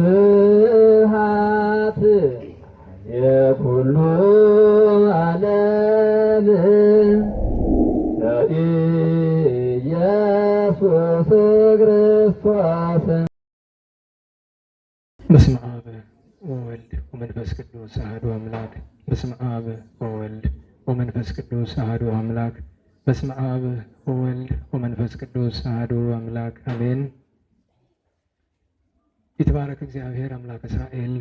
ስብሐት የኩሉ ዓለም ለኢየሱስ ክርስቶስ። በስመ አብ ወወልድ ወመንፈስ ቅዱስ አሐዱ አምላክ። በስመ አብ ወወልድ ወመንፈስ ቅዱስ አሐዱ አምላክ። በስመ አብ ወወልድ ወመንፈስ ቅዱስ አሐዱ አምላክ አሜን። ይትባረክ እግዚአብሔር አምላክ እስራኤል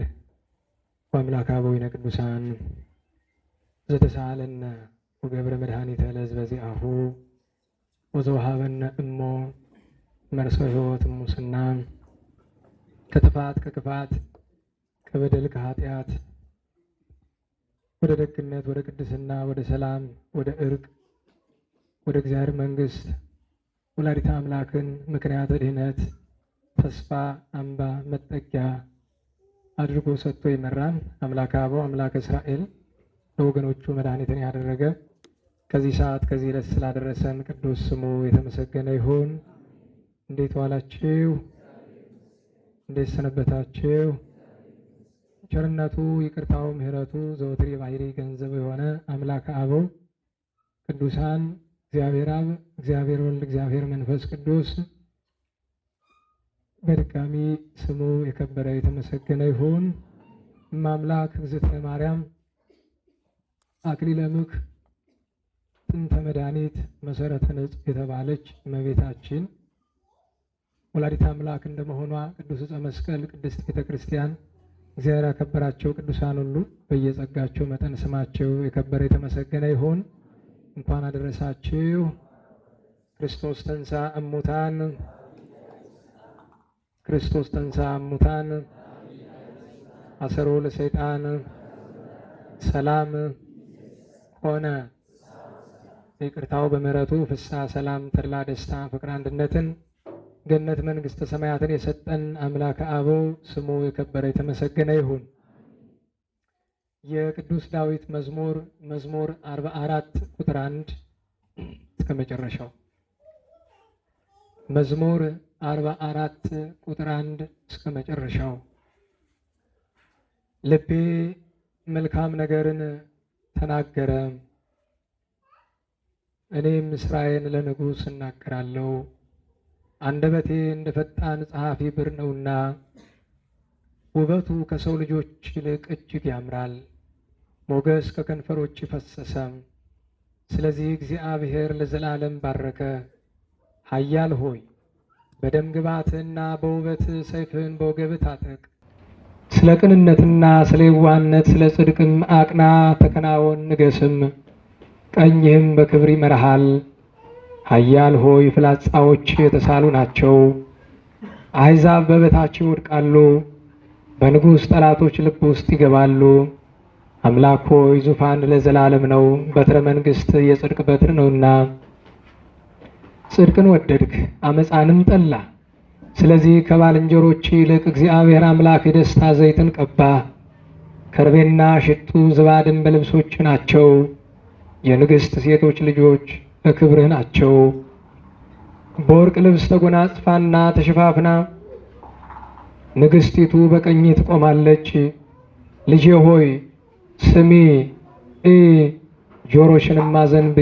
ወአምላከ አበዊነ ቅዱሳን ዘተሳሃለነ ወገብረ መድኃኒተ ለሕዝበ ዚአሁ ወዘወሃበነ እሞ መርሶ ሕይወት ሙስና ከጥፋት ከክፋት ከበደል ከኃጢአት ወደ ደግነት ወደ ቅድስና ወደ ሰላም ወደ እርቅ ወደ እግዚአብሔር መንግሥት ወላዲተ አምላክን ምክንያተ ድኅነት ተስፋ አምባ መጠጊያ አድርጎ ሰጥቶ ይመራን አምላከ አበው አምላከ እስራኤል ለወገኖቹ መድኃኒትን ያደረገ ከዚህ ሰዓት ከዚህ ዕለት ስላደረሰን ቅዱስ ስሙ የተመሰገነ ይሁን። እንዴት ዋላችሁ? እንዴት ሰነበታችሁ? ቸርነቱ ይቅርታው ምሕረቱ ዘወትር የባሕርይ ገንዘብ የሆነ አምላከ አበው ቅዱሳን እግዚአብሔር አብ እግዚአብሔር ወልድ እግዚአብሔር መንፈስ ቅዱስ በድጋሚ ስሙ የከበረ የተመሰገነ ይሁን። እማምላክ እግዝእትነ ማርያም አክሊለ ምክ ጥንተ መድኃኒት መሰረተ ንጽሕ የተባለች እመቤታችን ወላዲተ አምላክ እንደመሆኗ ቅዱስ ዕፀ መስቀል ቅድስት ቤተ ክርስቲያን እግዚአብሔር ያከበራቸው ቅዱሳን ሁሉ በየጸጋቸው መጠን ስማቸው የከበረ የተመሰገነ ይሁን። እንኳን አደረሳችሁ። ክርስቶስ ተንሥአ እሙታን ክርስቶስ ተንሥአ እሙታን አሰሮ ለሰይጣን ሰላም ሆነ። ይቅርታው በምሕረቱ ፍስሐ ሰላም ተድላ ደስታ ፍቅር አንድነትን ገነት መንግሥተ ሰማያትን የሰጠን አምላከ አበው ስሙ የከበረ የተመሰገነ ይሁን። የቅዱስ ዳዊት መዝሙር 44 ቁጥር 1 እስከ መጨረሻው። መዝሙር 44 ቁጥር 1 እስከ መጨረሻው። ልቤ መልካም ነገርን ተናገረ፣ እኔም ስራዬን ለንጉሥ እናገራለሁ። አንደበቴ እንደ ፈጣን ጸሐፊ ብር ነውና ውበቱ ከሰው ልጆች ይልቅ እጅግ ያምራል። ሞገስ ከከንፈሮች ፈሰሰ። ስለዚህ እግዚአብሔር ለዘላለም ባረከ። ኃያል ሆይ በደም ግባትና በውበት ሰይፍህን በወገብህ ታጠቅ። ስለ ቅንነትና ስለ የዋህነት ስለ ጽድቅም አቅና፣ ተከናወን፣ ንገስም። ቀኝህም በክብር ይመራሃል። ኃያል ሆይ ፍላጻዎች የተሳሉ ናቸው። አሕዛብ በበታች ይወድቃሉ፣ በንጉሥ ጠላቶች ልብ ውስጥ ይገባሉ። አምላክ ሆይ ዙፋን ለዘላለም ነው፣ በትረ መንግሥት የጽድቅ በትር ነውና። ጽድቅን ወደድክ አመፃንም ጠላ። ስለዚህ ከባልንጀሮች ይልቅ እግዚአብሔር አምላክ የደስታ ዘይትን ቀባ። ከርቤና ሽቱ ዝባድን በልብሶች ናቸው። የንግሥት ሴቶች ልጆች በክብርህ ናቸው። በወርቅ ልብስ ተጎናጽፋና ተሸፋፍና ንግሥቲቱ በቀኝህ ትቆማለች። ልጄ ሆይ ስሚ፣ ጆሮሽንም አዘንቢ፣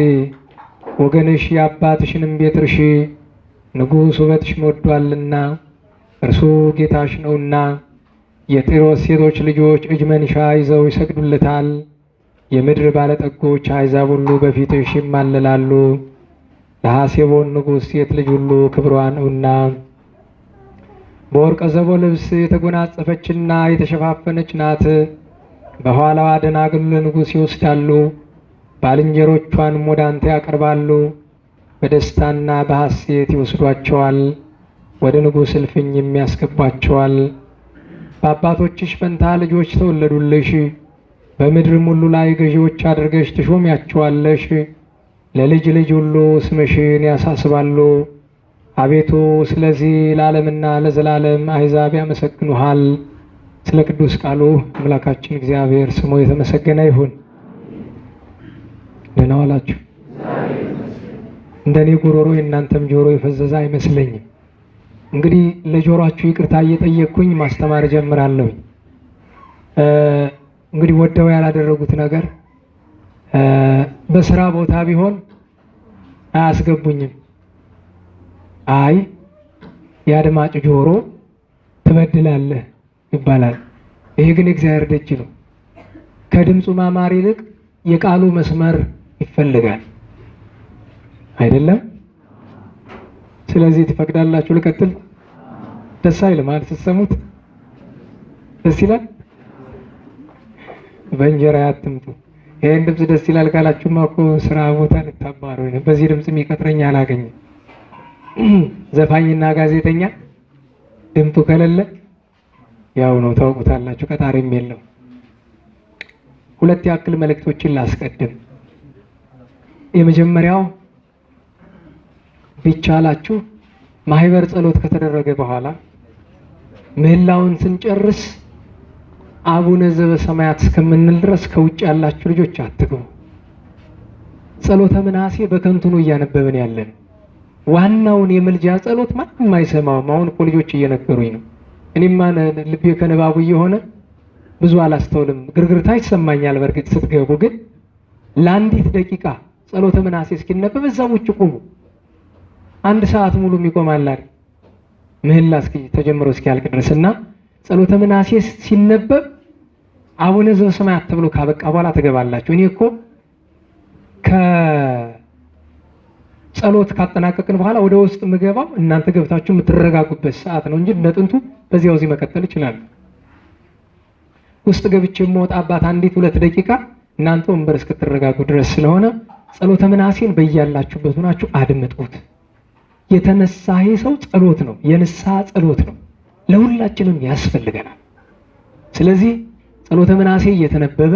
ወገንሽ የአባትሽንም ቤት እርሺ። ንጉሥ ውበትሽን ወዷልና እርሱ ጌታሽ ነውና። የጢሮስ ሴቶች ልጆች እጅ መንሻ ይዘው ይሰግዱለታል። የምድር ባለጠጎች አሕዛብ ሁሉ በፊትሽ ይማለላሉ። ለሐሴቦን ንጉሥ ሴት ልጅ ሁሉ ክብሯ ነውና። በወርቀ ዘቦ ልብስ የተጎናጸፈችና የተሸፋፈነች ናት። በኋላዋ ደናግል ለንጉሥ ይወስዳሉ፣ ባልንጀሮቿንም ወደ አንተ ያቀርባሉ። በደስታና በሐሴት ይወስዷቸዋል፣ ወደ ንጉሥ እልፍኝ የሚያስገቧቸዋል። በአባቶችሽ ፈንታ ልጆች ተወለዱልሽ፣ በምድርም ሁሉ ላይ ገዢዎች አድርገሽ ትሾሚያቸዋለሽ። ለልጅ ልጅ ሁሉ ስምሽን ያሳስባሉ። አቤቱ ስለዚህ ለዓለምና ለዘላለም አሕዛብ ያመሰግኑሃል። ስለ ቅዱስ ቃሉ አምላካችን እግዚአብሔር ስሙ የተመሰገነ ይሁን። ደህና ዋላችሁ። እንደኔ ጉሮሮ የእናንተም ጆሮ የፈዘዘ አይመስለኝም። እንግዲህ ለጆሮአችሁ ይቅርታ እየጠየቅኩኝ ማስተማር ጀምራለሁ። እንግዲህ ወደው ያላደረጉት ነገር በስራ ቦታ ቢሆን አያስገቡኝም። አይ የአድማጭ ጆሮ ትበድላለህ ይባላል። ይሄ ግን እግዚአብሔር ደጅ ነው። ከድምፁ ማማር ይልቅ የቃሉ መስመር ይፈልጋል አይደለም? ስለዚህ ትፈቅዳላችሁ ልቀጥል? ደስ አይልም ማለት ስትሰሙት ደስ ይላል? በእንጀራ አትምጡ። ይሄን ድምፅ ደስ ይላል ካላችሁማ እኮ ስራ ቦታ ልታባሩ ነው። በዚህ ድምፅ የሚቀጥረኝ አላገኝም። ዘፋኝና ጋዜጠኛ ድምጡ ከሌለ ያው ነው ታውቁታላችሁ፣ ቀጣሪም የለው። ሁለት ያክል መልእክቶችን ላስቀድም። የመጀመሪያው ቢቻላችሁ ማህበር ጸሎት ከተደረገ በኋላ ምህላውን ስንጨርስ አቡነ ዘበሰማያት እስከምንል ድረስ ከውጭ ያላችሁ ልጆች አትግቡ። ጸሎተ ምናሴ በከንቱ ነው እያነበብን ያለን። ዋናውን የምልጃ ጸሎት ማንም አይሰማውም። አሁን እኮ ልጆች እየነገሩኝ ነው። እኔማ ልቤ ከንባቡ እየሆነ ብዙ አላስተውልም። ግርግርታ ይሰማኛል። በእርግጥ ስትገቡ ግን ለአንዲት ደቂቃ ጸሎተ ምናሴ እስኪነበብ እዛው ውጭ ቁሙ። 1 ሰዓት ሙሉ የሚቆማል አይደል? ምህላ እስኪ ተጀምሮ እስኪያልቅ ድረስና ጸሎተ ምናሴ ሲነበብ አቡነ ዘበሰማያት ተብሎ ካበቃ በኋላ ትገባላችሁ። እኔ እኮ ከጸሎት ካጠናቀቅን በኋላ ወደ ውስጥ ምገባው እናንተ ገብታችሁ የምትረጋጉበት ሰዓት ነው እንጂ እንደጥንቱ በዚያው እዚህ መቀጠል ይችላል። ውስጥ ገብቼ የምወጣባት 1-2 ደቂቃ እናንተ ወንበር እስክትረጋጉ ድረስ ስለሆነ ጸሎተ ምናሴን በያላችሁበት ሆናችሁ አድምጡት። የተነሳሄ ሰው ጸሎት ነው፣ የንስሐ ጸሎት ነው፣ ለሁላችንም ያስፈልገናል። ስለዚህ ጸሎተ ምናሴ እየተነበበ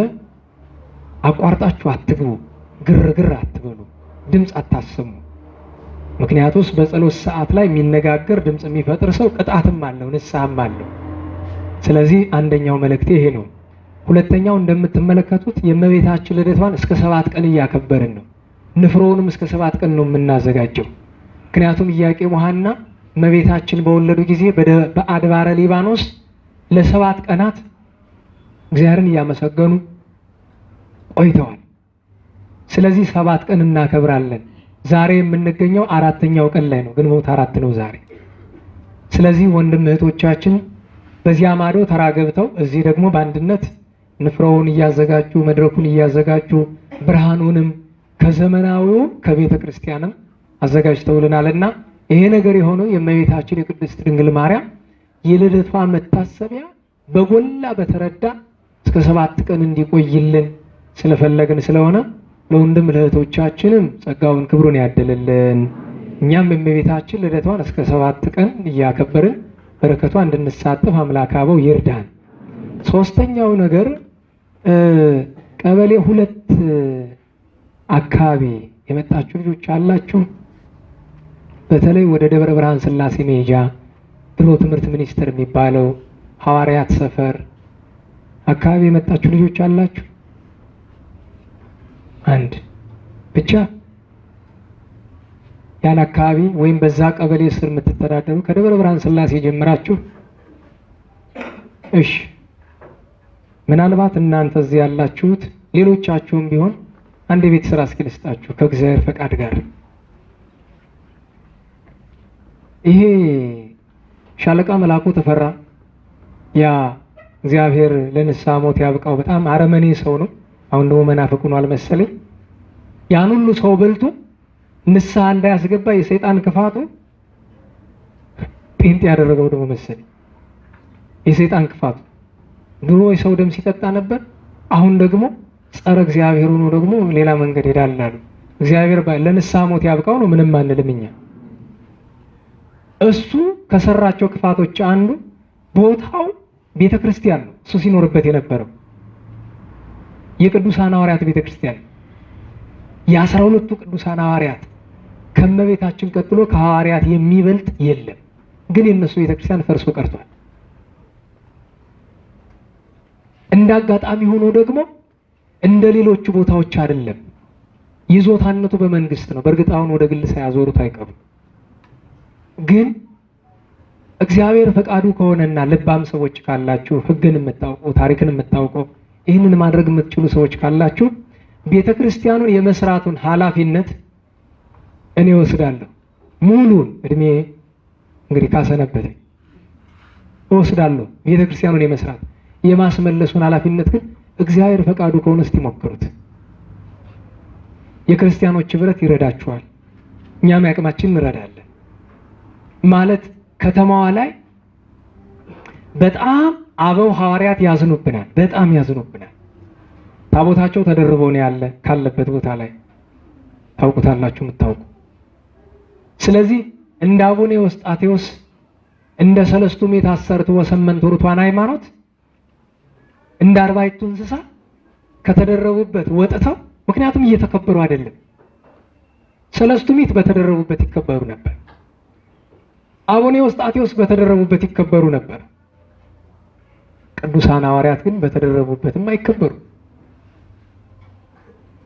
አቋርጣችሁ አትግቡ፣ ግርግር አትበሉ፣ ድምፅ አታሰሙ። ምክንያቱም በጸሎት ሰዓት ላይ የሚነጋገር ድምፅ የሚፈጥር ሰው ቅጣትም አለው ንስሐም አለው። ስለዚህ አንደኛው መልእክቴ ይሄ ነው። ሁለተኛው እንደምትመለከቱት የእመቤታችን ልደቷን እስከ 7 ቀን እያከበርን ነው። ንፍሮውንም እስከ 7 ቀን ነው የምናዘጋጀው። ምክንያቱም ኢያቄም ወሐና እመቤታችን በወለዱ ጊዜ በአድባረ ሊባኖስ ለ7 ቀናት እግዚአብሔርን እያመሰገኑ ቆይተዋል። ስለዚህ 7 ቀን እናከብራለን። ዛሬ የምንገኘው 4ኛው ቀን ላይ ነው። ግንቦት 4 ነው ዛሬ። ስለዚህ ወንድም እህቶቻችን በዚያ ማዶ ተራ ገብተው እዚህ ደግሞ በአንድነት ንፍሮውን እያዘጋጁ መድረኩን እያዘጋጁ ብርሃኑንም ከዘመናዊው ከቤተ ክርስቲያንም አዘጋጅተውልናልና ይሄ ነገር የሆነው የእመቤታችን የቅድስት ድንግል ማርያም የልደቷ መታሰቢያ በጎላ በተረዳ እስከ 7 ቀን እንዲቆይልን ስለፈለግን ስለሆነ ለወንድም ለእህቶቻችንም ጸጋውን ክብሩን ያደለልን። እኛም የእመቤታችን ልደቷን እስከ 7 ቀን እያከበርን በረከቷ እንድንሳተፍ አምላክ አበው ይርዳን። ሶስተኛው ነገር ቀበሌ 2 አካባቢ የመጣችሁ ልጆች አላችሁ። በተለይ ወደ ደብረ ብርሃን ስላሴ መሄጃ ድሮ ትምህርት ሚኒስቴር የሚባለው ሐዋርያት ሰፈር አካባቢ የመጣችሁ ልጆች አላችሁ። አንድ ብቻ ያን አካባቢ ወይም በዛ ቀበሌ ስር የምትተዳደሩ ከደብረ ብርሃን ስላሴ ጀምራችሁ እሺ፣ ምናልባት እናንተ እዚህ ያላችሁት ሌሎቻችሁም ቢሆን አንድ የቤት ስራ እስኪ ልስጣችሁ ከእግዚአብሔር ፈቃድ ጋር። ይሄ ሻለቃ መላኩ ተፈራ ያ እግዚአብሔር ለንስሐ ሞት ያብቃው በጣም አረመኔ ሰው ነው። አሁን ደግሞ መናፍቅ ሆኗል መሰለኝ። ያን ሁሉ ሰው በልቶ ንስሐ እንዳያስገባ የሰይጣን ክፋቱ ጴንጤ ያደረገው ደግሞ መሰለኝ። የሰይጣን ክፋቱ ድሮ የሰው ደም ሲጠጣ ነበር። አሁን ደግሞ ጸረ እግዚአብሔር ሆኖ ደግሞ ሌላ መንገድ ሄዳላሉ። እግዚአብሔር ለንስሐ ሞት ያብቃው ነው፣ ምንም አንልም እኛ። እሱ ከሰራቸው ክፋቶች አንዱ ቦታው ቤተክርስቲያን ነው። እሱ ሲኖርበት የነበረው የቅዱሳን ሐዋርያት ቤተክርስቲያን የ12ቱ ቅዱሳን ሐዋርያት ከመቤታችን ቀጥሎ ከሐዋርያት የሚበልጥ የለም። ግን የነሱ ቤተክርስቲያን ፈርሶ ቀርቷል። እንዳጋጣሚ ሆኖ ደግሞ እንደ ሌሎቹ ቦታዎች አይደለም። ይዞታነቱ በመንግስት ነው። በእርግጥ አሁን ወደ ግል ሳያዞሩት አይቀሩም። ግን እግዚአብሔር ፈቃዱ ከሆነና ልባም ሰዎች ካላችሁ፣ ሕግን የምታውቁ ታሪክን የምታውቁ ይህንን ማድረግ የምትችሉ ሰዎች ካላችሁ ቤተ ክርስቲያኑን የመስራቱን ኃላፊነት እኔ ወስዳለሁ። ሙሉን እድሜ እንግዲህ ካሰነበተኝ እወስዳለሁ። ቤተ ክርስቲያኑን የመስራት የማስመለሱን ኃላፊነት ግን እግዚአብሔር ፈቃዱ ከሆነ እስቲ ሞክሩት። የክርስቲያኖች ህብረት ይረዳችኋል፣ እኛም ያቅማችን እንረዳለን። ማለት ከተማዋ ላይ በጣም አበው ሐዋርያት ያዝኑብናል፣ በጣም ያዝኑብናል። ታቦታቸው ተደርቦ ነው ያለ ካለበት ቦታ ላይ ታውቁታላችሁ የምታውቁ። ስለዚህ እንደ አቡነ ኤዎስጣቴዎስ እንደ ሰለስቱ ምዕት አሰርቱ ወሰመንቱ ርቱዓነ ሃይማኖት እንደ አርባዕቱ እንስሳ ከተደረቡበት ወጥተው፣ ምክንያቱም እየተከበሩ አይደለም። ሰለስቱ ምዕት በተደረቡበት ይከበሩ ነበር። አቡነ ኤዎስጣቴዎስ በተደረቡበት ይከበሩ ነበር። ቅዱሳን ሐዋርያት ግን በተደረቡበትም አይከበሩ፣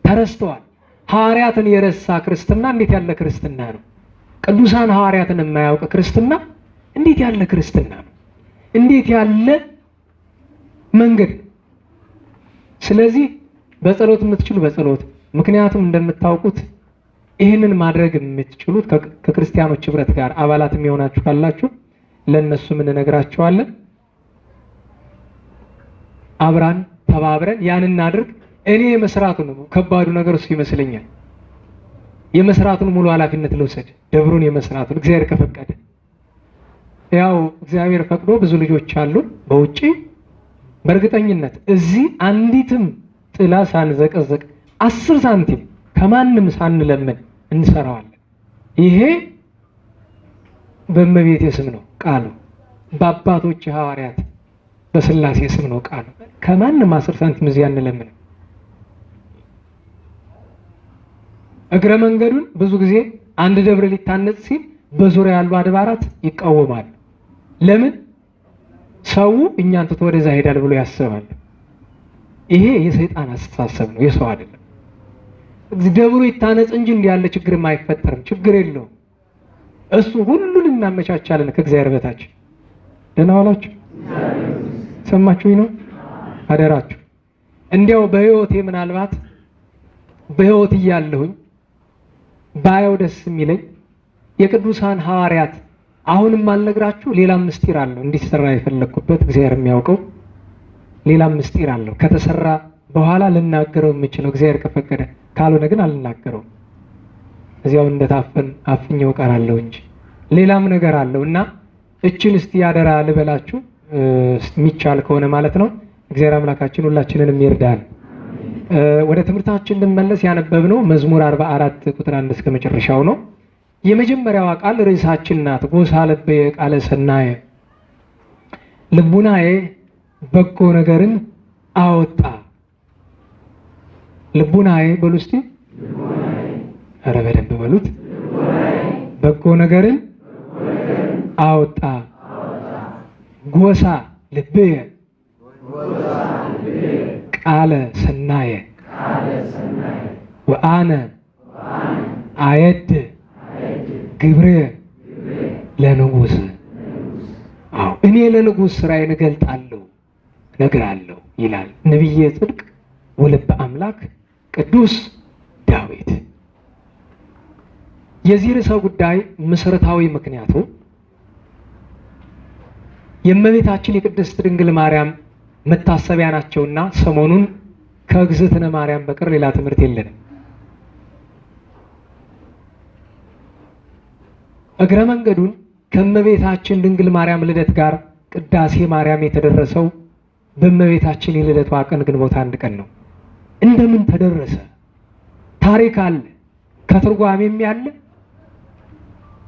ተረስተዋል። ሐዋርያትን የረሳ ክርስትና እንዴት ያለ ክርስትና ነው? ቅዱሳን ሐዋርያትን የማያውቅ ክርስትና እንዴት ያለ ክርስትና ነው? እንዴት ያለ መንገድ! ስለዚህ በጸሎት የምትችሉ በጸሎት፣ ምክንያቱም እንደምታውቁት ይህንን ማድረግ የምትችሉት ከክርስቲያኖች ህብረት ጋር አባላት የሚሆናችሁ ካላችሁ ለነሱ ምን እነግራቸዋለን? አብራን ተባብረን ያን እናድርግ። እኔ የመስራቱን ከባዱ ነገር እሱ ይመስለኛል። የመስራቱን ሙሉ ኃላፊነት ልውሰድ፣ ደብሩን የመስራቱን እግዚአብሔር ከፈቀደ። ያው እግዚአብሔር ፈቅዶ ብዙ ልጆች አሉ በውጪ። በእርግጠኝነት እዚህ አንዲትም ጥላ ሳንዘቀዘቅ 10 ሳንቲም ከማንም ሳንለምን እንሰራዋለን። ይሄ በእመቤቴ ስም ነው ቃሉ፣ በአባቶች ሐዋርያት በስላሴ ስም ነው ቃሉ። ከማንም 10 ሳንቲም እዚህ አንለምንም። እግረ መንገዱን ብዙ ጊዜ አንድ ደብር ሊታነጽ ሲል በዙሪያ ያሉ አድባራት ይቃወማሉ። ለምን? ሰው እኛን ትቶ ወደዛ ሄዳል ብሎ ያስባል። ይሄ የሰይጣን አስተሳሰብ ነው፣ የሰው አይደለም። ደብሩ ይታነጽ እንጂ እንዲህ ያለ ችግርም አይፈጠርም። ችግር የለውም። እሱ ሁሉን እናመቻቻለን ከእግዚአብሔር በታች። ደህና ዋላችሁ? ሰማችሁኝ ነው? አደራችሁ። እንዲያው በህይወቴ ምናልባት በህይወት እያለሁኝ ባየው ደስ የሚለኝ የቅዱሳን ሐዋርያት አሁንም አልነግራችሁ ሌላ ምስጢር አለው እንዲሰራ የፈለኩበት እግዚአብሔር የሚያውቀው ሌላ ምስጢር አለው። ከተሰራ በኋላ ልናገረው የምችለው እግዚአብሔር ከፈቀደ፣ ካልሆነ ግን አልናገረውም። እዚያው እንደታፈን አፍኜው ቀራለሁ እንጂ ሌላም ነገር አለው እና እችን እስቲ ያደራ ልበላችሁ የሚቻል ከሆነ ማለት ነው። እግዚአብሔር አምላካችን ሁላችንንም ይርዳን። ወደ ትምህርታችን ልንመለስ። ያነበብነው መዝሙር 44 ቁጥር 1 እስከ መጨረሻው ነው። የመጀመሪያዋ ቃል ርዕሳችን ናት። ጎሳ ልበየ ቃለ ሰናየ፣ ልቡናዬ በጎ ነገርን አወጣ። ልቡናዬ በሉ እስቲ፣ ኧረ በደንብ በሉት። በጎ ነገርን አወጣ። ጎሳ ልበየ ቃለ ሰናየ ወአነ አየድ ግብሬ ለንጉሥ። አዎ እኔ ለንጉሥ ስራዬን እገልጣለሁ እነግራለሁ ይላል ነቢየ ጽድቅ ወልበ አምላክ ቅዱስ ዳዊት። የዚህ ርዕሰ ጉዳይ መሰረታዊ ምክንያቱ የእመቤታችን የቅድስት ድንግል ማርያም መታሰቢያ ናቸውና ሰሞኑን ከእግዝእትነ ማርያም በቀር ሌላ ትምህርት የለንም። እግረ መንገዱን ከእመቤታችን ድንግል ማርያም ልደት ጋር ቅዳሴ ማርያም የተደረሰው በእመቤታችን የልደቷ ቀን ግንቦት 1 ቀን ነው። እንደምን ተደረሰ? ታሪክ አለ፣ ከትርጓሜም ያለ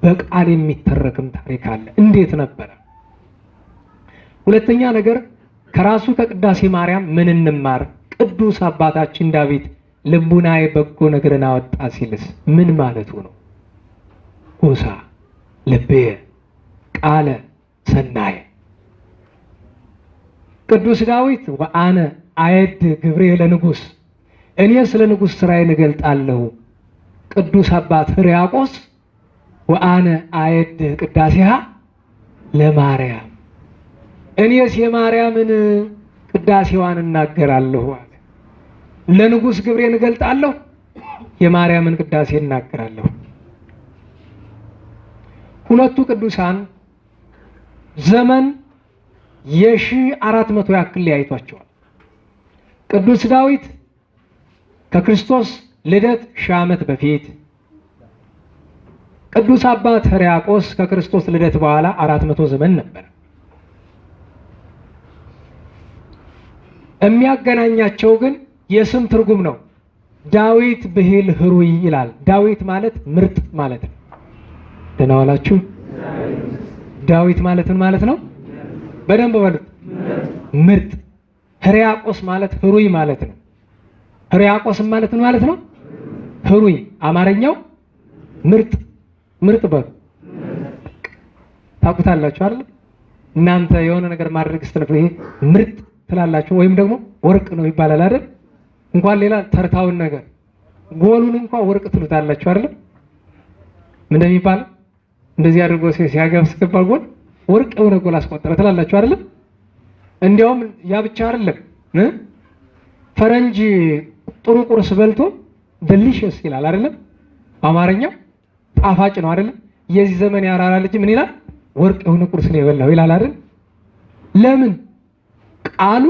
በቃል የሚተረክም ታሪክ አለ። እንዴት ነበረ? ሁለተኛ ነገር ከራሱ ከቅዳሴ ማርያም ምን እንማር? ቅዱስ አባታችን ዳዊት ልቡናዬ በጎ ነገርን አወጣ ሲልስ ምን ማለቱ ነው? ጎሳ ልብየ ቃለ ሰናየ። ቅዱስ ዳዊት ወአነ አየድ ግብሬ ለንጉሥ፣ እኔ ስለ ንጉሥ ስራዬን እገልጣለሁ። ቅዱስ አባት ሕርያቆስ ወአነ አየድ ቅዳሴሃ ለማርያም እኔስ የማርያምን ቅዳሴዋን እናገራለሁ አለ። ለንጉሥ ግብሬን እገልጣለሁ፣ የማርያምን ቅዳሴ እናገራለሁ። ሁለቱ ቅዱሳን ዘመን የ1400 ያክል ሊያይቷቸዋል። ቅዱስ ዳዊት ከክርስቶስ ልደት 1000 ዓመት በፊት፣ ቅዱስ አባት ሕርያቆስ ከክርስቶስ ልደት በኋላ 400 ዘመን ነበር። የሚያገናኛቸው ግን የስም ትርጉም ነው። ዳዊት ብሂል ህሩይ ይላል። ዳዊት ማለት ምርጥ ማለት ነው። ደህና ዋላችሁ። ዳዊት ማለት ምን ማለት ነው? በደንብ በሉት። ምርጥ። ሕርያቆስ ማለት ህሩይ ማለት ነው። ሕርያቆስ ማለት ምን ማለት ነው? ህሩይ። አማርኛው ምርጥ ምርጥ በሉ። ታውቁታላችሁ አይደል? እናንተ የሆነ ነገር ማድረግ ስትፈልጉ ይሄ ምርጥ ትላላችሁ፣ ወይም ደግሞ ወርቅ ነው ይባላል አይደል? እንኳን ሌላ ተርታውን ነገር ጎሉን እንኳን ወርቅ ትሉታላችሁ አይደል? ምን እንደሚባለው እንደዚህ አድርጎ ሲያስገባ ጎል ወርቅ የሆነ ጎል አስቆጠረ ትላላችሁ አይደል? እንዲያውም ያ ብቻ አይደለም፣ ፈረንጅ ጥሩ ቁርስ በልቶ ዴሊሽስ ይላል አይደል? አማርኛው ጣፋጭ ነው አይደል? የዚህ ዘመን ያራራ ልጅ ምን ይላል? ወርቅ የሆነ ቁርስ ነው የበላው ይላል አይደል? ለምን? ቃሉ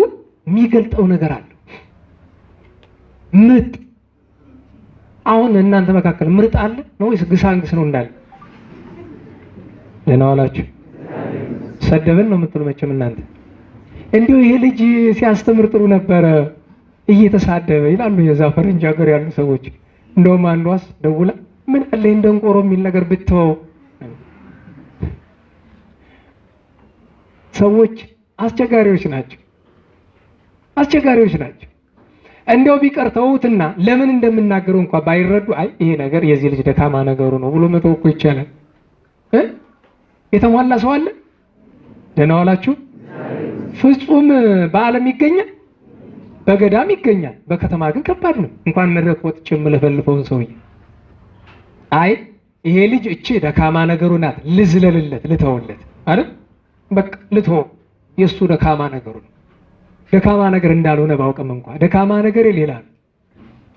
የሚገልጠው ነገር አለው። ምርጥ። አሁን እናንተ መካከል ምርጥ አለ ነው ወይስ ግሳንግስ ነው እንዳለ? ደህና ዋላችሁ። ሰደበን ነው የምትሉ መቼም እናንተ። እንዲሁ ይሄ ልጅ ሲያስተምር ጥሩ ነበረ እየተሳደበ ይላሉ የዛ ፈረንጅ ሀገር ያሉ ሰዎች። እንደውም አንዷስ ደውላ ምን አለ እንደንቆሮ የሚል ነገር ብትተው። ሰዎች አስቸጋሪዎች ናቸው፣ አስቸጋሪዎች ናቸው። እንደው ቢቀርተውትና ለምን እንደምናገረው እንኳን ባይረዱ አይ ይሄ ነገር የዚህ ልጅ ደካማ ነገሩ ነው ብሎ መተው እኮ ይቻላል። የተሟላ ሰው አለ? ደህና ዋላችሁ። ፍጹም በዓለም ይገኛል፣ በገዳም ይገኛል። በከተማ ግን ከባድ ነው። እንኳን መድረክ ወጥቼ የምለፈልፈውን ሰውዬ አይ ይሄ ልጅ እቺ ደካማ ነገሩ ናት ልዝለልለት ልተውለት አይደል? በቃ ልተው፣ የሱ ደካማ ነገሩ ነው። ደካማ ነገር እንዳልሆነ ባውቅም እንኳን ደካማ ነገር ሌላ ነው።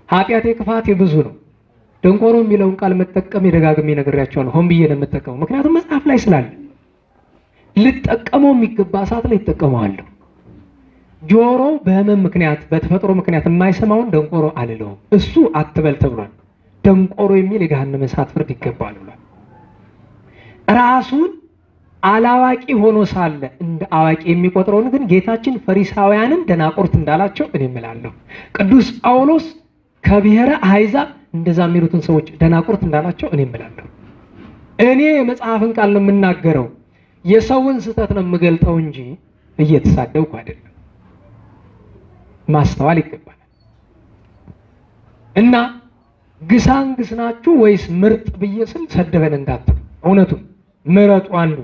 ኃጢአቴ ክፋቴ ብዙ ነው። ደንቆሮ የሚለውን ቃል መጠቀም ደጋግሜ ነግሬያቸዋለሁ። ሆን ብዬ ነው የምጠቀመው፣ ምክንያቱም መጽሐፍ ላይ ስላለ። ልጠቀመው የሚገባ ሰዓት ላይ እጠቀመዋለሁ። ጆሮ በህመም ምክንያት በተፈጥሮ ምክንያት የማይሰማውን ደንቆሮ አልለውም። እሱ አትበል ተብሏል። ደንቆሮ የሚል የገሃነመ እሳት ፍርድ ይገባል ብሏል። ራሱን አላዋቂ ሆኖ ሳለ እንደ አዋቂ የሚቆጥረውን ግን ጌታችን ፈሪሳውያንን ደናቁርት እንዳላቸው እኔ እምላለሁ። ቅዱስ ጳውሎስ ከብሔረ አሕዛብ እንደዛ የሚሉትን ሰዎች ደናቁርት እንዳላቸው እኔ እምላለሁ። እኔ የመጽሐፍን ቃል ነው የምናገረው፣ የሰውን ስህተት ነው የምገልጠው እንጂ እየተሳደብኩ አይደለም። ማስተዋል ይገባል። እና ግሳንግስ ናችሁ ወይስ ምርጥ ብዬ ስል ሰደበን እንዳትሉ፣ እውነቱን ምረጡ። አንዱ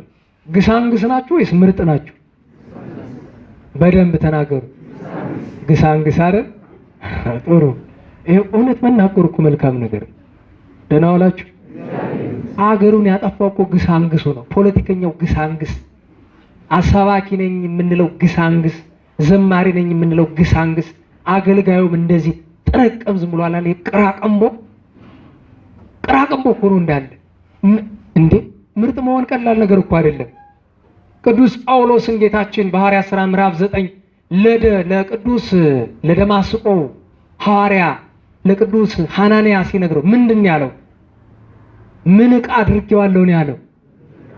ግሳንግስ ናችሁ ወይስ ምርጥ ናችሁ? በደንብ ተናገሩ። ግሳንግስ አይደል? ጥሩ። ይሄ እውነት መናገር እኮ መልካም ነገር። ደህና ዋላችሁ። አገሩን ያጠፋው እኮ ግሳንግሱ ነው። ፖለቲከኛው ግሳንግስ፣ አሳባኪ ነኝ የምንለው ግሳንግስ፣ ዘማሪ ነኝ የምንለው ግሳንግስ፣ አገልጋዩም እንደዚህ ጥረቀም ዝም ብሎ አላለ። ቅራቅንቦ እኮ ነው እንዳለ። እንዴ ምርጥ መሆን ቀላል ነገር እኮ አይደለም። ቅዱስ ጳውሎስን ጌታችን በሐዋርያት ሥራ ምዕራፍ 9 ለቅዱስ ለደማስቆ ሐዋርያ ለቅዱስ ሐናንያ ሲነግረው ምንድን ያለው? ምን ዕቃ አድርጌዋለሁ ነው ያለው።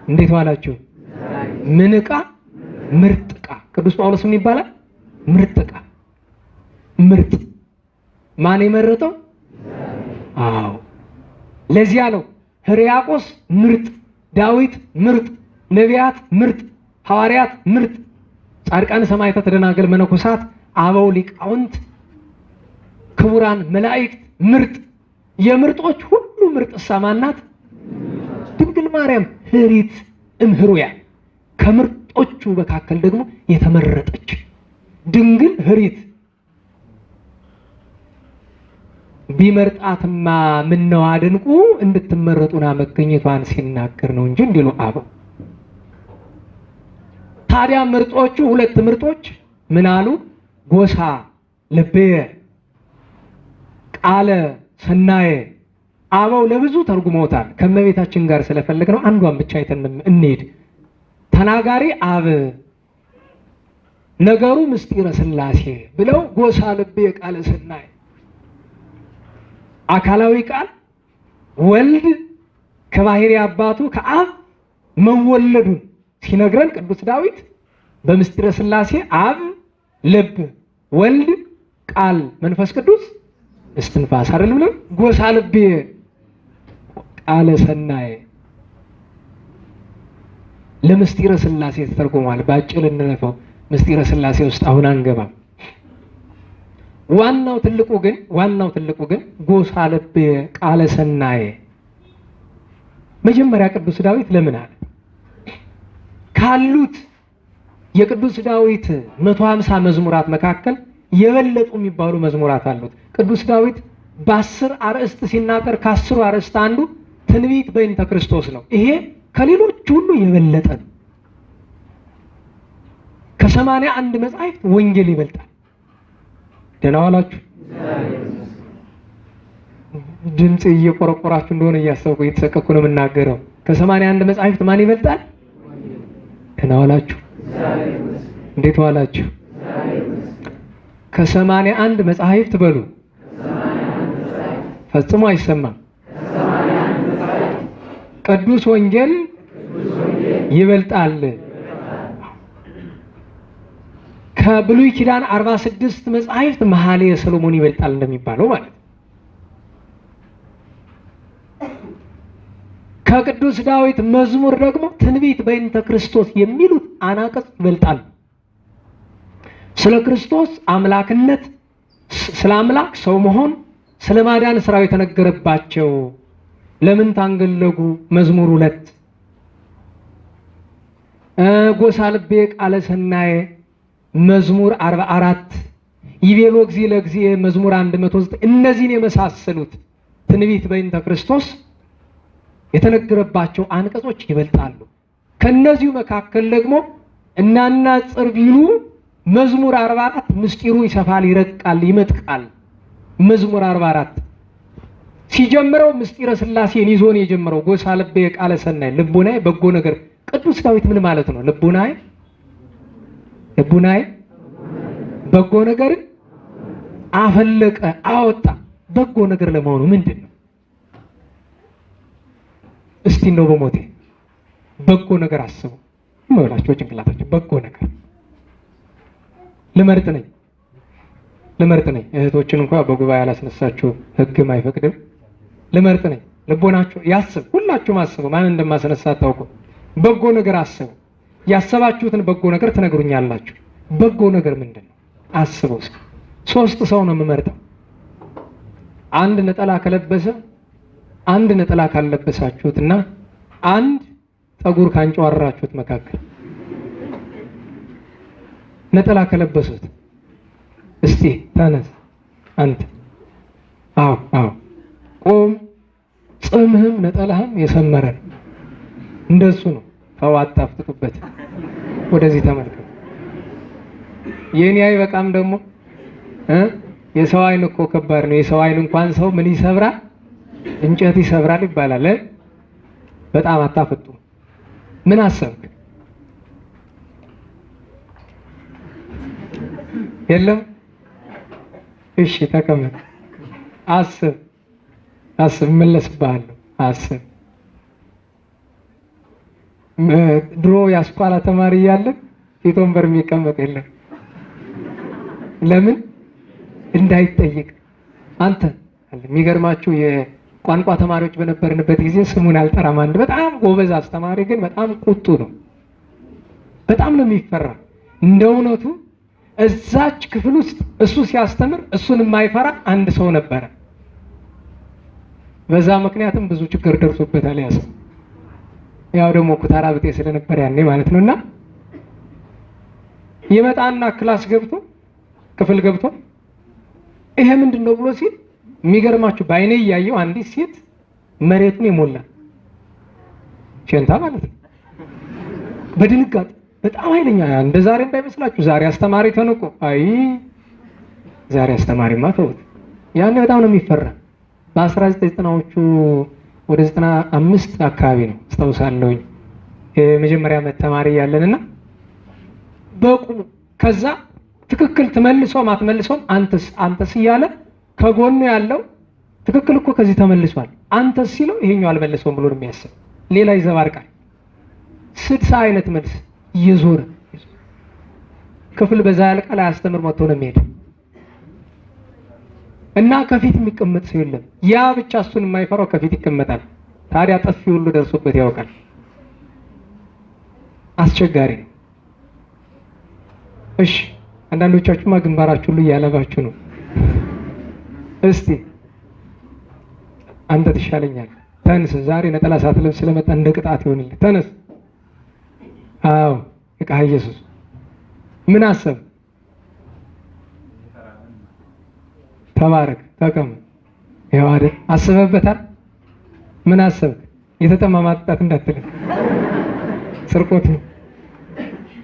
እንዴት ዋላችሁ? ምን ዕቃ? ምርጥ ዕቃ። ቅዱስ ጳውሎስ ምን ይባላል? ምርጥ ዕቃ። ምርጥ ማን የመረጠው? አዎ ለዚያ ነው ሕርያቆስ ምርጥ፣ ዳዊት ምርጥ፣ ነቢያት ምርጥ፣ ሐዋርያት ምርጥ፣ ጻድቃን፣ ሰማዕታት፣ ደናግል፣ መነኮሳት፣ አበው ሊቃውንት፣ ክቡራን መላእክት ምርጥ። የምርጦች ሁሉ ምርጥ ማናት? ድንግል ማርያም ህሪት እምህሩያ። ከምርጦቹ መካከል ደግሞ የተመረጠች ድንግል ህሪት። ቢመርጣትማ ምነው አድንቁ እንድትመረጡና መገኘቷን ሲናገር ነው እንጂ እንዲሉ አበው ታዲያ ምርጦቹ ሁለት ምርጦች ምን አሉ? ጎሳ ልብየ ቃለ ሰናየ። አበው ለብዙ ተርጉመውታል። ከመቤታችን ጋር ስለፈለግነው አንዷን ብቻ አይተን እንሄድ። ተናጋሪ አብ፣ ነገሩ ምስጢረ ሥላሴ ብለው ጎሳ ልብየ ቃለ ሰናየ። አካላዊ ቃል ወልድ ከባህሪ አባቱ ከአብ መወለዱን ሲነግረን ቅዱስ ዳዊት በምስጢረ ሥላሴ አብ ልብ፣ ወልድ ቃል፣ መንፈስ ቅዱስ እስትንፋስ አይደለም ነው። ጎሳ ልብየ ቃለ ሰናየ ለምስጢረ ሥላሴ ተተርጉሟል። ባጭር እንለፈው። ምስጢረ ሥላሴ ውስጥ አሁን አንገባም። ዋናው ትልቁ ግን ጎሳ ልብየ ቃለ ሰናየ። መጀመሪያ ቅዱስ ዳዊት ለምን አለ? ካሉት የቅዱስ ዳዊት 150 መዝሙራት መካከል የበለጡ የሚባሉ መዝሙራት አሉት። ቅዱስ ዳዊት በ10 አርዕስት ሲናገር ከ10 አርዕስት አንዱ ትንቢት በእንተ ክርስቶስ ነው። ይሄ ከሌሎች ሁሉ የበለጠ ነው። ከ81 መጻሕፍት ወንጌል ይበልጣል። ደህና ዋላችሁ። ድምፅ እየቆረቆራችሁ እንደሆነ እያሰብኩ እየተሰቀኩ ነው የምናገረው። ከ81 መጻሕፍት ማን ይበልጣል? ደህና ዋላችሁ። እንዴት ዋላችሁ? ከ81 መጻሕፍት በሉ። ፈጽሞ አይሰማም። ቅዱስ ወንጌል ይበልጣል። ከብሉይ ኪዳን 46 መጻሕፍት መኃልየ ሰሎሞን ይበልጣል እንደሚባለው ማለት ነው። ከቅዱስ ዳዊት መዝሙር ደግሞ ትንቢት በእንተ ክርስቶስ የሚሉት አናቅጽ ይበልጣል። ስለ ክርስቶስ አምላክነት፣ ስለ አምላክ ሰው መሆን፣ ስለ ማዳን ስራው የተነገረባቸው ለምን ታንገለጉ መዝሙር 2፣ ጎሳ ልብየ ቃለ ሰናየ መዝሙር 44፣ ይቤሎ እግዚእ ለእግዚእ መዝሙር 109 እነዚህን የመሳሰሉት ትንቢት በእንተ ክርስቶስ የተነገረባቸው አንቀጾች ይበልጣሉ። ከነዚሁ መካከል ደግሞ እናናጽር ቢሉ መዝሙር 44 ምስጢሩ ይሰፋል፣ ይረቃል፣ ይመጥቃል። መዝሙር 44 ሲጀምረው ምስጢረ ሥላሴን ይዞን የጀመረው ጎሳ ልብየ ቃለ ሰናየ ልቡናዬ በጎ ነገር። ቅዱስ ዳዊት ምን ማለት ነው? ልቡናዬ በጎ ነገርን አፈለቀ አወጣ። በጎ ነገር ለመሆኑ ምንድን ነው? እስቲ ነው በሞቴ በጎ ነገር አስቡ መብላችሁ ጭንቅላታችሁ። በጎ ነገር ልመርጥ ነኝ። እህቶችን እንኳን በጉባኤ አላስነሳችሁ፣ ሕግም አይፈቅድም። ልመርጥ ነኝ። ልቦናችሁ ያስብ። ሁላችሁም አስቡ። ማን እንደማስነሳ አታውቁ። በጎ ነገር አስቡ። ያሰባችሁትን በጎ ነገር ትነግሩኛላችሁ። በጎ ነገር ምንድን ነው? አስቡ። 3 ሰው ነው የምመርጠው። አንድ ነጠላ ከለበሰ፣ አንድ ነጠላ ካልለበሳችሁትና አንድ ጠጉር ካንጨዋራችሁት መካከል ነጠላ ከለበሱት እስቲ ተነስ አንተ። አዎ ቆም። ጽምህም ነጠላህም የሰመረ ነው። እንደሱ ነው። ፈዋት አፍጥጡበት። ወደዚህ ተመልከቱ። የኔ አይበቃም ደግሞ የሰው አይን እኮ ከባድ ነው። የሰው አይን እንኳን ሰው ምን ይሰብራል? እንጨት ይሰብራል ይባላል። በጣም አታፈጡ። ምን አሰብክ? የለም። እሺ ተቀመጥ። አስብ እመለስብሃለሁ። አስብ። ድሮ ያስኳላ ተማሪ እያለን ፊት ወንበር የሚቀመጥ የለም። ለምን? እንዳይጠይቅ። አንተ የሚገርማችሁ የቋንቋ ተማሪዎች በነበርንበት ጊዜ ስሙን አልጠራም፣ አንድ በጣም ጎበዝ አስተማሪ ግን በጣም ቁጡ ነው። በጣም ነው የሚፈራ። እንደ እውነቱ እዛች ክፍል ውስጥ እሱ ሲያስተምር እሱን የማይፈራ አንድ ሰው ነበረ። በዛ ምክንያትም ብዙ ችግር ደርሶበታል። ያሰ ያው ደግሞ ኩታራ ብጤ ስለነበር ያኔ ማለት ነውና ይመጣና ክላስ ገብቶ ክፍል ገብቶ ይሄ ምንድነው ብሎ ሲል የሚገርማችሁ በአይኔ እያየው አንዲት ሴት መሬቱን የሞላ ሸንታ ማለት ነው። በጣም ኃይለኛ። እንደ ዛሬ እንዳይመስላችሁ። ዛሬ አስተማሪ ተንቆ አይ ዛሬ አስተማሪማ ተውት። ያኔ በጣም ነው የሚፈራ። በ1990ዎቹ ወደ 95 አካባቢ ነው አስታውሳለሁኝ የመጀመሪያ ዓመት ተማሪ ያለንና በቁሙ ከዛ ትክክል ትመልሶ ማትመልሶም አንተስ እያለ ከጎኑ ያለው ትክክል እኮ ከዚህ ተመልሷል አንተስ ሲለው ይሄኛው አልመለሰውም ብሎ ነው የሚያስብ። ሌላ ይዘባርቃል። 60 አይነት መልስ እየዞረ ክፍል በዛ ያልቃል። አያስተምር መጥቶ ነው የሚሄድ እና ከፊት የሚቀመጥ ሰው የለም። ያ ብቻ እሱን የማይፈራው ከፊት ይቀመጣል። ታዲያ ጠፊ ሁሉ ደርሶበት ያውቃል። አስቸጋሪ ነው። እሺ አንዳንዶቻችሁማ ግንባራችሁ ሁሉ እያለባችሁ ነው። እስቲ አንተ ትሻለኛል ተነስ። ዛሬ ነጠላ ሳትለብስ ስለመጣ እንደ ቅጣት ይሆንልህ። ተነስ። አዎ እቃ ኢየሱስ ምን አሰብ? ተባረክ ተቀመጥ። ይኸው አይደል አስበህበታል? ምን አሰብክ? የተጠማ ማጣት እንዳትል ስርቆት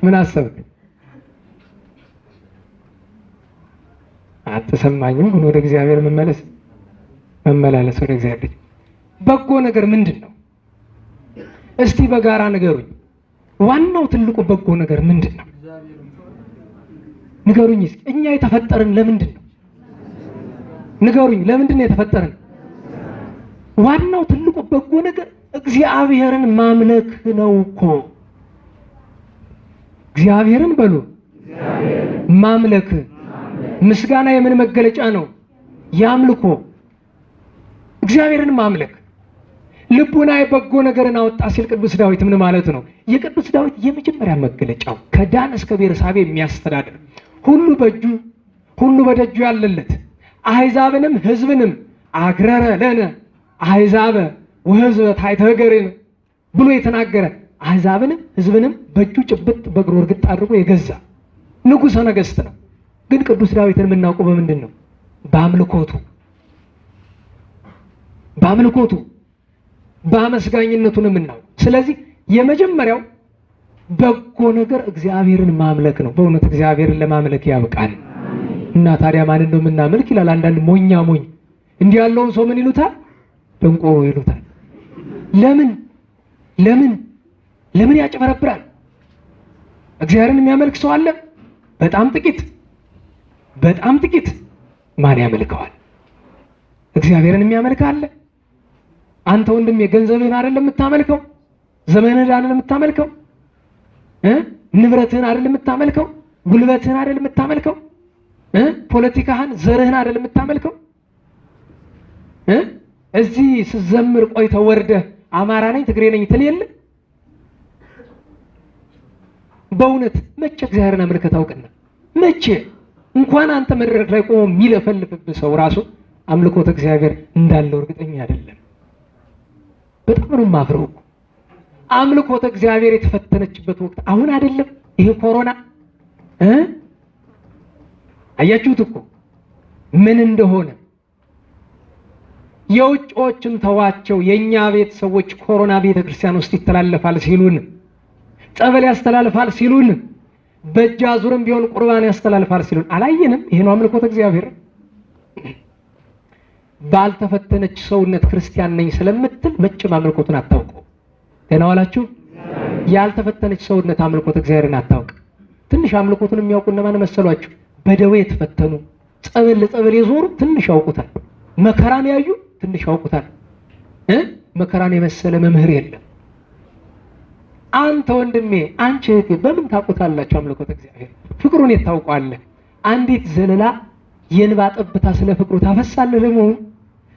ምን አሰብክ? አልተሰማኝም። ወደ እግዚአብሔር መመላለስ ወደ እግዚአብሔር። በጎ ነገር ምንድን ነው? እስቲ በጋራ ንገሩኝ። ዋናው ትልቁ በጎ ነገር ምንድን ነው? ንገሩኝ እስኪ። እኛ የተፈጠርን ለምንድን ነው? ንገሩኝ። ለምንድን ነው የተፈጠርን? ዋናው ትልቁ በጎ ነገር እግዚአብሔርን ማምለክ ነው እኮ። እግዚአብሔርን በሉ ማምለክ። ምስጋና የምን መገለጫ ነው? ያምልኮ። እግዚአብሔርን ማምለክ። ልቡናዬ በጎ ነገርን አወጣ ሲል ቅዱስ ዳዊት ምን ማለት ነው? የቅዱስ ዳዊት የመጀመሪያ መገለጫው ከዳን እስከ ቤርሳቤ የሚያስተዳድር ሁሉ በእጁ ሁሉ በደጁ ያለለት አሕዛብንም ሕዝብንም አግረረ ለነ አሕዛበ ወሕዝበ ታሕተ እገሪነ ብሎ የተናገረ አሕዛብንም ሕዝብንም በእጁ ጭብጥ በእግሩ እርግጥ አድርጎ የገዛ ንጉሠ ነገሥት ነው። ግን ቅዱስ ዳዊትን የምናውቀው በምንድን ነው? በአምልኮቱ በአመስጋኝነቱ ነው የምናውቀው። ስለዚህ የመጀመሪያው በጎ ነገር እግዚአብሔርን ማምለክ ነው። በእውነት እግዚአብሔርን ለማምለክ ያብቃል። እና ታዲያ ማንን ነው የምናመልክ ይላል አንዳንድ ሞኝ እንዲህ ያለውን ሰው ምን ይሉታል? ደንቆሮ ይሉታል። ለምን ያጭበረብራል? እግዚአብሔርን የሚያመልክ ሰው አለ? በጣም ጥቂት። ማን ያመልከዋል? እግዚአብሔርን የሚያመልክ አለ? አንተ ወንድሜ ገንዘብህን አይደለም የምታመልከው? ዘመንህን አይደለም የምታመልከው? ንብረትህን አይደለም የምታመልከው? ጉልበትህን አይደለም የምታመልከው? ፖለቲካህን፣ ዘርህን አይደለም የምታመልከው? እዚህ ስትዘምር ቆይተህ ወርደህ አማራ ነኝ ትግሬ ነኝ ትል የለ? በእውነት መቼ እግዚአብሔርን አምልከህ ታውቅና? መቼ? እንኳን አንተ መድረክ ላይ ቆሞ የሚለፈልፍብህ ሰው ራሱ አምልኮት እግዚአብሔር እንዳለው እርግጠኛ አይደለም። በጣም ነው የማፍረው። አምልኮት እግዚአብሔር የተፈተነችበት ወቅት አሁን አይደለም ይሄ ኮሮና። አያችሁት እኮ ምን እንደሆነ። የውጭዎችን ተዋቸው። የኛ ቤት ሰዎች ኮሮና ቤተክርስቲያን ውስጥ ይተላለፋል ሲሉን፣ ጸበል ያስተላልፋል ሲሉን፣ በእጅ አዙርም ቢሆን ቁርባን ያስተላልፋል ሲሉን አላየንም። ይሄ ነው አምልኮት እግዚአብሔር። ባልተፈተነች ሰውነት ክርስቲያን ነኝ ስለምትል መቼም አምልኮቱን አታውቀው። ገና ዋላችሁ። ያልተፈተነች ሰውነት አምልኮት እግዚአብሔርን አታውቅ። ትንሽ አምልኮቱን የሚያውቁ እነማን መሰሏችሁ? በደዌ የተፈተኑ ጸበል ለጸበል የዞሩ ትንሽ ያውቁታል። መከራን ያዩ ትንሽ ያውቁታል። መከራን የመሰለ መምህር የለም። አንተ ወንድሜ፣ አንቺ እህቴ በምን ታውቁታላችሁ አምልኮት እግዚአብሔር? ፍቅሩን የታውቋለህ። አንዲት ዘለላ የእንባ ጠብታ ስለ ፍቅሩ ታፈሳለህ ለመሆኑ?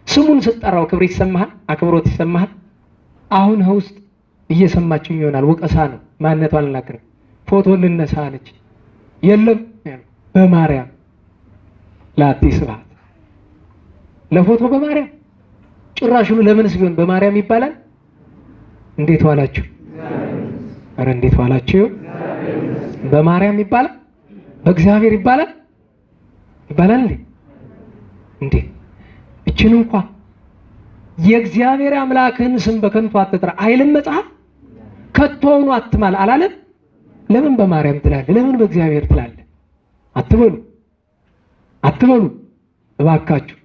ስሙን ስትጠራው ክብር ይሰማሃል? አክብሮት ይሰማሃል? አሁን ውስጥ እየሰማችኝ ይሆናል። ወቀሳ ነው። ማንነቷን አልናገርም። ፎቶ ልነሳ አለች። የለም በማርያም ላቲ ስብሐት ለፎቶ በማርያም ጭራሹን ለምንስ ቢሆን በማርያም ይባላል? እንዴት ዋላችሁ? አረ እንዴት ዋላችሁ? በማርያም ይባላል? በእግዚአብሔር ይባላል? እንዴ እችን እንኳን የእግዚአብሔር አምላክህን ስም በከንቱ አትጥራ አይልም መጽሐፍ? ከቶውኑ አትማል አላለም? ለምን በማርያም ትላለህ? ለምን በእግዚአብሔር ትላለህ? አትበሉ እባካችሁ።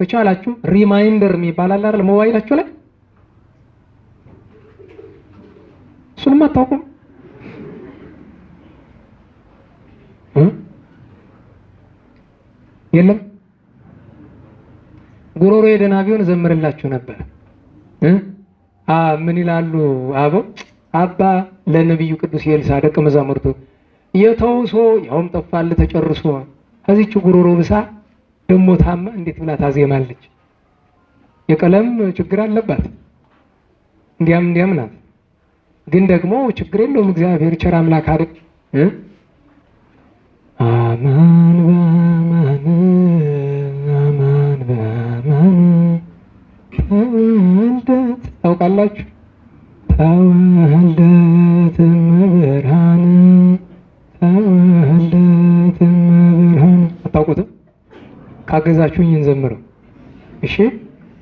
ከቻላችሁ ሪማይንደር የሚባል አለ አይደል? ሞባይላችሁ ላይ እሱንም አታውቁም? የለም ጉሮሮ የደህና ቢሆን ዘምርላችሁ ነበር። ምን ይላሉ አበው? አባ ለነብዩ ቅዱስ ኤልሳዕ ደቀ መዛሙርቱ የተውሶ ያውም ጠፋል ተጨርሶ ከዚች ጉሮሮ ብሳ ደሞ ታማ እንዴት ብላ ታዜማለች? የቀለም ችግር አለባት እንዲያም ናት። ግን ደግሞ ችግር የለውም እግዚአብሔር ቸር አምላክ አይደል? አማን በአማን ተወልደት ታውቃላችሁ? ተወልደት እመብርሃን አታውቁትም? ካገዛችሁኝ እንዘምረው። እሺ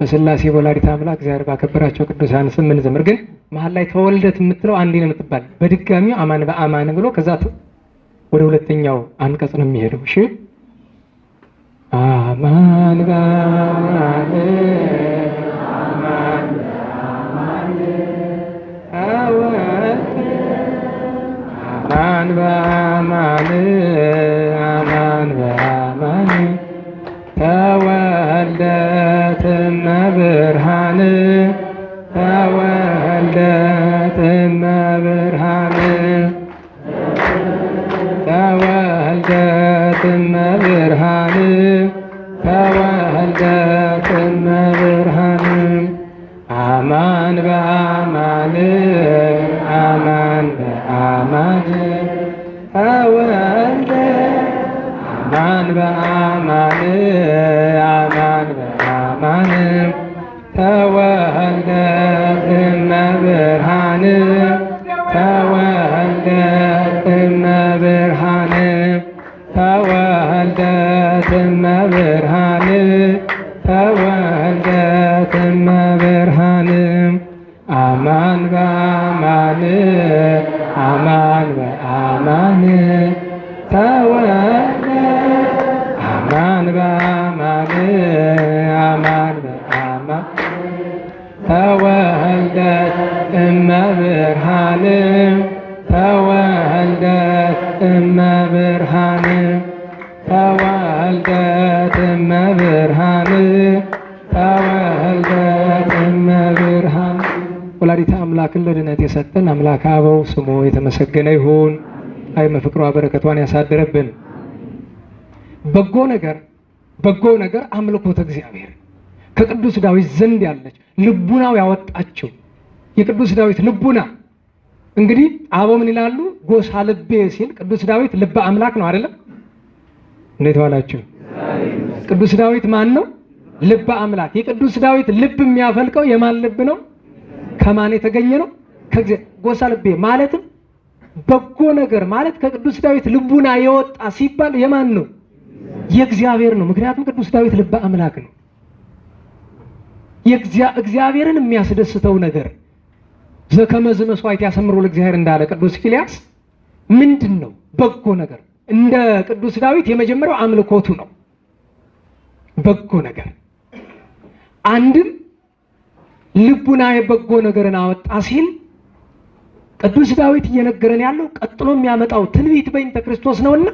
በስላሴ ወላዲተ አምላክ እግዚአብሔር ባከበራቸው ቅዱሳን ስም እንዘምር። ግን መሀል ላይ ተወልደት የምትለው አንዴ ነው የምትባል። በድጋሚው አማን በአማን ብሎ ከዛ ወደ ሁለተኛው አንቀጽ ነው የሚሄደው። እሺ አማን በአማን አማን በአማን ተወልደት እመብርሃን ተወልደት እመብርሃን ተወልደት እመብርሃን ተወልደት እመብርሃን አማን በአማን አማን በአማን ተወልደ አማን በአማን አማን በአማን ተወልደት እመብርሃን ተወልደት እመብርሃን ተወልደት እመብርሃን ተወልደት እመብርሃን አማን በአማን አማን በአማን ተወልደ አማን በአማን አማን በአማን ተወልደት እመብርሃን ተወልደት እመብርሃን ተወልደት እመብርሃን ተወልደት እመብርሃን። ወላዲተ አምላክን ለድነት የሰጠን አምላከ አበው ስሙ የተመሰገነ ይሁን። አይ መፍቅሯ በረከቷን ያሳድረብን። በጎ ነገር አምልኮተ እግዚአብሔር ከቅዱስ ዳዊት ዘንድ ያለች ልቡናው ያወጣችው የቅዱስ ዳዊት ልቡና። እንግዲህ አበው ምን ይላሉ? ጎሳ ልቤ ሲል ቅዱስ ዳዊት ልበ አምላክ ነው አይደለም? እንዴት ዋላችሁ? ቅዱስ ዳዊት ማን ነው? ልበ አምላክ። የቅዱስ ዳዊት ልብ የሚያፈልቀው የማን ልብ ነው? ከማን የተገኘ ነው? ጎሳ ልቤ ማለትም በጎ ነገር ማለት ከቅዱስ ዳዊት ልቡና የወጣ ሲባል የማን ነው? የእግዚአብሔር ነው። ምክንያቱም ቅዱስ ዳዊት ልበ አምላክ ነው። እግዚአብሔርን የሚያስደስተው ነገር ዘከመዝ መስዋዕት ያሰምሮ ለእግዚአብሔር እንዳለ ቅዱስ ፊልያስ ምንድን ነው? በጎ ነገር። እንደ ቅዱስ ዳዊት የመጀመሪያው አምልኮቱ ነው። በጎ ነገር አንድም ልቡና የበጎ ነገርን አወጣ ሲል ቅዱስ ዳዊት እየነገረን ያለው ቀጥሎ የሚያመጣው ትንቢት በእንተ ክርስቶስ ነውና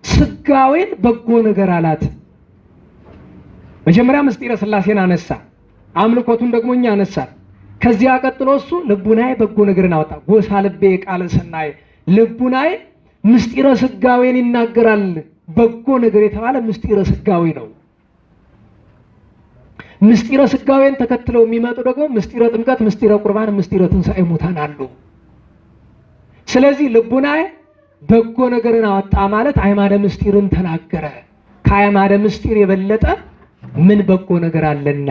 ስጋዌን በጎ ነገር አላት። መጀመሪያ ምስጢረ ሥላሴን አነሳ፣ አምልኮቱን ደግሞ እኛ አነሳን። ከዚያ ቀጥሎ እሱ ልቡናዬ በጎ ነገርን አወጣ። ጎሳ ልቤ ቃለ ሰናይ ልቡናዬ ምስጢረ ስጋዌን ይናገራል። በጎ ነገር የተባለ ምስጢረ ስጋዌ ነው። ምስጢረ ስጋዌን ተከትለው የሚመጡ ደግሞ ምስጢረ ጥምቀት፣ ምስጢረ ቁርባን፣ ምስጢረ ትንሣኤ ሙታን አሉ። ስለዚህ ልቡናዬ በጎ ነገርን አወጣ ማለት አዕማደ ምስጢርን ተናገረ። ከአዕማደ ምስጢር የበለጠ ምን በጎ ነገር አለና?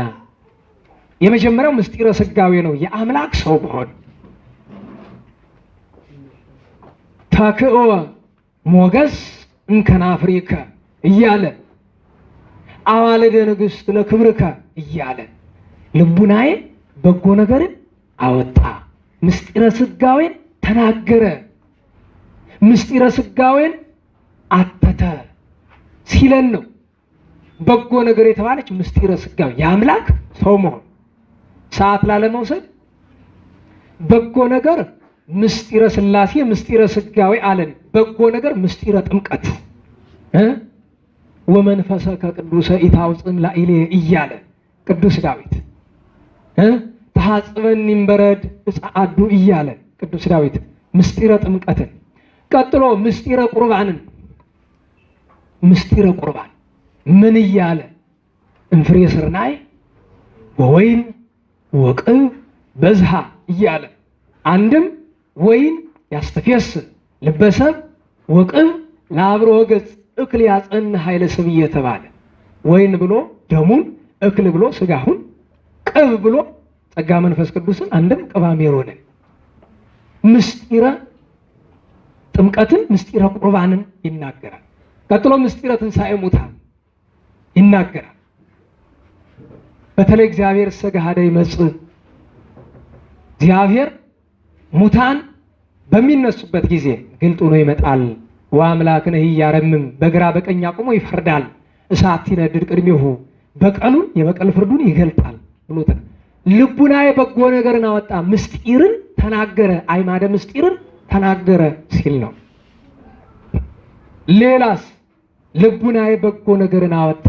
የመጀመሪያው ምስጢረ ስጋዌ ነው። የአምላክ ሰው መሆን ታክኦ ሞገስ እንከናፍሪከ እያለ አዋልደ ንግሥት ለክብርከ እያለ ልቡናዬ በጎ ነገርን አወጣ፣ ምስጢረ ስጋዌን ተናገረ፣ ምስጢረ ሥጋዌን አተተ ሲለን ነው። በጎ ነገር የተባለች ምስጢረ ሥጋዌ የአምላክ ሰው መሆን ሰዓት ላለመውሰድ በጎ ነገር ምስጢረ ሥላሴ ምስጢረ ሥጋዌ አለን። በጎ ነገር ምስጢረ ጥምቀት ወመንፈሰ ከቅዱሰ ኢታውፅን ላኢሌ እያለ ቅዱስ ዳዊት ተሐጽበኒ እምበረድ እጻአዱ እያለ ቅዱስ ዳዊት ምስጢረ ጥምቀትን፣ ቀጥሎ ምስጢረ ቁርባንን ምስጢረ ቁርባን ምን እያለ እንፍሬ ስርናይ ወወይን ወቅብ በዝሃ እያለ አንድም ወይን ያስተፌስ ልበሰብ ወቅብ ለአብሮ ገጽ እክል ያጸን ኃይለ ሰብ እየተባለ ወይን ብሎ ደሙን፣ እክል ብሎ ስጋሁን፣ ቅብ ብሎ ጸጋ መንፈስ ቅዱስን አንድም ቅባ ሜሮንን ምስጢረ ጥምቀትን ምስጢረ ቁርባንን ይናገራል። ቀጥሎ ምስጢረ ትንሣኤ ሙታን ይናገራል። በተለይ እግዚአብሔር ሰገሃደ ይመጽእ እግዚአብሔር ሙታን በሚነሱበት ጊዜ ግልጥ ሆኖ ይመጣል። ወአምላክነ ኢያረምም በግራ በቀኝ አቁሞ ይፈርዳል። እሳት ሲነድድ ቅድሜሁ በቀሉን የበቀል ፍርዱን ይገልጣል ብሎት ልቡናዬ በጎ ነገርን አወጣ ምስጢርን ተናገረ አይማደ ምስጢርን ተናገረ ሲል ነው። ሌላስ ልቡናዬ በጎ ነገርን አወጣ።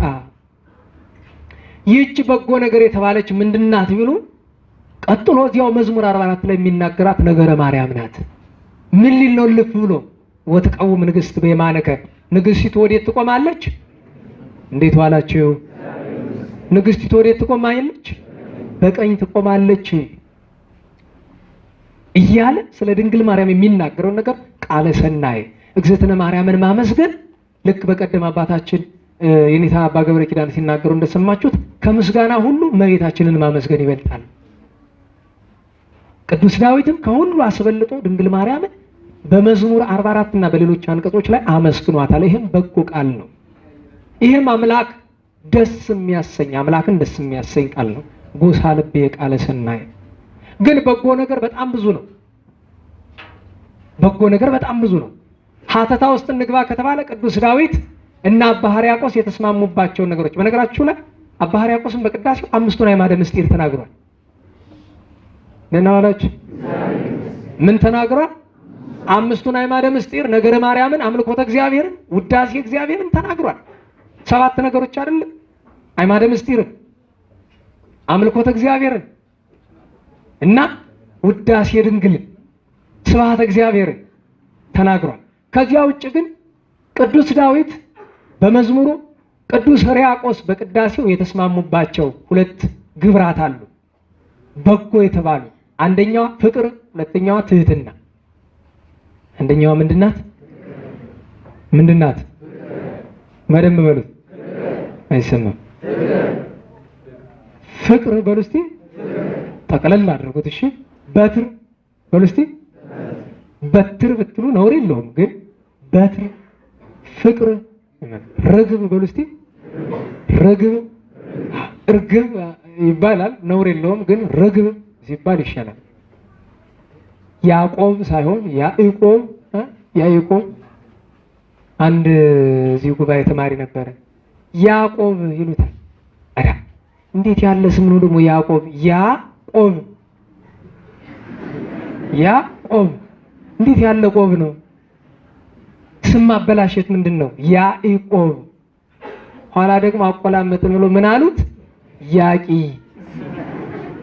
ይህች በጎ ነገር የተባለች ምንድናት ቢሉ ቀጥሎ እዚያው መዝሙር 44 ላይ የሚናገራት ነገረ ማርያም ናት። ምን ሊል ነው ልብ ብሎ ወትቀውም ንግሥት በየማነከ ንግሥቲቱ ወዴት ትቆማለች? እንዴት ዋላችሁ? ንግሥቲቱ ወዴት ትቆማለች? በቀኝ ትቆማለች እያለ ስለ ድንግል ማርያም የሚናገረው ነገር ቃለ ሰናይ እግዝእትነ ማርያምን ማመስገን ልክ በቀደም አባታችን የኔታ አባ ገብረ ኪዳን ሲናገሩ እንደሰማችሁት ከምስጋና ሁሉ እመቤታችንን ማመስገን ይበልጣል። ቅዱስ ዳዊትም ከሁሉ አስበልጦ ድንግል ማርያምን በመዝሙር 44 እና በሌሎች አንቀጾች ላይ አመስግኗታል። ይሄም በጎ ቃል ነው። ይሄም አምላክ ደስ የሚያሰኝ አምላክን ደስ የሚያሰኝ ቃል ነው። ጎሳ ልቤ ቃለ ሰናይ። ግን በጎ ነገር በጣም ብዙ ነው። በጎ ነገር በጣም ብዙ ነው። ሀተታ ውስጥ እንግባ ከተባለ ቅዱስ ዳዊት እና አባ ሕርያቆስ የተስማሙባቸው ነገሮች በነገራችሁ ላይ አባ ሕርያቆስን በቅዳሴው አምስቱን አዕማደ ምስጢር ተናግሯል። ለናዋላችሁ ምን ተናግሯል? አምስቱን አዕማደ ምስጢር ነገረ ማርያምን፣ አምልኮተ እግዚአብሔርን፣ ውዳሴ እግዚአብሔርን ተናግሯል። 7 ነገሮች አይደል? አዕማደ ምስጢርን፣ አምልኮተ እግዚአብሔርን እና ውዳሴ ድንግልን፣ ስብሐተ እግዚአብሔርን ተናግሯል። ከዚያ ውጭ ግን ቅዱስ ዳዊት በመዝሙሩ ቅዱስ ሕርያቆስ በቅዳሴው የተስማሙባቸው 2 ግብራት አሉ በጎ የተባሉ። አንደኛዋ ፍቅር፣ ሁለተኛዋ ትህትና። አንደኛዋ ምንድናት? ምንድናት? መደም በሉት አይሰማም። ፍቅር በሉ እስቲ ጠቅለል አድርጉት። እሺ በትር በሉ እስቲ። በትር ብትሉ ነውር የለውም ግን በትር ፍቅር። ርግብ በሉ እስቲ። ርግብ እርግብ ይባላል ነውር የለውም ግን ርግብ ሲባል ይሻላል። ያዕቆብ ሳይሆን ያዕቆብ ያዕቆብ። አንድ እዚህ ጉባኤ ተማሪ ነበረ ያዕቆብ ይሉታል። አዳ እንዴት ያለ ስም ነው ደግሞ ያዕቆብ። ያዕቆብ ያዕቆብ እንዴት ያለ ቆብ ነው። ስም ማበላሸት ምንድን ነው? ያዕቆብ። ኋላ ደግሞ አቆላመጥን ብሎ ምን አሉት? ያቂ።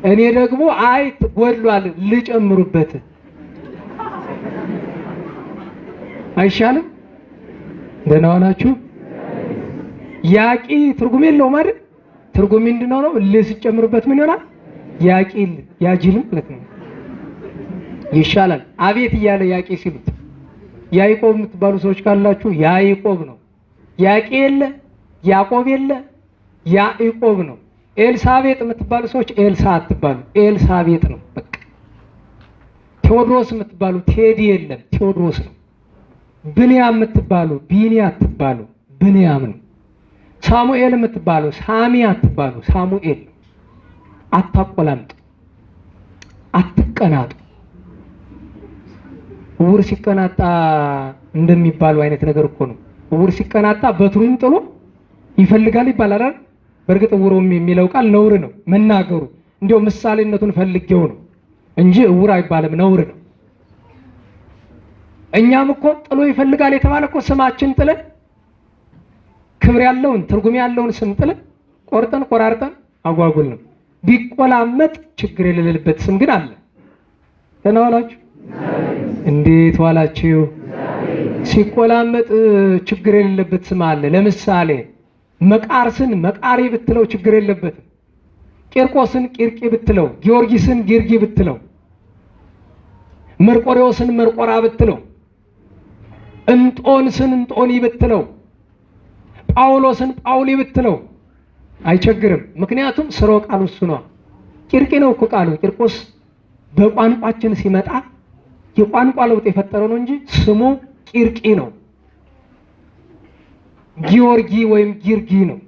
እኔ ደግሞ አይ ጎድሏል ልጨምሩበት አይሻልም? ደህና ዋላችሁ? ያቂ ትርጉም የለውም አይደል? ትርጉም ምንድነው ነው? ልስጨምሩበት ምን ይሆናል? ያቂል ያጂልም ማለት ነው። ይሻላል። አቤት እያለ ያቂ ሲሉት ያዕቆብ የምትባሉ ሰዎች ካላችሁ ያዕቆብ ነው። ያቂ የለ ያዕቆብ የለ ያዕቆብ ነው። ኤልሳቤጥ የምትባሉ ሰዎች ኤልሳ አትባሉ፣ ኤልሳቤጥ ነው በቃ። ቴዎድሮስ የምትባሉ ቴዲ የለም ቴዎድሮስ ነው። ብንያም የምትባሉ ቢንያ አትባሉ፣ ብንያም ነው። ሳሙኤል የምትባሉ ሳሚ አትባሉ፣ ሳሙኤል ነው። አታቆላምጡ፣ አትቀናጡ። እውር ሲቀናጣ እንደሚባለው አይነት ነገር እኮ ነው። እውር ሲቀናጣ በትሩን ጥሎ ይፈልጋል ይባላል አይደል? በእርግጥ እውሩም የሚለው ቃል ነውር ነው መናገሩ። እንዲያው ምሳሌነቱን ፈልጌው ነው እንጂ እውር አይባልም፣ ነውር ነው። እኛም እኮ ጥሎ ይፈልጋል የተባለ እኮ ስማችን ጥለን ክብር ያለውን ትርጉም ያለውን ስም ጥለን ቆርጠን ቆራርጠን አጓጉል ነው። ቢቆላመጥ ችግር የሌለበት ስም ግን አለ። ደህና ዋላችሁ? እንዴት ዋላችሁ? ሲቆላመጥ ችግር የሌለበት ስም አለ። ለምሳሌ መቃርስን መቃሪ ብትለው ችግር የለበትም። ቂርቆስን ቂርቂ ብትለው፣ ጊዮርጊስን ጊርጊ ብትለው፣ መርቆሬዎስን መርቆራ ብትለው፣ እንጦንስን እንጦኒ ብትለው፣ ጳውሎስን ጳውሊ ብትለው አይቸግርም። ምክንያቱም ስሮ ቃሉ እሱ ነው። ቂርቂ ነው እኮ ቃሉ። ቂርቆስ በቋንቋችን ሲመጣ የቋንቋ ለውጥ የፈጠረው ነው እንጂ ስሙ ቂርቂ ነው። ጊዮርጊ ወይም ጊርጊ ነው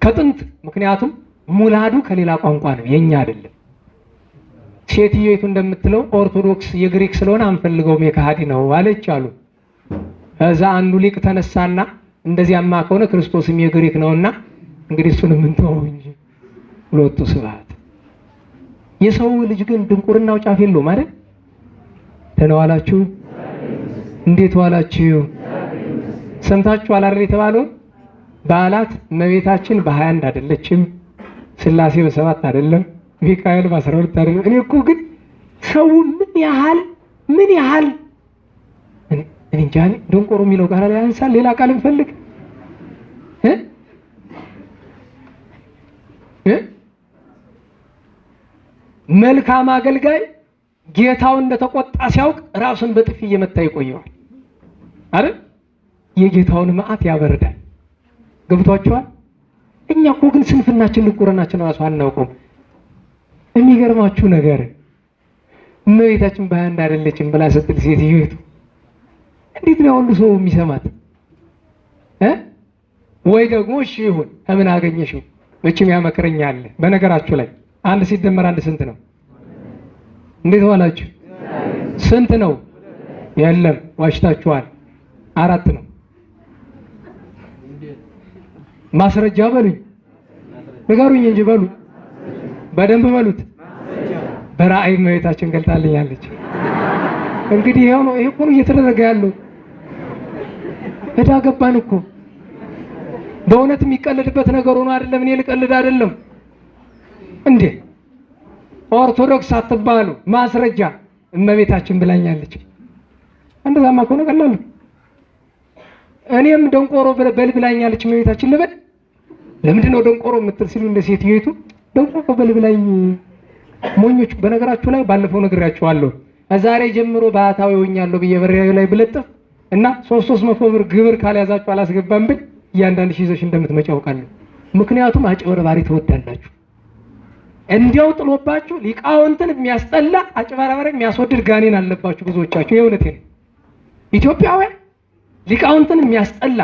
ከጥንት። ምክንያቱም ሙላዱ ከሌላ ቋንቋ ነው፣ የኛ አይደለም። ሴትዮይቱ እንደምትለው ኦርቶዶክስ የግሪክ ስለሆነ አንፈልገውም የካሃዲ ነው አለች አሉ። እዛ አንዱ ሊቅ ተነሳና እንደዚያማ ከሆነ ክርስቶስም የግሪክ ነውና እንግዲህ እሱንም እንተወው እንጂ ሁለቱ ስብሐት። የሰው ልጅ ግን ድንቁርናው ጫፍ የለውም አይደል? ተነዋላችሁ? እንዴት ዋላችሁ? ሰምታችኋል አይደል የተባለው? በዓላት እመቤታችን በ21 አይደለችም፣ ስላሴ በ7 አይደለም፣ ሚካኤል በ12 አይደለም። እኔ እኮ ግን ሰው ምን ያህል እኔ እንጃ ደንቆሮ የሚለው ቃል ላይ አንሳል ሌላ ቃል እንፈልግ መልካም አገልጋይ ጌታው እንደተቆጣ ሲያውቅ ራሱን በጥፊ እየመታ ይቆየዋል አይደል? የጌታውን መዓት ያበርዳል። ገብቷችኋል? እኛ እኮ ግን ስንፍናችን ድንቁርናችን ራሱ አናውቀውም። የሚገርማችሁ ነገር እመቤታችን በ21 አይደለችም ብላ ስትል ሴትዮይቱ እንዴት ነው ሁሉ ሰው የሚሰማት? ወይ ደግሞ እሺ ይሁን ከምን አገኘሽው መቼም ያመክረኛል። በነገራችሁ ላይ 1 ሲደመር 1 ስንት ነው? እንዴት ዋላችሁ? ስንት ነው? የለም ዋሽታችኋል፣ 4 ነው። ማስረጃ በሉኝ፣ ንገሩኝ እንጂ በሉ፣ በደንብ በሉት። በራእይ እመቤታችን ገልጣልኛለች። እንግዲህ ይሄው ነው። ይሄ እኮ ነው እየተደረገ ያለው። እዳ ገባን እኮ በእውነት የሚቀልድበት ነገር ሆኖ አይደለም። እኔ ልቀልድ አይደለም እንዴ? ኦርቶዶክስ አትባሉ፣ ማስረጃ እመቤታችን ብላኛለች። እንደዛማ ከሆነ ቀላል። እኔም ደንቆሮ በል ብላኛለች እመቤታችን ልበል? ለምንድን ነው ደንቆሮ የምትል ሲሉ እንደ ሴትዮይቱ ደንቆሮ በል ብላኝ ሞኞች። በነገራችሁ ላይ ባለፈው ነግሬያችኋለሁ። ዛሬ ጀምሮ ባህታዊ ሆኛለሁ ብዬ በሪያዩ ላይ ብለጥፍ እና 300 ብር ግብር ካልያዛችሁ አላስገባም ብል እያንዳንድ ሺህ ይዘሽ እንደምትመጪ አውቃለሁ። ምክንያቱም አጭበርባሪ ትወዳላችሁ። እንዲያው ጥሎባችሁ ሊቃውንትን የሚያስጠላ አጭበርባሪ የሚያስወድድ ጋኔን አለባችሁ ብዙዎቻችሁ። የእውነቴ ነው። ኢትዮጵያውያን ሊቃውንትን የሚያስጠላ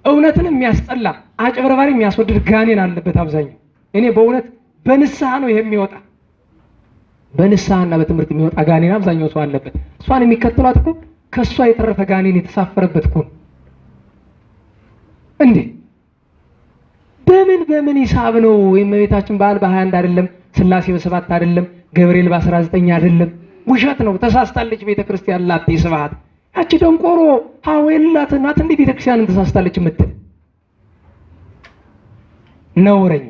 እውነትን የሚያስጠላ አጭበርባሪ የሚያስወድድ ጋኔን አለበት አብዛኛው። እኔ በእውነት በንስሐ ነው ይሄ የሚወጣ፣ በንስሐና በትምህርት የሚወጣ ጋኔን አብዛኛው ሰው አለበት። እሷን የሚከተሏት እኮ ከሷ የተረፈ ጋኔን የተሳፈረበት እኮ ነው። እንዴ በምን ሂሳብ ነው? የእመቤታችን በዓል በ21 አይደለም፣ ስላሴ በ7 አይደለም፣ ገብርኤል በ19 አይደለም። ውሸት ነው። ተሳስታለች ቤተክርስቲያን ላቲ ስብሐት። ያቺ ደንቆሮ ሐዌላት ናት እንዴ ቤተክርስቲያንን ተሳስታለች የምትል ነውረኛ።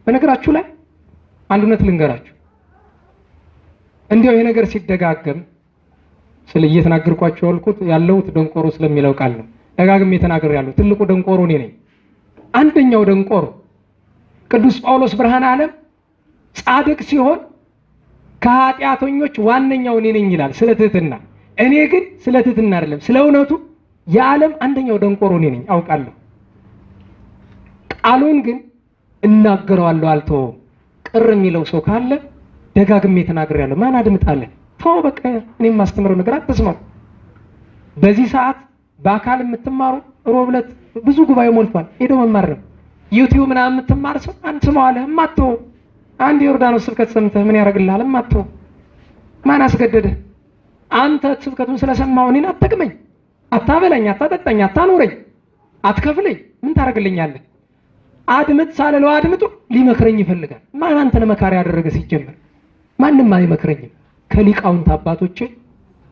በነገራችሁ ላይ አንድ እውነት ልንገራችሁ። እንዲያው ይሄ ነገር ሲደጋገም ስለ እየተናገርኳችሁ ያለሁት ደንቆሮ ስለሚለው ቃል ነው። ደጋግሜ ተናግሬያለሁ። ትልቁ ደንቆሮ እኔ ነኝ። አንደኛው ደንቆሮ ቅዱስ ጳውሎስ ብርሃነ ዓለም ጻድቅ ሲሆን ከኃጢአተኞች ዋነኛው እኔ ነኝ ይላል ስለ ትህትና። እኔ ግን ስለ ትህትና አይደለም ስለ እውነቱ የዓለም አንደኛው ደንቆሮ እኔ ነኝ አውቃለሁ። ቃሉን ግን እናገረዋለሁ አልተወውም። ቅር የሚለው ሰው ካለ ደጋግሜ ተናግሬያለሁ። ማን አድምጣለህ? ተው በቃ እኔም ማስተምረው ነገር አትስማው። በዚህ ሰዓት በአካል የምትማሩ ሮብ ዕለት ብዙ ጉባኤ ሞልቷል። ሄዶ መማር ነው። ዩቲዩብ ምናምን የምትማር ሰው አንድ ስማዋለህ ማተው አንድ ዮርዳኖስ ስብከት ሰምተህ ምን ያደርግልሃል? ማተው ማን አስገደደ? አንተ ስብከቱን ስለሰማሁ እኔን አትጠቅመኝ፣ አታበላኝ፣ አታጠጣኝ፣ አታኖረኝ፣ አትከፍለኝ፣ ምን ታደርግልኛለህ? አድምጥ ሳልለው አድምጡ ሊመክረኝ ይፈልጋል። ማን አንተን መካሪ ያደረገ? ሲጀመር ማንም አይመክረኝም። ከሊቃውንት አባቶቼ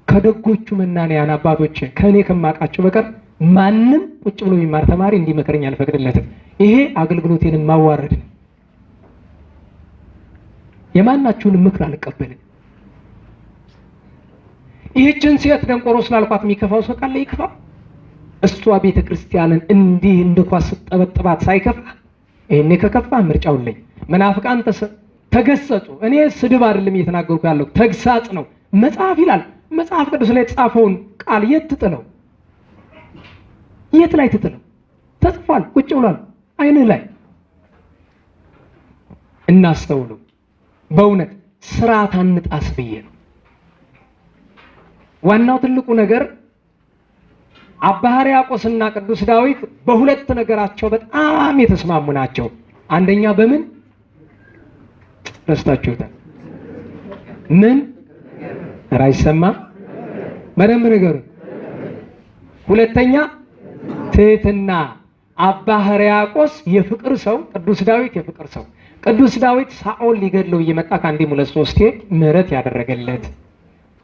ከደጎቹ መናንያን አባቶቼ ከእኔ ከማውቃቸው በቀር ማንም ቁጭ ብሎ የሚማር ተማሪ እንዲመክረኝ አልፈቅድለትም። ይሄ አገልግሎቴን ማዋረድ ነው። የማናችሁንም ምክር አልቀበልም። ይህችን ሴት ደንቆሮ ስላልኳት የሚከፋው ሰው ካለ ይከፋ። እሷ ቤተ ክርስቲያንን እንዲህ እንደኳስ ስትጠበጥባት ሳይከፋ ይሄኔ ከከፋ ምርጫው ለኝ። መናፍቃን ተገሰጹ። እኔ ስድብ አይደለም እየተናገርኩ ያለው ተግሳጽ ነው። መጽሐፍ ይላል። መጽሐፍ ቅዱስ ላይ የተጻፈውን ቃል የት ትጥለው? የት ላይ ትጥለው? ተጽፏል፣ ቁጭ ብሏል አይንህ ላይ። እናስተውሉ። በእውነት ስርዓት አንጣስ ብዬ ነው። ዋናው ትልቁ ነገር አባ ሕርያቆስና ቅዱስ ዳዊት በሁለት ነገራቸው በጣም የተስማሙ ናቸው። አንደኛ በምን ረስታችሁታል? ምን ራይሰማ በደንብ ነገሩ። ሁለተኛ ትህትና። አባ ሕርያቆስ የፍቅር ሰው፣ ቅዱስ ዳዊት የፍቅር ሰው። ቅዱስ ዳዊት ሳኦል ሊገድለው እየመጣ ከአንዴም ሁለት ሶስቴ ምሕረት ያደረገለት፣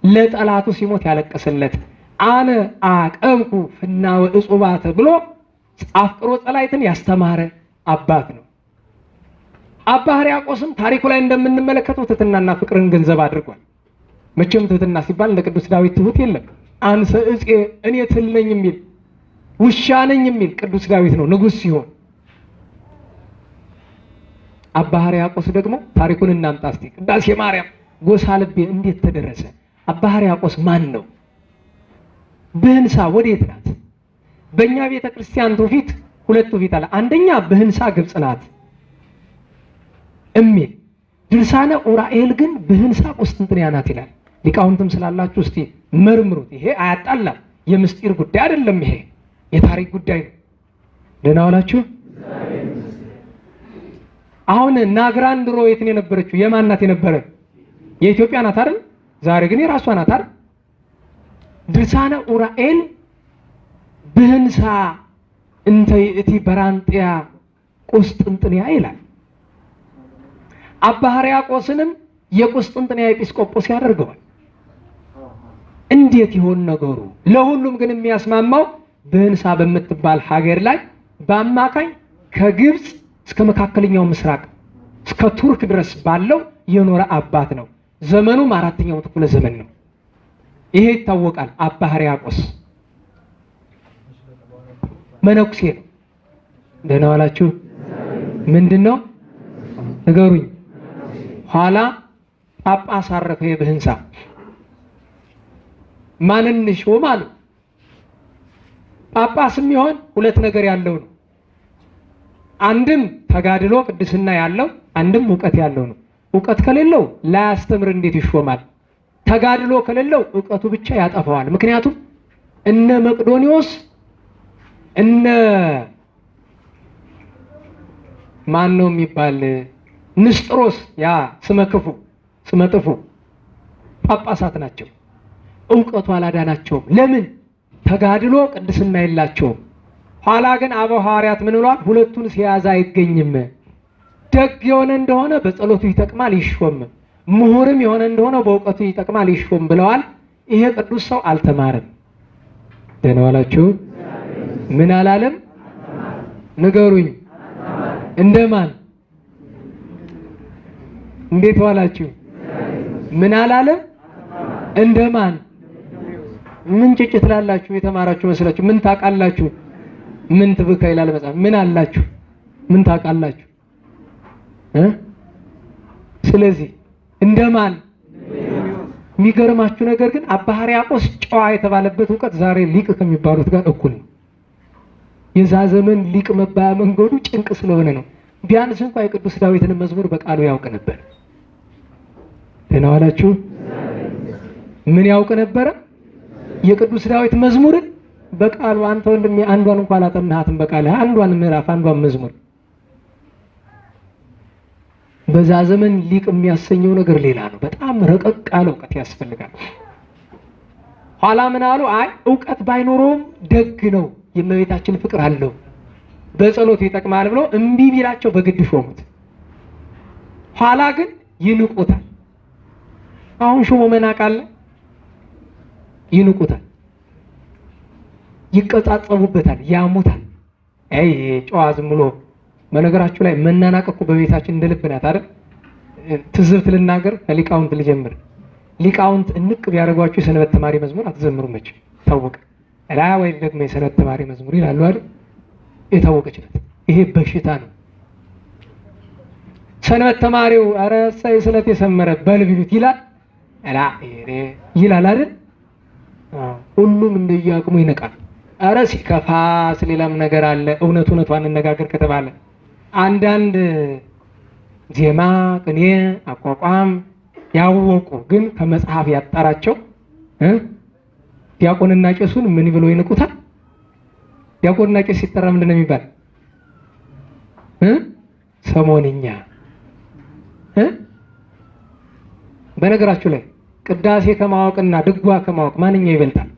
ለጠላቱ ሲሞት ያለቀሰለት፣ አነ አቀብኩ ፍናወ እጹባተ ብሎ አፍቅሮ ጸላይትን ያስተማረ አባት ነው። አባ ሕርያቆስም ታሪኩ ላይ እንደምንመለከተው ትህትናና ፍቅርን ገንዘብ አድርጓል። መቼም ትህትና ሲባል እንደ ቅዱስ ዳዊት ትሁት የለም። አንሰ እፄ እኔ ትል ነኝ የሚል ውሻ ነኝ የሚል ቅዱስ ዳዊት ነው ንጉሥ ሲሆን። አባ ሕርያቆስ ደግሞ ታሪኩን እናምጣ እስቲ። ቅዳሴ ማርያም ጎሳ ልቤ እንዴት ተደረሰ? አባ ሕርያቆስ ማን ነው? ብህንሳ ወዴት ናት? በእኛ ቤተ ክርስቲያን ትውፊት ሁለት ትውፊት አለ። አንደኛ ብህንሳ ግብጽ ናት እሚል፣ ድርሳነ ኡራኤል ግን ብህንሳ ቁስጥንጥንያ ናት ይላል። ሊቃውንትም ስላላችሁ እስቲ መርምሩት። ይሄ አያጣላም፣ የምስጢር ጉዳይ አይደለም፣ ይሄ የታሪክ ጉዳይ ነው። ደህና ዋላችሁ። አሁን ናግራን ድሮ የት ነው የነበረችው? የማን ናት የነበረ? የኢትዮጵያ ናት አይደል? ዛሬ ግን የራሷ ናት አይደል? ድርሳነ ኡራኤል ብህንሳ እንተ ይእቲ በራንጥያ ቁስጥንጥንያ ይላል። አባ ሕርያቆስንም የቁስጥንጥንያ ኤጲስቆጶስ ያደርገዋል። እንዴት ይሆን ነገሩ? ለሁሉም ግን የሚያስማማው ብህንሳ በምትባል ሀገር ላይ በአማካኝ ከግብጽ እስከ መካከለኛው ምስራቅ እስከ ቱርክ ድረስ ባለው የኖረ አባት ነው። ዘመኑም 4ኛው ክፍለ ዘመን ነው። ይሄ ይታወቃል። አባ ሕርያቆስ መነኩሴ ነው። ደህና ዋላችሁ። ምንድነው ንገሩኝ። ኋላ ጳጳስ አረፈ የብህንሳ። ማንን ሾም አሉ? ጳጳስም ይሆን ሁለት ነገር ያለው ነው። አንድም ተጋድሎ ቅድስና ያለው፣ አንድም ዕውቀት ያለው ነው። ዕውቀት ከሌለው ላያስተምር እንዴት ይሾማል? ተጋድሎ ከሌለው ዕውቀቱ ብቻ ያጠፋዋል። ምክንያቱም እነ መቅዶኒዎስ እነ ማን ነው የሚባል ንስጥሮስ፣ ያ ስመክፉ ስመጥፉ ጳጳሳት ናቸው። ዕውቀቱ አላዳናቸውም። ለምን? ተጋድሎ ቅድስና የላቸውም። ኋላ ግን አበው ሐዋርያት ምን ብለዋል? ሁለቱን ሲያዝ አይገኝም። ደግ የሆነ እንደሆነ በጸሎቱ ይጠቅማል ይሾም፣ ምሁርም የሆነ እንደሆነ በእውቀቱ ይጠቅማል ይሾም ብለዋል። ይሄ ቅዱስ ሰው አልተማረም። ደህና ዋላችሁ። ምን አላለም? ንገሩኝ። እንደማን? እንዴት ዋላችሁ? ምን አላለም? እንደማን? ምን ጭጭ ትላላችሁ? የተማራችሁ መስላችሁ? ምን ታውቃላችሁ? ምን ትብካ ይላል መጽሐፍ። ምን አላችሁ? ምን ታውቃላችሁ? ስለዚህ እንደማን? የሚገርማችሁ ነገር ግን አባ ሕርያቆስ ጨዋ የተባለበት ዕውቀት ዛሬ ሊቅ ከሚባሉት ጋር እኩል ነው። የዛ ዘመን ሊቅ መባያ መንገዱ ጭንቅ ስለሆነ ነው። ቢያንስ እንኳን የቅዱስ ዳዊትን መዝሙር በቃሉ ያውቅ ነበር። ደህና ዋላችሁ። ምን ያውቅ ነበረ? የቅዱስ ዳዊት መዝሙርን በቃሉ። አንተ ወንድሜ አንዷን እንኳን አላጠናሃትም በቃል አንዷን ምዕራፍ አንዷን መዝሙር በዛ ዘመን ሊቅ የሚያሰኘው ነገር ሌላ ነው። በጣም ረቀቅ ያለ እውቀት ያስፈልጋል። ኋላ ምን አሉ? አይ እውቀት ባይኖረውም ደግ ነው፣ የእመቤታችን ፍቅር አለው፣ በጸሎቱ ይጠቅማል ብሎ እምቢ ቢላቸው በግድ ሾሙት። ኋላ ግን ይንቁታል። አሁን ሾሞ መናቅ አለ? ይንቁታል፣ ይቀጻጸቡበታል፣ ያሙታል። አይ ጨዋ ዝም ብሎ በነገራችሁ ላይ መናናቅ እኮ በቤታችን እንደልብ ናት አይደል? ትዝብት ልናገር፣ ከሊቃውንት ልጀምር። ሊቃውንት እንቅ ቢያደርጓችሁ የሰንበት ተማሪ መዝሙር አትዘምሩ መች ታወቀ። ወይ ደግሞ የሰንበት ተማሪ መዝሙር ይላሉ አይደል? የታወቀች ናት። ይሄ በሽታ ነው። ሰንበት ተማሪው ኧረ እሰይ ስለት የሰመረ በል ቢሉት ይላል ይላል አይደል? ሁሉም እንደየአቅሙ ይነቃል። ኧረ ሲከፋ ስለሌላም ነገር አለ። እውነቷን እንነጋገር ከተባለ አንዳንድ ዜማ፣ ቅኔ፣ አቋቋም ያወቁ ግን ከመጽሐፍ ያጣራቸው ዲያቆንና ቄሱን ምን ብለው ይንቁታል? ዲያቆንና ቄስ ሲጠራ ምንድን ነው የሚባል? ሰሞንኛ። በነገራችሁ ላይ ቅዳሴ ከማወቅና ድጓ ከማወቅ ማንኛው ይበልጣል?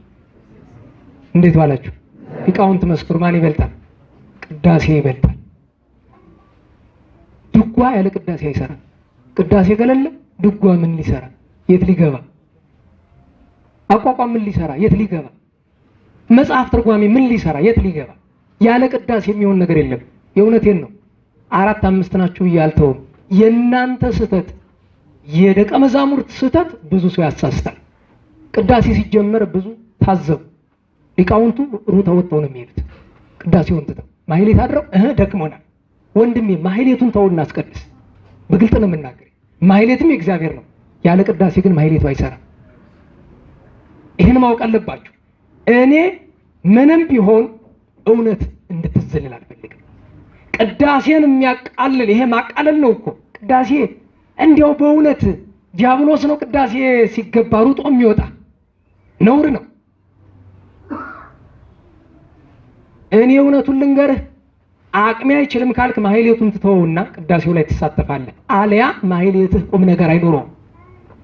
እንዴት ዋላችሁ? ሊቃውንት መስክሩ። ማን ይበልጣል? ቅዳሴ ይበልጣል። ድጓ ያለ ቅዳሴ አይሰራም። ቅዳሴ ከሌለ ድጓ ምን ሊሰራ የት ሊገባ? አቋቋም ምን ሊሰራ የት ሊገባ? መጽሐፍ ትርጓሜ ምን ሊሰራ የት ሊገባ? ያለ ቅዳሴ የሚሆን ነገር የለም። የእውነቴን ነው። 4 5 ናችሁ እያልተውም የእናንተ ስህተት የደቀ መዛሙርት ስህተት ብዙ ሰው ያሳስታል። ቅዳሴ ሲጀመር ብዙ ታዘቡ። ሊቃውንቱ ሩጠው ወጥተው ነው የሚሄዱት። ቅዳሴውን ትተው ማህሌት አድረው ደክሞናል። ወንድሜ ማህሌቱን ተውና አስቀድስ። በግልጥ ነው የምናገር። ማህሌትም የእግዚአብሔር ነው። ያለ ቅዳሴ ግን ማህሌቱ አይሰራም። ይህን ማወቅ አለባችሁ። እኔ ምንም ቢሆን እውነት እንድትዘልል አልፈልግም። ቅዳሴን የሚያቃልል ይሄ ማቃለል ነው እኮ ቅዳሴ። እንዲያው በእውነት ዲያብሎስ ነው ቅዳሴ ሲገባ ሩጦ የሚወጣ ነውር ነው። እኔ እውነቱን ልንገርህ፣ አቅሜ አይችልም ካልክ ማህሌቱን ትተውና ቅዳሴው ላይ ትሳተፋለህ። አለያ ማህሌትህ ቁም ነገር አይኖረውም።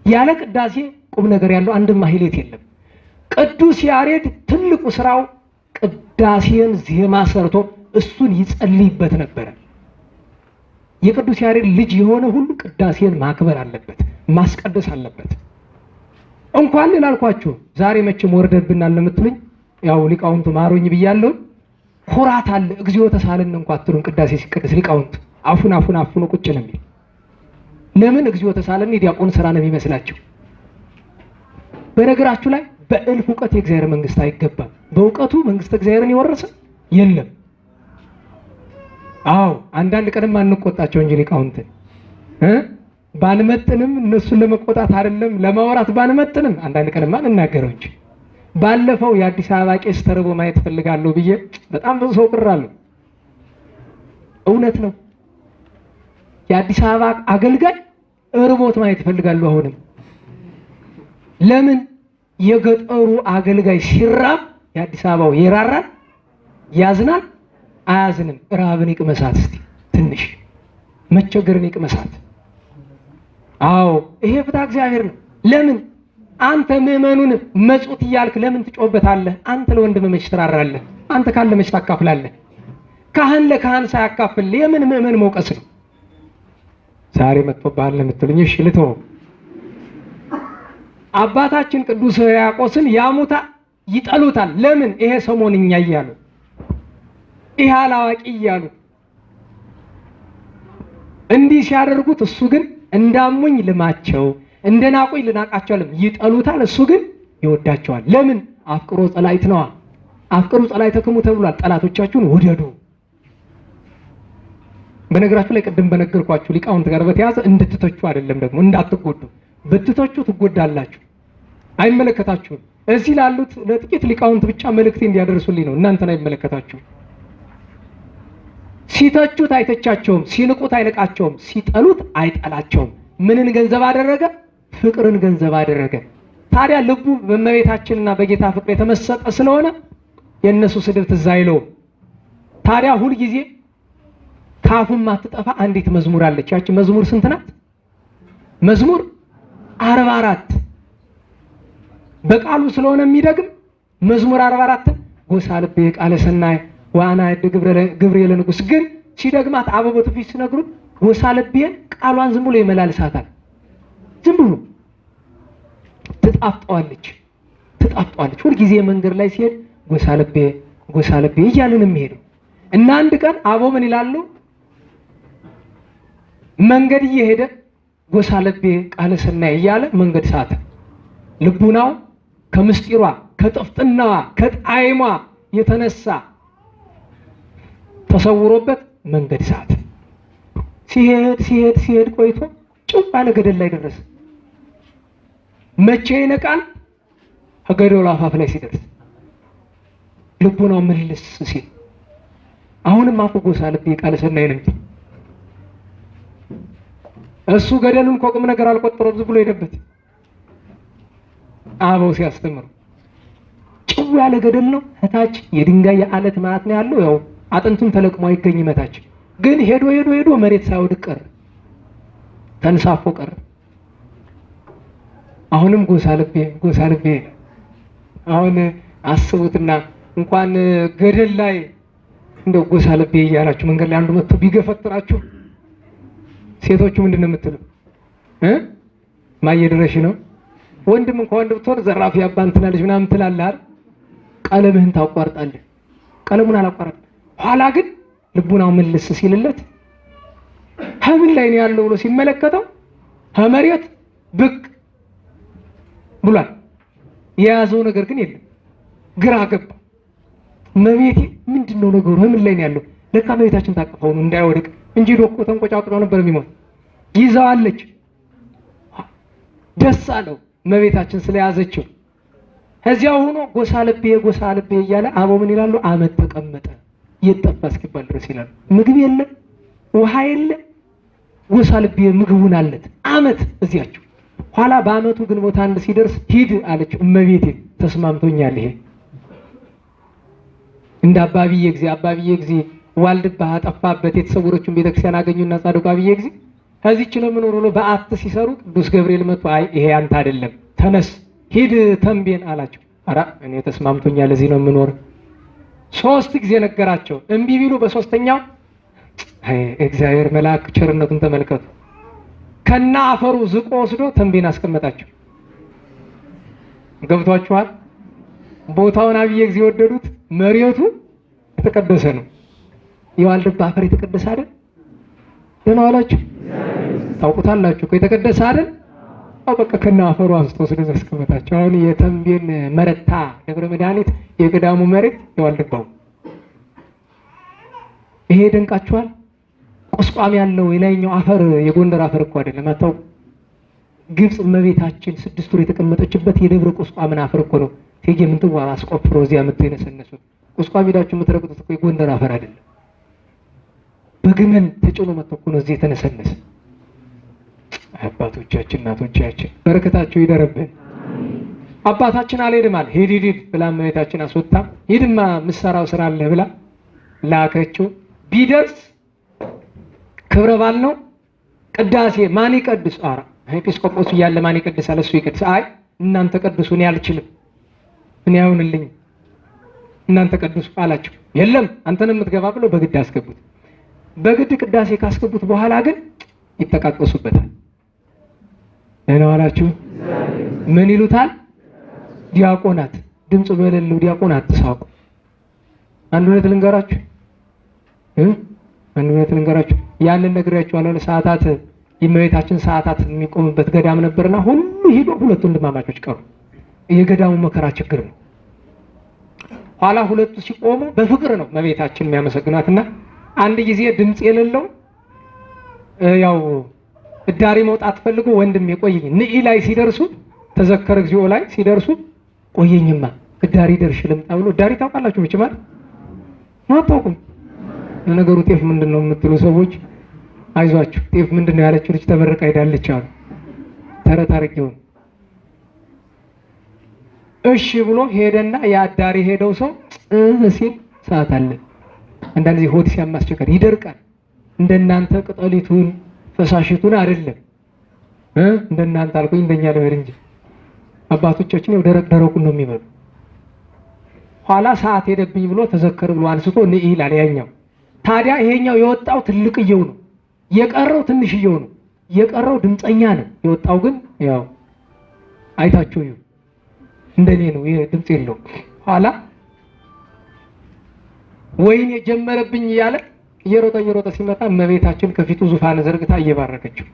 ያለ ቅዳሴ ቁም ነገር ያለው አንድም ማህሌት የለም። ቅዱስ ያሬድ ትልቁ ስራው ቅዳሴን ዜማ ሰርቶ እሱን ይጸልይበት ነበረ። የቅዱስ ያሬድ ልጅ የሆነ ሁሉ ቅዳሴን ማክበር አለበት፣ ማስቀደስ አለበት። እንኳን ላልኳችሁ ዛሬ መቼም ወርደብናል ለምትሉኝ ያው ሊቃውንቱ ማሩኝ ብያለሁ። ኩራት አለ። እግዚኦ ተሳለን እንኳን አትሉም። ቅዳሴ ሲቀደስ ሊቃውንት አፉን ቁጭ ነው የሚል። ለምን እግዚኦ ተሳለን የዲያቆን ስራ ነው የሚመስላቸው። በነገራችሁ ላይ በእልፍ እውቀት የእግዚአብሔር መንግስት አይገባም። በእውቀቱ መንግስት እግዚአብሔርን የወረሰ የለም። አዎ አንዳንድ ቀንም አንቆጣቸው እንጂ ሊቃውንትን ባንመጥንም እነሱን ለመቆጣት አይደለም ለማውራት ባንመጥንም አንዳንድ ቀንም አንናገረው እንጂ። ባለፈው የአዲስ አበባ ቄስ ተርቦ ማየት ፈልጋለሁ ብዬ በጣም ብዙ ሰው ቅራለሁ። እውነት ነው። የአዲስ አበባ አገልጋይ እርቦት ማየት ፈልጋለሁ አሁንም። ለምን? የገጠሩ አገልጋይ ሲራብ የአዲስ አበባው ይራራል? ያዝናል? አያዝንም? ራብን ይቅመሳት እስቲ ትንሽ መቸገርን ይቅመሳት። አዎ ይሄ ፍትሐ እግዚአብሔር ነው። ለምን አንተ ምዕመኑን መጹት እያልክ ለምን ትጮህበታለህ? አንተ ለወንድምህ መች ትራራለህ? አንተ ካለ መች ታካፍላለህ? ካህን ለካህን ሳያካፍል የምን ምዕመን መውቀስ ነው? ዛሬ መጥቶብሃል ለምትሉኝ እሺ ልተው። አባታችን ቅዱስ ሕርያቆስን ያሙታ ይጠሉታል። ለምን? ይሄ ሰሞንኛ እያሉ ይሄ አላዋቂ እያሉ እንዲህ ሲያደርጉት፣ እሱ ግን እንዳሙኝ ልማቸው እንደናቁኝ ልናቃቸው አለም። ይጠሉታል፣ እሱ ግን ይወዳቸዋል። ለምን? አፍቅሮ ጸላይት ነዋ። አፍቅሩ ጸላይተክሙ ተብሏል። ጠላቶቻችሁን ውደዱ። በነገራችሁ ላይ ቅድም በነገርኳችሁ ሊቃውንት ጋር በተያዘ እንድትተቹ አይደለም፣ ደግሞ እንዳትጎዱ። ብትተቹ ትጎዳላችሁ፣ አይመለከታችሁም። እዚህ ላሉት ለጥቂት ሊቃውንት ብቻ መልእክቴ እንዲያደርሱልኝ ነው። እናንተን አይመለከታችሁም። ሲተቹት አይተቻቸውም፣ ሲንቁት አይንቃቸውም፣ ሲጠሉት አይጠላቸውም። ምንን ገንዘብ አደረገ? ፍቅርን ገንዘብ አደረገ። ታዲያ ልቡ በእመቤታችንና በጌታ ፍቅር የተመሰጠ ስለሆነ የእነሱ ስድብ ትዝ አይለውም። ታዲያ ሁልጊዜ ካፉም ማትጠፋ አንዲት መዝሙር አለች። ያቺ መዝሙር ስንት ናት? መዝሙር 44 በቃሉ ስለሆነ የሚደግም መዝሙር 44 ጎሳ ልቤ ቃለ ሰናይ ዋና ገብርኤል ንጉስ ግን ሲደግማት አበቦ ትፊት ሲነግሩት ጎሳ ልቤን ቃሏን ዝም ብሎ ይመላልሳታል። ዝም ብሎ ትጣፍጠዋለች። ሁል ጊዜ መንገድ ላይ ሲሄድ ጎሳ ልቤ እያልን የሚሄደው እና አንድ ቀን አቦ ምን ይላሉ? መንገድ እየሄደ ጎሳ ልቤ ቃለ ሰናይ እያለ መንገድ ሳተ። ልቡናው ከምስጢሯ ከጥፍጥናዋ ከጣዕሟ የተነሳ ተሰውሮበት መንገድ ሳተ። ሲሄድ ቆይቶ ጭው ባለ ገደል ላይ ደረሰ። መቼ ይነቃል? ከገደሉ አፋፍ ላይ ሲደርስ ልቡናው ምልስ ሲል አሁንም አፉ ጎሳ ልቤ ቃለ ሰናይ ነው። እሱ ገደሉን ቆቅም ነገር አልቆጠረም፣ ዝም ብሎ ሄደበት። አበው ሲያስተምሩ ጭው ያለ ገደል ነው። እታች የድንጋይ የአለት ማለት ነው ያለው። ያው አጥንቱን ተለቅሞ አይገኝ መታች። ግን ሄዶ መሬት ሳይወድቅ ቀረ፣ ተንሳፎ ቀረ። አሁንም ጎሳ ልቤ። አሁን አስቡትና እንኳን ገደል ላይ እንደው ጎሳ ልቤ እያላችሁ መንገድ ላይ አንዱ መጥቶ ቢገፈትራችሁ ሴቶቹ ምንድነው የምትሉ? ማየድረሽ ነው። ወንድም እንኳን ወንድ ብትሆን ዘራፊ አባንትና ልጅ ምናምን ትላለህ አይደል? ቀለምህን ታቋርጣለህ። ቀለሙን አላቋረጥ። ኋላ ግን ልቡናው መልስ ሲልለት ሀብል ላይ ነው ያለው ብሎ ሲመለከተው ከመሬት ብቅ ብሏል። የያዘው ነገር ግን የለም። ግራ ገባ። መቤቴ ምንድነው ነገሩ? ሀብል ላይ ነው ያለው። ለካ መቤታችን ታቀፈው ነው እንዳይወድቅ እንጂ ዶኮ ተንቆጫቁጦ ነበር የሚሞት። ይዛዋለች። ደስ አለው መቤታችን ስለያዘችው። ከዚያው ሆኖ ጎሳ ልቤ እያለ አበው ምን ይላሉ? አመት ተቀመጠ የጠፋ እስኪባል ድረስ ይላሉ። ምግብ የለ ውሃ የለ። ጎሳ ልቤ ምግቡን አለት አመት እዚያቸው። ኋላ በአመቱ ግንቦት አንድ ሲደርስ ሂድ አለችው እመቤቴ። ተስማምቶኛል ይሄ እንደ አባብዬ ጊዜ ዋልድባ ጠፋበት የተሰወረችውን ቤተክርስቲያን አገኙና ጻድቁ አብዬ ጊዜ ከዚህች ለምን ወሮ በአት ሲሰሩ ቅዱስ ገብርኤል መጥቶ አይ ይሄ አንተ አይደለም ተነስ ሂድ ተንቤን አላቸው። አራ እኔ ተስማምቶኛል እዚህ ነው የምኖር። 3 ጊዜ ነገራቸው። እምቢ ቢሉ በሶስተኛው አይ እግዚአብሔር መልአክ ቸርነቱን ተመልከቱ። ከና አፈሩ ዝቆ ወስዶ ተንቤን አስቀመጣቸው። ገብቷችኋል? ቦታውን አብዬ ጊዜ ወደዱት። መሬቱ የተቀደሰ ነው። የዋልድባ አፈር የተቀደሰ አይደል? ደህና ዋላችሁ። ታውቁታላችሁ። የተቀደሰ አይደል? አው በቃ ከና አፈሩ አንስቶ ወስዶ አስቀመጣቸው። አሁን የተንቤን መረታ ደብረ መድኃኒት የገዳሙ መሬት የዋልድባው። ይሄ ደንቃችኋል? ቁስቋም ያለው የላይኛው አፈር የጎንደር አፈር እኮ አይደለም። አታውቁ? ግብጽ እመቤታችን 6 ወር የተቀመጠችበት የደብረ ቁስቋምን አፈር እኮ ነው። ቴጌ ምንትዋ አስቆፍሮ እዚያ መጥተው የነሰነሱት። ቁስቋም ሄዳችሁ የምትረግጡት እኮ የጎንደር አፈር አይደለም። በግመል ተጭኖ መጥተው እኮ ነው እዚህ የተነሰነሰ። አባቶቻችን እናቶቻችን በረከታቸው ይደረብን። አባታችን አልሄድም አለ። ሂድ ብላ እመቤታችን አስወጣ። ሂድማ ምሰራው ስራ አለ ብላ ላከችው። ቢደርስ ክብረ በዓል ነው። ቅዳሴ ማን ይቀድስ? ኧረ ኤጲስቆጶስ እያለ ማን ይቀድሳል? እሱ ይቀድስ። አይ እናንተ ቀድሱ፣ እኔ አልችልም፣ እኔ አይሆንልኝም፣ እናንተ ቀድሱ አላቸው። የለም አንተንም የምትገባ ብሎ በግድ አስገቡት። በግድ ቅዳሴ ካስገቡት በኋላ ግን ይተቃቀሱበታል። ደህና ዋላችሁ። ምን ይሉታል? ዲያቆናት። ድምፅ በሌለው ዲያቆናት ተሳቁ። አንድ እውነት ልንገራችሁ ያንን ነግሬያችኋለሁ። ሰዓታት የእመቤታችን ሰዓታት የሚቆምበት ገዳም ነበርና ሁሉ ሄዶ 2 ወንድማማቾች ቀሩ። የገዳሙ መከራ ችግር ነው። ኋላ 2 ሲቆሙ በፍቅር ነው እመቤታችን የሚያመሰግናትና አንድ ጊዜ ድምፅ የሌለው ያው እዳሪ መውጣት ፈልጎ ወንድም የቆየኝ ንኢ ላይ ሲደርሱ ተዘከረ እግዚኦ ላይ ሲደርሱ ቆየኝማ እዳሪ ደርሽ ልምጣ ብሎ እዳሪ ታውቃላችሁ መቼም አይደል? አታውቁም። ለነገሩ ጤፍ ምንድነው የምትሉ ሰዎች አይዟችሁ፣ ጤፍ ምንድነው ያለችው ልጅ ተመረቃ ሄዳለች አሉ። ተረት አርጌው እሺ ብሎ ሄደና ያዳሪ ሄደው ሰው ሲል ሰዓት አለ። አንዳንድ ጊዜ ሆድ ሲያማስቸገር ይደርቃል። እንደናንተ ቅጠሊቱን ፈሳሽቱን አይደለም። እንደናንተ አልኩኝ እንደኛ ልበል እንጂ አባቶቻችን ያው ደረቅ ደረቁን ነው የሚበሉ። ኋላ ሰዓት ሄደብኝ ብሎ ተዘከር ብሎ አንስቶ ንኢ ይላል ያኛው። ታዲያ ይሄኛው የወጣው ትልቅየው ነው፣ የቀረው ትንሽየው ነው። የቀረው ድምፀኛ ነው፣ የወጣው ግን ያው አይታችሁ ይሁ እንደኔ ነው፣ ይሄ ድምጽ የለው። ኋላ ወይኔ ጀመረብኝ እያለ እየሮጠ ሲመጣ እመቤታችን ከፊቱ ዙፋን ዘርግታ እየባረከችው፣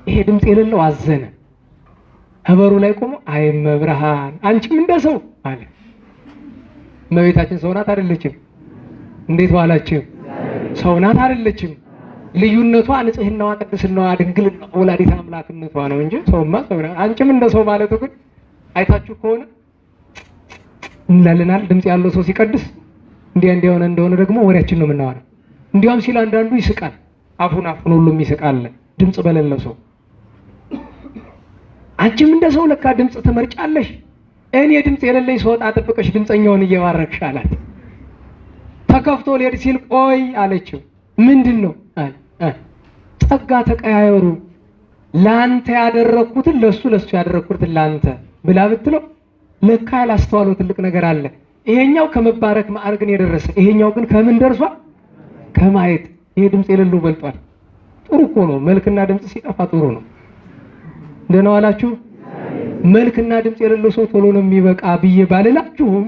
ይሄ ድምጽ የሌለው አዘነ። ህበሩ ላይ ቆሞ አይ መብርሃን አንቺም እንደሰው አለ። እመቤታችን ሰው ናት አይደለችም? እንዴት ዋላችሁ? ሰው ናት አይደለችም? ልዩነቷ ንጽህናዋ፣ ቅድስናዋ፣ ድንግልናዋ፣ ወላዲተ አምላክነቷ ነው እንጂ ሰውማ ሰው ናት። አንቺም እንደሰው ማለቱ ግን አይታችሁ ከሆነ እንላለናል። ድምጽ ያለው ሰው ሲቀድስ እንዲያሆነ እንደሆነ ደግሞ ወሬያችን ነው የምናወራው። እንዲያውም ሲል አንዳንዱ ይስቃል። አፉን ሁሉም ይስቃል ድምጽ በሌለው ሰው። አንቺም እንደ ሰው ለካ ድምጽ ትመርጫለሽ። እኔ ድምጽ የሌለኝ ሰው አጥብቀሽ ድምጸኛውን እየባረክሽ አላት። ተከፍቶ ሊሄድ ሲል ቆይ አለችው። ምንድን ነው አለ። ጸጋ ተቀያየሩ፣ ላንተ ያደረኩትን ለሱ ያደረኩትን ላንተ ብላ ብትለው ለካ ያላስተዋለው ትልቅ ነገር አለ። ይሄኛው ከመባረክ ማዕረግን የደረሰ፣ ይሄኛው ግን ከምን ደርሷል? ከማየት። ይሄ ድምጽ የሌለው በልጧል። ጥሩ እኮ ነው። መልክና ድምጽ ሲጠፋ ጥሩ ነው። ደህና ዋላችሁ። መልክና ድምጽ የሌለው ሰው ቶሎ ነው የሚበቃ ብዬ ባልላችሁም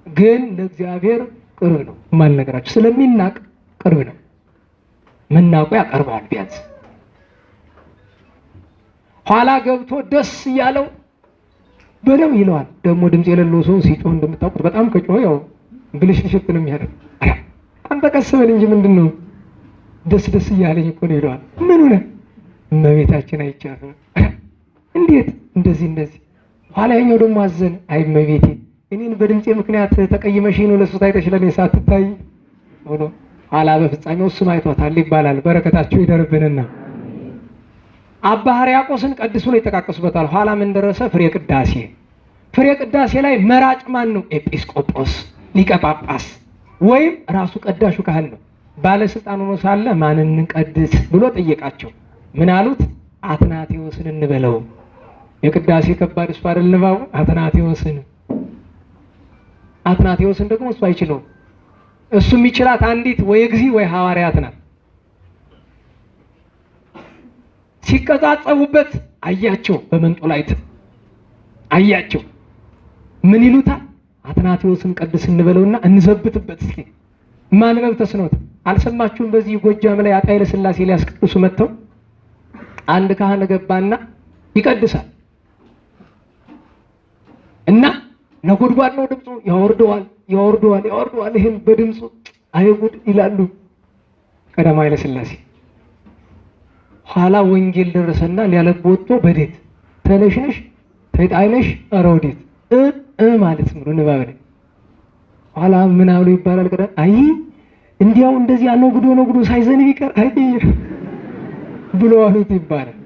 ግን ለእግዚአብሔር ቅርብ ነው። ማልነገራችሁ ስለሚናቅ ቅርብ ነው። መናቁ ያቀርባል ቢያንስ። ኋላ ገብቶ ደስ እያለው በለው ይለዋል። ደግሞ ድምጽ የሌለው ሰው ሲጮህ እንደምታውቁት በጣም ከጮህ ያው ብልሽሽት ነው የሚያደርግ። አንተ ቀስ በል እንጂ ምንድነው ደስ እያለኝ እኮ ነው ይለዋል። ምን ሆነ? እመቤታችን አይቻት እንዴት እንደዚህ ኋላ ያኛው ደግሞ አዘነ። አይ እመቤቴ እኔን በድምጼ ምክንያት ተቀይመሽ ነው ለሱ ታይተሽ ለኔ ሳትታይ ሆኖ ኋላ በፍጻሜው እሱም አይቷታል ይባላል። በረከታቸው ይደርብንና አባ ሕርያቆስን ቀድሶ ነው ይጠቃቀሱበታል። ኋላ ምን ደረሰ? ፍሬ ቅዳሴ ላይ መራጭ ማን ነው? ኤጲስቆጶስ፣ ሊቀ ጳጳስ ወይም ራሱ ቀዳሹ ካህን ነው። ባለስልጣን ሆኖ ሳለ ማንን እንቀድስ ብሎ ጠየቃቸው። ምን አሉት? አትናቴዎስን እንበለው። የቅዳሴ ከባድ እሱ አይደል ንባቡ? አትናቴዎስን ደግሞ እሱ አይችለውም። እሱ የሚችላት አንዲት ወይ እግዚእ ወይ ሐዋርያት ናት። ሲቀጻጸቡበት አያቸው፣ በመንጦላይት አያቸው። ምን ይሉታል? አትናቴዎስን ቀድስ እንበለውና እንዘብትበት። እስኪ ማንበብ ተስኖት አልሰማችሁም? በዚህ ጎጃም ላይ አጣ ኃይለሥላሴ ሊያስቀድሱ መጥተው አንድ ካህን ገባና ይቀድሳል እና ነጎድጓድ ነው ድምፁ፣ ያወርደዋል። ይሄን በድምፁ አይጉድ ይላሉ ቀዳማዊ ኃይለሥላሴ። ኋላ ወንጌል ደረሰና ሊያለብ ወጥቶ በዴት ተነሽነሽ ተይጣይነሽ ኧረ ወዴት ማለት ነው ንባብ ላይ። ኋላ ምን አሉ ይባላል ቀዳ አይ እንዲያው እንደዚህ ነው ጉዶ ሳይዘንብ ይቀር አይ ብሎ አሉት ይባላል።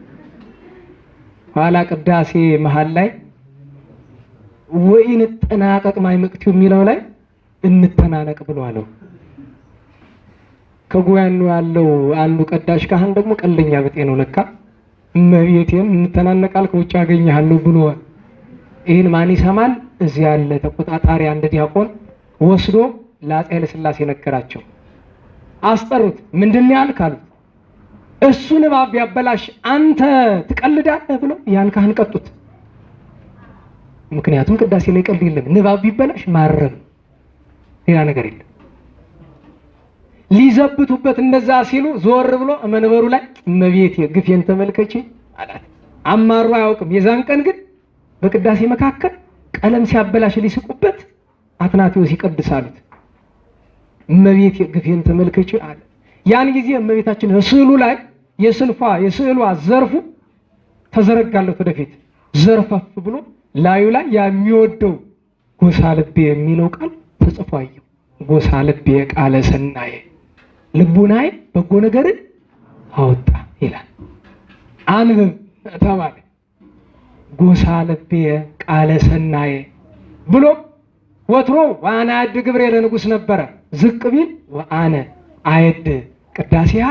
ኋላ ቅዳሴ መሃል ላይ ወይን ተናቀቅ ማይመቅቱ የሚለው ላይ እንተናነቅ ብሎ አለው። ከጉያኑ ያለው አንዱ ቀዳሽ ካህን ደግሞ ቀለኛ በጤ ነው ለካ። እመቤቴን እንተናነቃል ከውጭ አገኘሃለሁ ብሎ ይሄን ማን ይሰማል? እዚህ ያለ ተቆጣጣሪ አንድ ዲያቆን ወስዶ ለአፄ ኃይለሥላሴ ነገራቸው። አስጠሩት። ምንድነው ያልካሉት? እሱ ንባብ ያበላሽ አንተ ትቀልዳለህ ብሎ ያን ካህን ቀጡት። ምክንያቱም ቅዳሴ ላይ ቀልድ የለም። ንባብ ቢበላሽ ማረም ሌላ ነገር የለም። ሊዘብቱበት እንደዛ ሲሉ ዞር ብሎ መንበሩ ላይ እመቤቴ ግፌን ተመልከቺ አላት። አማሩ አያውቅም። የዛን ቀን ግን በቅዳሴ መካከል ቀለም ሲያበላሽ ሊስቁበት አትናቴዎስ ይቀድሳሉት። እመቤቴ ግፌን ተመልከቺ አለ። ያን ጊዜ እመቤታችን ስዕሉ ላይ የስዕሏ ዘርፉ ተዘረጋለት ወደፊት ዘርፈፍ ብሎ ላዩ ላይ የሚወደው ጎሳ ልቤ የሚለው ቃል ተጽፎ አየሁ። ጎሳ ልቤ ቃለ ሰናየ ልቡናዬ በጎ ነገርን አወጣ ይላል። አንብብ ተባለ። ጎሳ ልቤ ቃለ ሰናየ ብሎ ወትሮ ዋና ያድ ግብሬ ለንጉስ ነበረ። ዝቅ ቢል ወአነ አየድ ቅዳሴሃ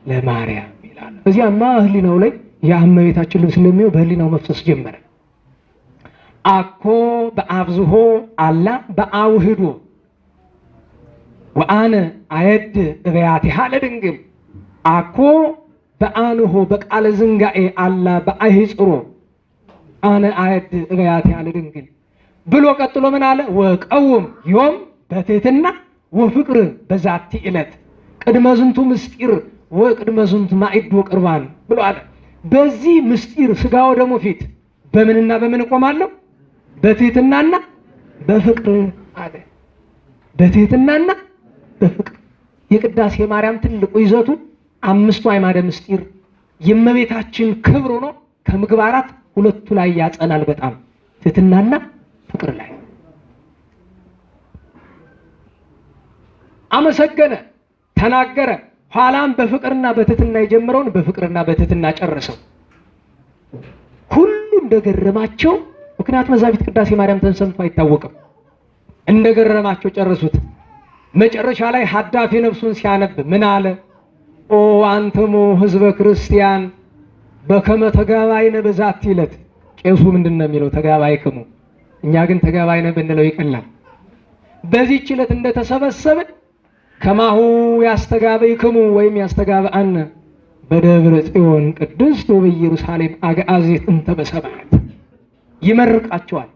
ለማርያም ይላል። እዚያማ ህሊናው ላይ የእመቤታችን ልብስ ስለሚሆን በህሊናው መፍሰስ ጀመረ። አኮ በአብዝሆ አላ በአውህዶ ወአነ አየድ እበያቲሃ ለድንግል አኮ በአንሆ በቃለ ዝንጋኤ አላ በአይጽሮ አነ አየድ እበያቲሃ ለድንግል ብሎ ቀጥሎ ምን አለ? ወቀውም ዮም በትሕትና ወፍቅር በዛቲ ዕለት ቅድመ ዝንቱ ምስጢር ወቅድመ ዝንቱ ማዕድ ወቅርባን ብሎ አለ። በዚህ ምስጢር ስጋው ደግሞ ፊት በምንና በምን እቆማለሁ? በትሕትናና በፍቅር አለ። በትሕትናና በፍቅር የቅዳሴ ማርያም ትልቁ ይዘቱ አምስቱ አዕማደ ምስጢር የእመቤታችን ክብር ሆኖ ከምግባራት ሁለቱ ላይ ያጸናል። በጣም ትሕትናና ፍቅር ላይ አመሰገነ፣ ተናገረ። ኋላም በፍቅርና በትሕትና የጀመረውን በፍቅርና በትሕትና ጨረሰው። ሁሉ እንደገረማቸው፣ ምክንያቱም እዛ ፊት ቅዳሴ ማርያም ተሰምቶ አይታወቅም። እንደገረማቸው ጨረሱት። መጨረሻ ላይ ሀዳፊ ነፍሱን ሲያነብ ምን አለ? ኦ አንተሞ ህዝበ ክርስቲያን በከመ ተጋባይነ በዛቲ ዕለት። ቄሱ ምንድን ነው የሚለው? ተጋባይክሙ። እኛ ግን ተጋባይነ ብንለው ይቀላል። በዚህች ዕለት እንደተሰበሰብን ከማሁ ያስተጋበይክሙ ወይም ያስተጋብአነ በደብረ ጽዮን ቅድስት ወበኢየሩሳሌም አግዓዚት እንተ በሰማያት። ይመርቃቸዋል።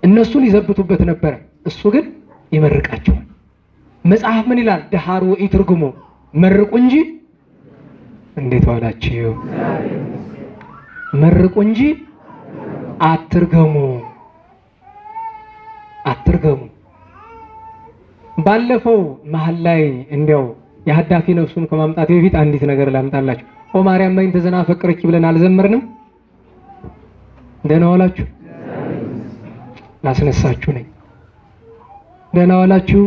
እነሱ ሊዘብቱበት ነበረ፣ እሱ ግን ይመርቃቸዋል። መጽሐፍ ምን ይላል? ደሃሩ ኢትርጉሙ መርቁ እንጂ እንዴት ዋላችሁ? መርቁ እንጂ አትርገሙ፣ አትርገሙ። ባለፈው መሀል ላይ እንዲያው የሀዳፊ ነፍሱን ከማምጣት በፊት አንዲት ነገር ላምጣላችሁ። ኦ ማርያም ማይን ተዘናፈቀረች ብለን አልዘመርንም? ደህና ዋላችሁ? ላስነሳችሁ ነኝ። ደህና ዋላችሁ?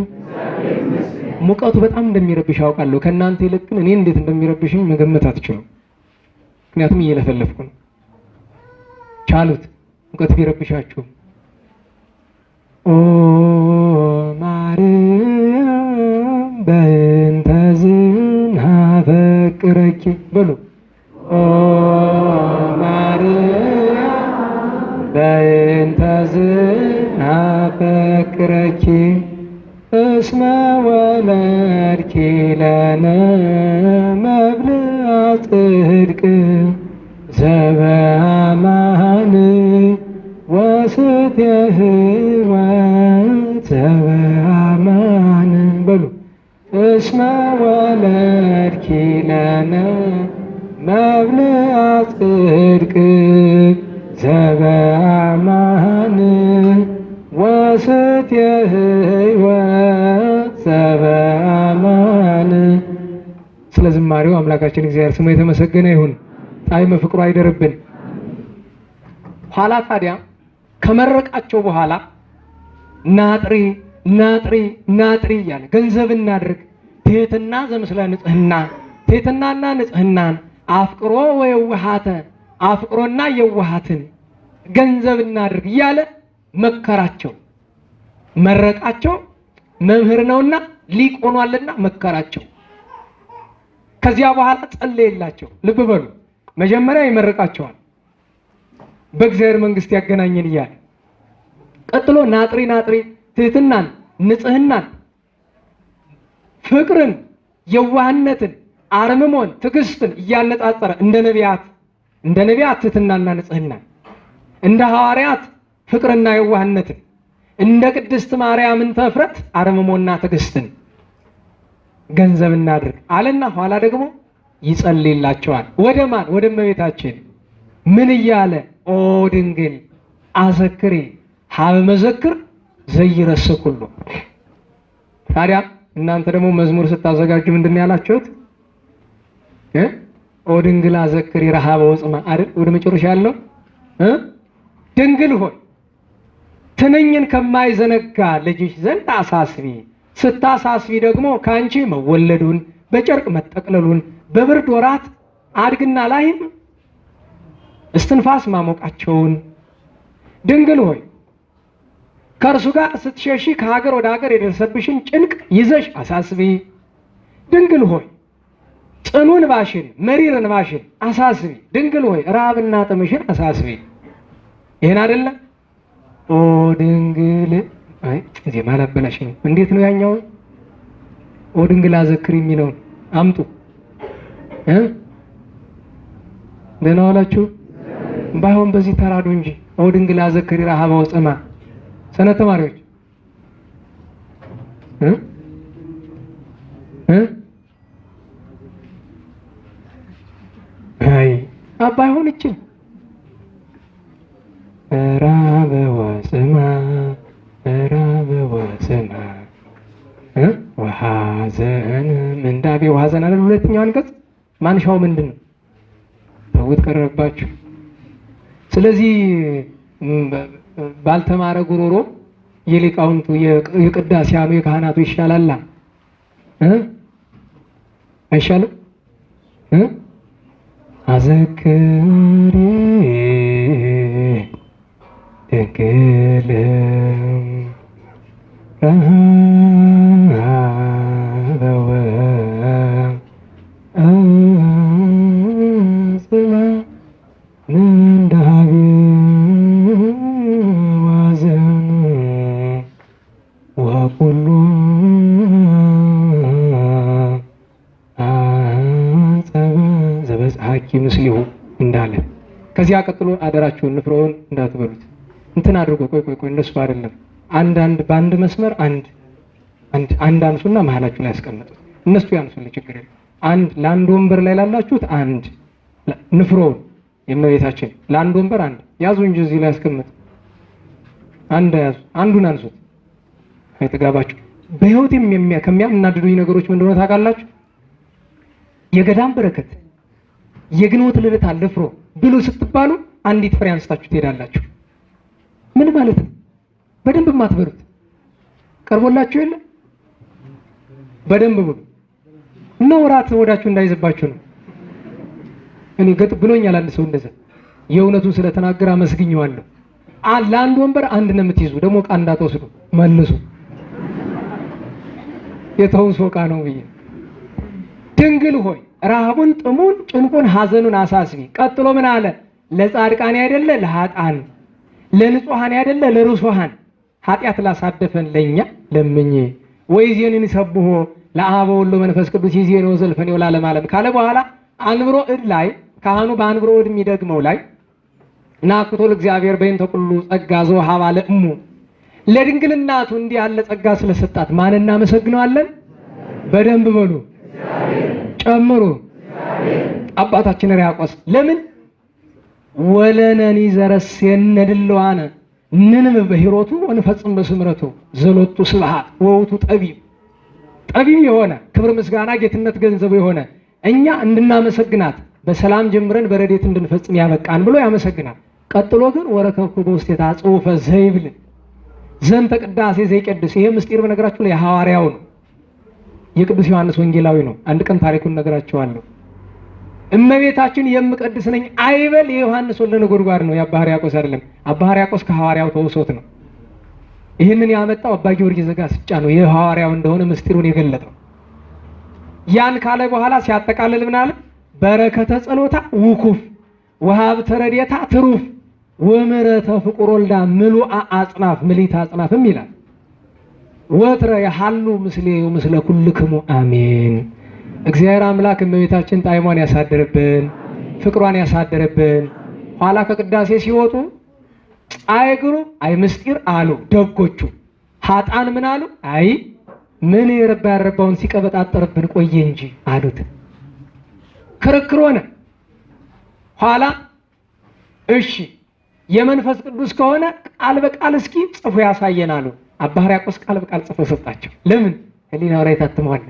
ሙቀቱ በጣም እንደሚረብሽ አውቃለሁ። ከእናንተ ይልቅ ግን እኔ እንዴት እንደሚረብሽኝ መገመት አትችሉም። ምክንያቱም እየለፈለፍኩ ነው። ቻሉት። ሙቀት ቢረብሻችሁ ኦ ማርያም በእንተ ዝናፈቅረኪ በሉ። ኦ ማርያም በእንተ ዝናፈቅረኪ እስመ ወለድኪ ለነ መብልዐ ጽድቅ ዘበአማን ወስትየ ሕይወት ዘበአማን በሉ። እስመ ወለድኪ ለነ መብልዐ ጽድቅ ዘበአማን ወስትየ ሕይወት ዘበአማን። ስለ ዝማሬው አምላካችን እግዚአብሔር ስሙ የተመሰገነ ይሁን። ጣዕመ ፍቅሩ አይደርብን። ኋላ ታዲያ ከመረቃቸው በኋላ ናጥሪ ናጥሪ ናጥሪ እያለ ገንዘብ እናድርግ ትሕትና ዘምስለ ንጽሕና፣ ትሕትናና ንጽሕናን አፍቅሮ ወየዋሃተ፣ አፍቅሮና የዋሃትን ገንዘብ እናድርግ እያለ መከራቸው፣ መረቃቸው። መምህር ነውና ሊቅ ሆኗልና መከራቸው። ከዚያ በኋላ ጸለየላቸው። ልብ በሉ፣ መጀመሪያ ይመርቃቸዋል፣ በእግዚአብሔር መንግስት ያገናኘን እያለ ቀጥሎ ናጥሪ ናጥሪ ትሕትናን፣ ንጽሕናን፣ ፍቅርን፣ የዋህነትን፣ አርምሞን፣ ትዕግስትን እያነጻጸረ እንደ ነቢያት ትሕትናና ንጽሕናን፣ እንደ ሐዋርያት ፍቅርና የዋህነትን፣ እንደ ቅድስት ማርያምን ተፍረት አርምሞና ትዕግስትን ገንዘብ እናድርግ አለና ኋላ ደግሞ ይጸልይላቸዋል። ወደ ማን? ወደ እመቤታችን። ምን እያለ? ኦ ድንግል አዘክሪ ሀበ መዘክር ዘይረስክ ሁሉ። ታዲያ እናንተ ደግሞ መዝሙር ስታዘጋጁ ምንድን ያላችሁት? ኦ ድንግል አዘክሪ ረሃበ ወጽማ አይደል? ወደ መጨረሻ ያለው ድንግል ሆይ ትንኝን ከማይዘነጋ ልጅሽ ዘንድ አሳስቢ። ስታሳስቢ ደግሞ ከአንቺ መወለዱን፣ በጨርቅ መጠቅለሉን፣ በብርድ ወራት አድግና ላይም እስትንፋስ ማሞቃቸውን ድንግል ሆይ ከእርሱ ጋር ስትሸሺ ከሀገር ወደ ሀገር የደረሰብሽን ጭንቅ ይዘሽ አሳስቢ። ድንግል ሆይ ጽኑ እንባሽን መሪር እንባሽን አሳስቢ። ድንግል ሆይ ረሃብና ጥምሽን አሳስቢ። ይሄን አይደለ? ኦ ድንግል አይ ዜማ ላበላሽ ነው። እንዴት ነው ያኛው? ኦ ድንግል አዘክሪ የሚለውን አምጡ። ደህና ዋላችሁ? ባይሆን በዚህ ተራዱ እንጂ ኦ ድንግል አዘክሪ ረሃባ ወጽማ። ሰንበት ተማሪዎች አይ ባይሆን እቺ ረሃበ ወጽማ ረሃበ ወጽማ ወሐዘን ምንዳቤ ወሐዘን አይደል? ሁለተኛው አንቀጽ ማንሻው ምንድን ነው? ተውት ቀረባችሁ። ስለዚህ ባልተማረ ጉሮሮ የሊቃውንቱ የቅዳሴያኑ የካህናቱ ይሻላል አይሻልም? አዘክሪ ድንግል ምስሊሁ እንዳለ ከዚያ ቀጥሎ አደራችሁን ንፍሮውን እንዳትበሉት እንትን አድርጎ ቆይ እነሱ አይደለም አንድ በአንድ መስመር አንድ አንሱና መሀላችሁ ላይ ያስቀምጡት። እነሱ ያንሱልኝ ችግር የለም። አንድ ለአንድ ወንበር ላይ ላላችሁት አንድ ንፍሮውን የእመቤታችን ለአንድ ወንበር አንድ ያዙ እንጂ እዚህ ላይ ያስቀምጡ። አንድ ያዙ፣ አንዱን አንሱት። አይተጋባችሁ። በህይወት ከሚያናድዱኝ ነገሮች ምን እንደሆነ ታውቃላችሁ? የገዳም በረከት የግንቦት ልደታ ልፍሮ ብሉ ስትባሉ አንዲት ፍሬ አንስታችሁ ትሄዳላችሁ። ምን ማለት ነው? በደንብ ማትበሉት ቀርቦላችሁ የለ በደንብ ብሉ። ነው ራት ወዳችሁ እንዳይዘባችሁ ነው። እኔ ገጥ ብሎኛል አንድ ሰው እንደዛ የእውነቱን ስለተናገረ አመስግኘዋለሁ። ለአንድ ወንበር አንድ ነው የምትይዙ፣ ደግሞ ዕቃ እንዳትወስዱ መልሱ። የተውሶ ዕቃ ነው ብዬ ድንግል ሆይ ረሃቡን ጥሙን ጭንቁን ሐዘኑን አሳስቢ። ቀጥሎ ምን አለ? ለጻድቃን አይደለ ለኃጥአን፣ ለንጹሃን አይደለ ለርሱሃን ኃጢአት ላሳደፈን ለኛ ለምኝ። ወይዜንን ሰብሖ ለአብ ወወልድ ወመንፈስ ቅዱስ ይዜን ወዘልፈን ለዓለመ ዓለም ካለ በኋላ አንብሮ እድ ላይ ካህኑ በአንብሮ እድ የሚደግመው ላይ ናኩቶ ለእግዚአብሔር በእንተ ኩሉ ጸጋ ዘወሀባ ለእሙ ለድንግልናቱ እንዲህ ያለ ጸጋ ስለሰጣት ማን እናመሰግነዋለን? በደንብ በሉ ጨምሩ። አባታችን ሕርያቆስ ለምን ወለነኒ ዘረሴነ ድልዋነ ንንም በሂሮቱ ወንፈጽም በስምረቱ ዘሎቱ ስብሐት ወውቱ ጠቢብ የሆነ ክብር ምስጋና ጌትነት ገንዘቡ የሆነ እኛ እንድናመሰግናት በሰላም ጀምረን በረዴት እንድንፈጽም ያበቃን ብሎ ያመሰግናል። ቀጥሎ ግን ወረከብኩ በውስቴታ ጽሑፈ ዘይብል ዘንተ ቅዳሴ ዘይቀድስ። ይሄ ምስጢር በነገራችሁ ላይ ሐዋርያው ነው፣ የቅዱስ ዮሐንስ ወንጌላዊ ነው። አንድ ቀን ታሪኩን ነገራችኋለሁ። እመቤታችን የምቀድስ ነኝ አይበል የዮሐንስ ወልደ ነጎድጓድ ነው፣ የአባ ሕርያቆስ አይደለም። አባ ሕርያቆስ ከሐዋርያው ተውሶት ነው። ይህንን ያመጣው አባ ጊዮርጊስ ዘጋስጫ ነው፣ የሐዋርያው እንደሆነ ምስጢሩን የገለጠው። ያን ካለ በኋላ ሲያጠቃልል ምን አለ? በረከተ ጸሎታ ውኩፍ ወሀብተ ረድኤታ ትሩፍ ወምሕረተ ፍቁር ወልዳ ምሉአ አጽናፍ ምሊተ አጽናፍም ይላል። ወትረ የሐሉ ምስሌው ምስለ ኩልክሙ አሜን። እግዚአብሔር አምላክ እመቤታችን ጣዕሟን ያሳድርብን፣ ፍቅሯን ያሳድርብን። ኋላ ከቅዳሴ ሲወጡ አይግሩ አይ ምስጢር አሉ ደጎቹ። ኃጥአን ምን አሉ? አይ ምን የረባ ያረባውን ሲቀበጣጠርብን ቆየ እንጂ አሉት። ክርክር ሆነ። ኋላ እሺ የመንፈስ ቅዱስ ከሆነ ቃል በቃል እስኪ ጽፎ ያሳየናሉ። አባ ሕርያቆስ ቃል በቃል ጽፎ ሰጣቸው። ለምን? ህሊናው ላይ ታትመዋል።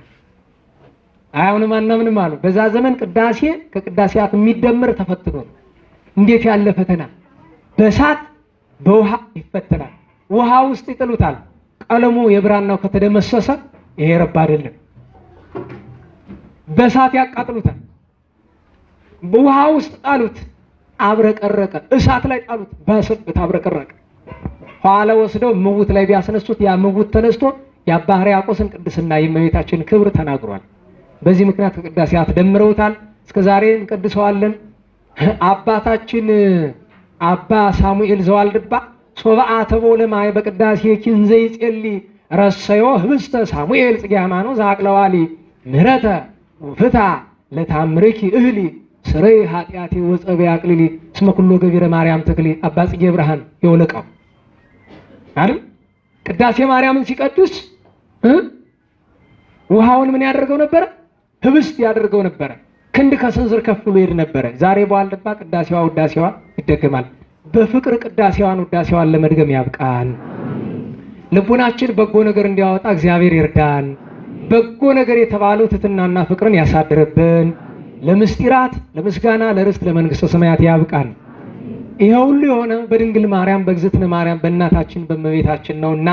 አይሁንም አናምንም አሉ። በዛ ዘመን ቅዳሴ ከቅዳሴያት የሚደምር ተፈትኖ ነው። እንዴት ያለ ፈተና! በእሳት በውሃ ይፈተናል። ውሃ ውስጥ ይጥሉታል። ቀለሙ የብራናው ከተደመሰሰ ይሄ ረባ አይደለም። በእሳት ያቃጥሉታል። በውሃ ውስጥ ጣሉት፣ አብረቀረቀ። እሳት ላይ ጣሉት፣ በስብት አብረቀረቀ። ኋላ ወስደው ምውት ላይ ቢያስነሱት ያ ምውት ተነስቶ የአባ ሕርያቆስን ቅድስና የእመቤታችን ክብር ተናግሯል። በዚህ ምክንያት ቅዳሴያት ደምረውታል። እስከዛሬ እንቀድሰዋለን። አባታችን አባ ሳሙኤል ዘዋልድባ ሶብአ ተቦ ለማይ በቅዳሴ ኪንዘ ይጼሊ ረሰዮ ህብስተ ሳሙኤል ጽጌ ሃይማኖት ዘአቅለዋሊ ምህረተ ወፍታ ለታምርኪ እህሊ ስረይ ኃጢአቴ ወጸበ ያቅልሊ እስመ ኩሎ ገቢረ ማርያም ተክሊ አባ ጽጌ ብርሃን የወለቀው አይደል? ቅዳሴ ማርያምን ሲቀድስ ውሃውን ምን ያደርገው ነበረ? ህብስት ያደርገው ነበረ። ክንድ ከስንዝር ከፍ ብሎ ይሄድ ነበረ። ዛሬ በዋልድባ ቅዳሴዋ ውዳሴዋ ይደገማል። በፍቅር ቅዳሴዋን ውዳሴዋን ለመድገም ያብቃን። ልቡናችን በጎ ነገር እንዲያወጣ እግዚአብሔር ይርዳን። በጎ ነገር የተባለው ትሕትናና ፍቅርን ያሳድርብን። ለምስጢራት ለምስጋና ለርስት ለመንግስተ ሰማያት ያብቃን። ይሄ ሁሉ የሆነ በድንግል ማርያም በእግዝእትነ ማርያም በእናታችን በእመቤታችን ነውና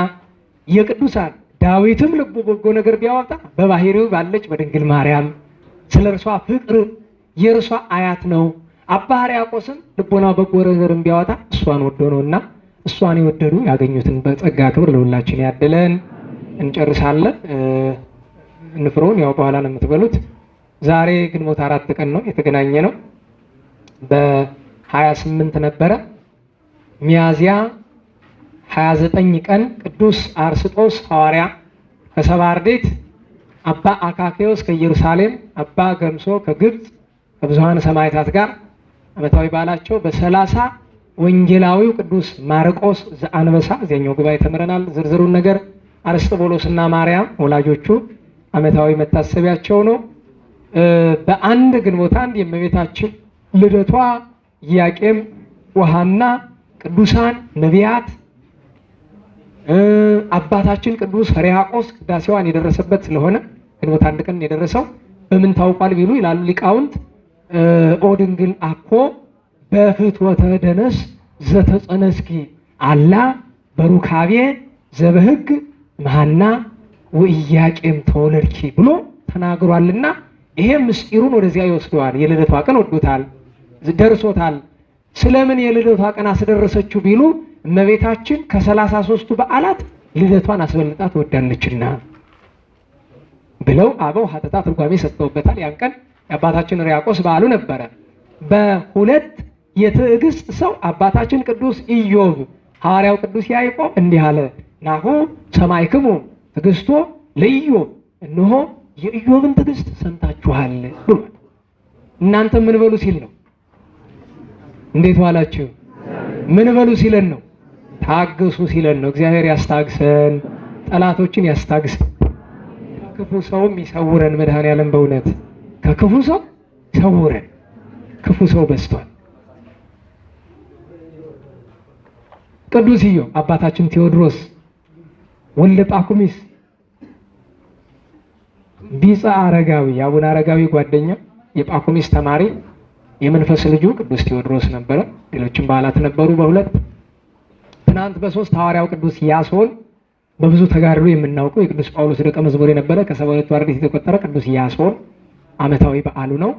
የቅዱሳን ዳዊትም ልቡ በጎ ነገር ቢያወጣ በባህሪው ባለች በድንግል ማርያም ስለ እርሷ ፍቅር የእርሷ አያት ነው። አባ ሕርያቆስም ልቦና በጎ ነገር ቢያወጣ እሷን ወዶ ነውና እሷን የወደዱ ያገኙትን በጸጋ ክብር ለሁላችን ያድለን። እንጨርሳለን። ንፍሮውን ያው በኋላ ነው የምትበሉት። ዛሬ ግንቦት 4 ቀን ነው የተገናኘ ነው። በ28 ነበረ። ሚያዝያ 29 ቀን ቅዱስ አርስጦስ ሐዋርያ ከሰባ አርድእት፣ አባ አካክዮስ ከኢየሩሳሌም፣ አባ ገምሶ ከግብፅ ከብዙሃን ሰማዕታት ጋር ዓመታዊ በዓላቸው በ30 ወንጌላዊው ቅዱስ ማርቆስ ዘአንበሳ እዚያኛው ጉባኤ ተምረናል። ዝርዝሩን ነገር አርስጥቦሎስና ማርያም ወላጆቹ ዓመታዊ መታሰቢያቸው ነው። በአንድ ግንቦት 1 የእመቤታችን ልደቷ ኢያቄም ወሐና ቅዱሳን ነቢያት አባታችን ቅዱስ ሕርያቆስ ቅዳሴዋን የደረሰበት ስለሆነ ግንቦት 1 ቀን የደረሰው በምን ታውቋል ቢሉ ይላሉ ሊቃውንት ኦ ድንግል አኮ በፍትወተ ደነስ ዘተጸነስኪ አላ በሩካቤ ዘበሕግ መሐና ወኢያቄም ተወለድኪ ብሎ ተናግሯልና ይሄ ምስጢሩን ወደዚያ ይወስደዋል። የልደቷ ቀን ወዶታል፣ ደርሶታል። ስለምን የልደቷ ቀን አስደረሰችው ቢሉ እመቤታችን ከ33ቱ በዓላት ልደቷን አስበልጣ ትወዳለችና ብለው አበው ሀተታ ትርጓሜ ሰጥተውበታል። ያን ቀን የአባታችን ሕርያቆስ በዓሉ ነበረ። በሁለት የትዕግስት ሰው አባታችን ቅዱስ ኢዮብ ሐዋርያው ቅዱስ ያዕቆብ እንዲህ አለ፣ ናሁ ሰማዕክሙ ትዕግስቶ ለኢዮብ፣ እነሆ የኢዮብን ትዕግስት ሰምታችኋል ብሏል። እናንተ ምን በሉ ሲል ነው? እንዴት ዋላችሁ? ምን በሉ ሲለን ነው? ታገሱ ሲለን ነው። እግዚአብሔር ያስታግሰን፣ ጠላቶችን ያስታግሰን፣ ከክፉ ሰውም ይሰውረን። መድኃኔዓለም በእውነት ከክፉ ሰው ይሰውረን። ክፉ ሰው በዝቷል። ቅዱስ ኢዮብ አባታችን ቴዎድሮስ ወልደ ጳኩሚስ ቢጸ አረጋዊ የአቡነ አረጋዊ ጓደኛ የጳኩሚስ ተማሪ የመንፈስ ልጁ ቅዱስ ቴዎድሮስ ነበረ። ሌሎችም በዓላት ነበሩ በሁለት። ትናንት በ3 ሐዋርያው ቅዱስ ያሶን በብዙ ተጋድሎ የምናውቀው የቅዱስ ጳውሎስ ደቀ መዝሙር የነበረ ከ72ቱ አርድእት የተቆጠረ ቅዱስ ያሶን ዓመታዊ በዓሉ ነው።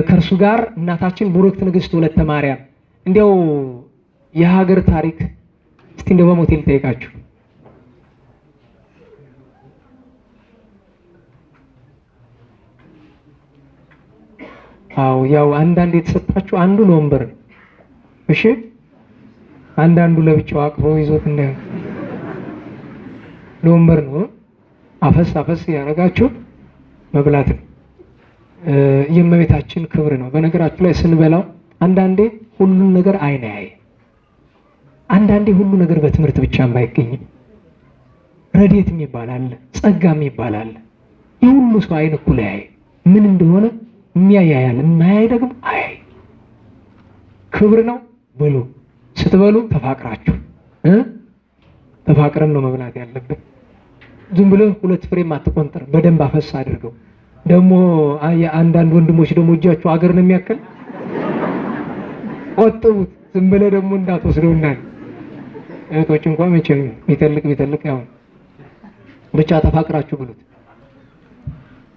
ከእርሱ ጋር እናታችን ቡሩክት ንግሥት ወለተ ማርያም። እንዲያው የሀገር ታሪክ እስቲ እንደው በሞቴል ጠይቃችሁ ያው አንዳንድ የተሰጣችሁ አንዱ ለወንበር ነው። እሺ አንዳንዱ ለብቻው አቅፎ ይዞት እንዳይሆን ለወንበር ነው። አፈስ አፈስ ያደረጋችሁ መብላት ነው። የእመቤታችን ክብር ነው። በነገራችሁ ላይ ስንበላው አንዳንዴ ሁሉን ነገር አይናያይ፣ አንዳንዴ ሁሉ ነገር በትምህርት ብቻ የማይገኝም ረድኤትም ይባላል፣ ጸጋም ይባላል። የሁሉ ሰው አይን እኩል ያይ ምን እንደሆነ የሚያያያል፣ የማያይ ደግሞ አይ ክብር ነው። ብሉ። ስትበሉ ተፋቅራችሁ ተፋቅረን ነው መብላት ያለብን። ዝም ብሎ ሁለት ፍሬም አትቆንጥር፣ በደንብ አፈስ አድርገው። ደግሞ አንዳንድ ወንድሞች ደግሞ እጃቸው አገር ነው የሚያክል ቆጥቡት። ዝም ብለህ ደግሞ እንዳትወስደውና እህቶች እንኳን መቼም ቢተልቅ ያው ብቻ ተፋቅራችሁ ብሉት።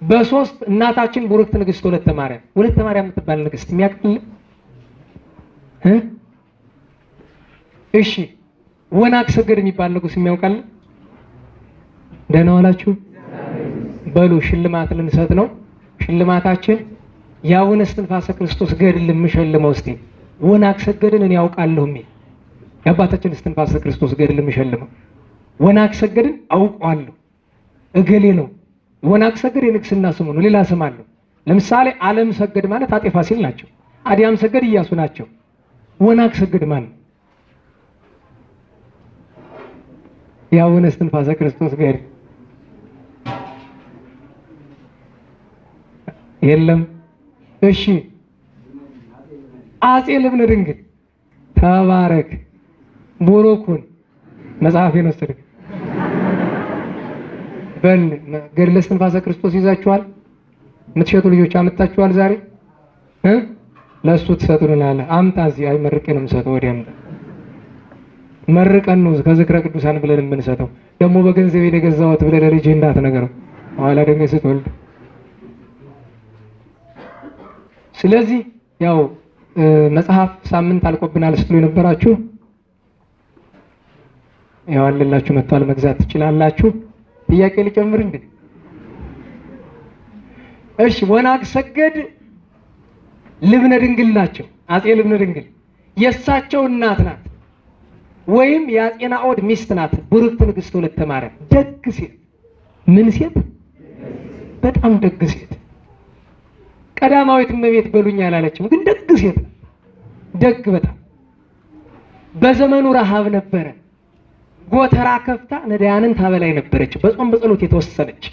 በ3 እናታችን ቡሩክት ንግሥት ወለተ ማርያም የምትባል ንግሥት የሚያክል እሺ ወናግ ሰገድ የሚባል ንጉሥ የሚያውቃል? ደህና ዋላችሁ? በሉ ሽልማት ልንሰጥ ነው። ሽልማታችን የአቡነ እስትንፋሰ ክርስቶስ ገድል የምሸልመው እስቲ ወናግ ሰገድን እኔ ያውቃለሁ የሚል የአባታችን እስትንፋሰ ክርስቶስ ገድል የምሸልመው ወናግ ሰገድን አውቀዋለሁ እገሌ ነው። ወናግ ሰገድ የንግስና ስሙ ነው፣ ሌላ ስም አለው። ለምሳሌ ዓለም ሰገድ ማለት አጤ ፋሲል ናቸው። አዲያም ሰገድ ኢያሱ ናቸው። ወናግ ሰገድ ማለት የአቡነ እስትንፋሰ ክርስቶስ ገድል የለም። እሺ አጼ ልብነ ድንግል ተባረክ ቡሩኩን መጽሐፌን ወሰድክ በል ገድለ እስትንፋሰ ክርስቶስ ይዛችኋል። የምትሸጡ ልጆች አመጣችኋል። ዛሬ ለእሱ ትሰጡልናለህ። አምጣ እዚህ። አይ መርቄ ነው የምሰጠው። ወዲያ አምጣ። መርቀን ነው ከዝክረ ቅዱሳን ብለን የምንሰጠው። ደግሞ በገንዘብ የገዛሁት ብለህ ለልጅ እንዳትነግረው ኋላ ደግሞ ስትወልድ። ስለዚህ ያው መጽሐፍ ሳምንት አልቆብናል ስትሉ የነበራችሁ ያው አለላችሁ መጥቷል፣ መግዛት ትችላላችሁ። ጥያቄ ልጨምር እንዴ? እሺ ወናግ ሰገድ ልብነ ድንግል ናቸው። አጼ ልብነ ድንግል የእሳቸው እናት ናት ወይም የአጼ ናኦድ ሚስት ናት። ብሩክት ንግሥት ወለተ ማርያም ደግ ሴት። ምን ሴት? በጣም ደግ ሴት። ቀዳማዊት እመቤት በሉኝ አላለችም፣ ግን ደግ ሴት ናት። ደግ በጣም በዘመኑ ረሃብ ነበረ። ጎተራ ከፍታ ነዳያንን ታበላይ ነበረች። በጾም በጸሎት የተወሰነች።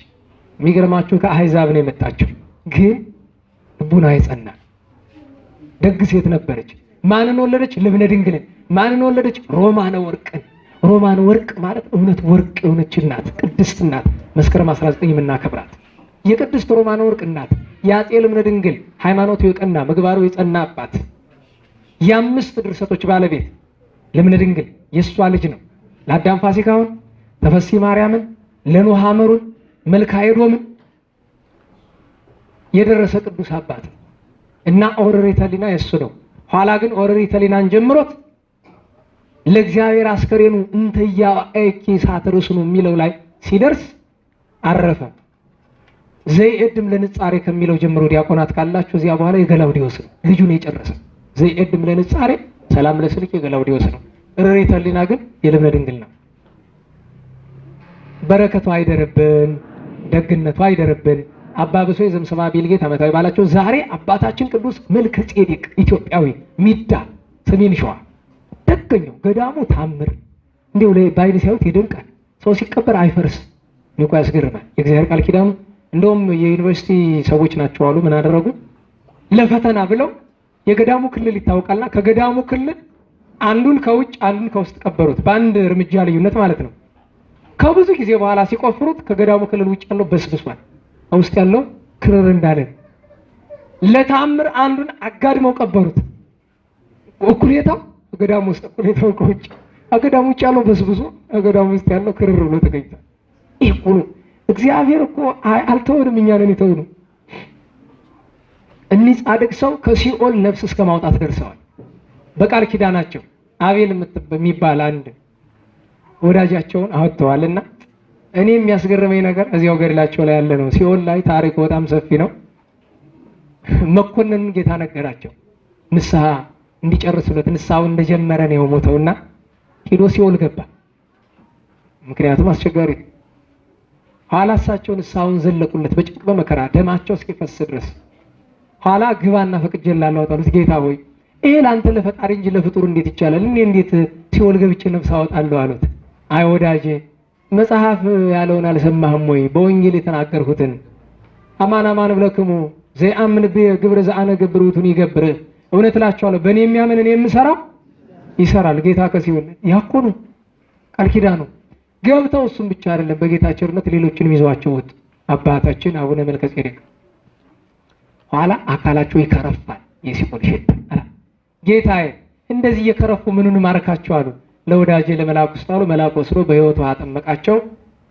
የሚገርማችሁ ከአሕዛብ ነው የመጣችው፣ ግን ልቡና የጸና ደግ ሴት ነበረች። ማንን ወለደች? ልብነ ድንግልን። ማንን ወለደች? ሮማነ ወርቅን። ሮማነ ወርቅ ማለት እውነት ወርቅ የሆነች እናት፣ ቅድስት እናት። መስከረም 19 የምናከብራት የቅድስት ሮማነ ወርቅ እናት፣ የአጼ ልብነ ድንግል ሃይማኖቱ የቀና ምግባሩ የጸና አባት፣ የአምስት ድርሰቶች ባለቤት ልብነ ድንግል የእሷ ልጅ ነው። ለአዳም ፋሲካውን፣ ተፈሲ ማርያምን፣ ለኖህ ሐመሩን፣ መልካ ኤዶምን የደረሰ ቅዱስ አባት እና ኦረሬተ ሕሊና የእሱ ነው። ኋላ ግን ኦረሬተ ሕሊናን ጀምሮት ለእግዚአብሔር አስከሬኑ እንተያ አይኪ ሳትርስኑ የሚለው ላይ ሲደርስ አረፈ። ዘይእድም ለንጻሬ ከሚለው ጀምሮ ዲያቆናት ካላችሁ እዚያ በኋላ የገላውዲዮስ ነው ልጁን የጨረሰ። ዘይእድም ለንጻሬ ሰላም ለስልክ የገላውዲዮስ ነው። ኦረሬተ ሕሊና ግን የልብነ ድንግል ነው። በረከቷ አይደርብን፣ ደግነቷ አይደርብን። አባ ብሶይ ዘምሰማ ቢልጌት ዓመታዊ ባላቸው ዛሬ አባታችን ቅዱስ መልከ ጼዴቅ ኢትዮጵያዊ ሚዳ ሰሜን ሸዋ ደገኛው ገዳሙ ታምር እንዲሁ ላይ ባይን ሲያዩት ይደንቃል። ሰው ሲቀበር አይፈርስ ንቆ ያስገርማል። የእግዚአብሔር ቃል ኪዳኑ እንደውም የዩኒቨርሲቲ ሰዎች ናቸው አሉ ምን አደረጉ? ለፈተና ብለው የገዳሙ ክልል ይታወቃልና ከገዳሙ ክልል አንዱን ከውጭ አንዱን ከውስጥ ቀበሩት። በአንድ እርምጃ ልዩነት ማለት ነው። ከብዙ ጊዜ በኋላ ሲቆፍሩት ከገዳሙ ክልል ውጭ ያለው በስብሷል፣ ውስጥ ያለው ክርር እንዳለ። ለታምር አንዱን አጋድመው ቀበሩት። እኩሌታው ገዳሙ ውስጥ፣ እኩሌታው ከውጭ። ገዳሙ ውጭ ያለው በስብሶ ገዳሙ ውስጥ ያለው ክርር ብሎ ተገኝቷል። ይህ ሁሉ እግዚአብሔር እኮ አልተወንም፣ እኛ ነን የተውነው። እኒህ ጻድቅ ሰው ከሲኦል ነፍስ እስከ ማውጣት ደርሰዋል በቃል ኪዳናቸው። አቤል የሚባል አንድ ወዳጃቸውን አወጥተዋልና እኔ የሚያስገርመኝ ነገር እዚያው ገድላቸው ላይ ያለ ነው። ሲኦል ላይ ታሪኩ በጣም ሰፊ ነው። መኮንኑን ጌታ ነገራቸው ንስሐ እንዲጨርሱለት። ንስሐውን እንደጀመረ ነው የሞተውና ሄዶ ሲኦል ገባ። ምክንያቱም አስቸጋሪ። ኋላ እሳቸው ንስሐውን ዘለቁለት በጭንቅ በመከራ ደማቸው እስኪፈስ ድረስ። ኋላ ግባና ፈቅጄልሃለሁ አሉት። ጌታ ሆይ ይሄ ለአንተ ለፈጣሪ እንጂ ለፍጡር እንዴት ይቻላል? እኔ እንዴት ሲኦል ገብቼ ነፍስ አወጣለሁ አሉት። አይ ወዳጄ መጽሐፍ ያለውን አልሰማህም ወይ? በወንጌል የተናገርሁትን አማን አማን ብለክሙ ዘአምን በግብረ ዘአነ ገብሩቱን ይገብር። እውነት እላችኋለሁ በእኔ የሚያምን እኔ የምሰራው ይሰራል። ጌታ ከሲኦል ያኮኑ ቃል ኪዳኑ ገብተው እሱም ብቻ አይደለም በጌታ ቸርነት ሌሎችንም ይዘዋቸው ወጡ። አባታችን አቡነ መልከ ጼዴቅ ኋላ አካላቸው ይከረፋል። የሲኦል ሽታ ጌታዬ እንደዚህ እየከረፉ ምኑን ማረካቸው አሉ። ለወዳጄ ለመላኩ ስጣሉ። መላኩ ወስዶ በሕይወቱ አጠመቃቸው።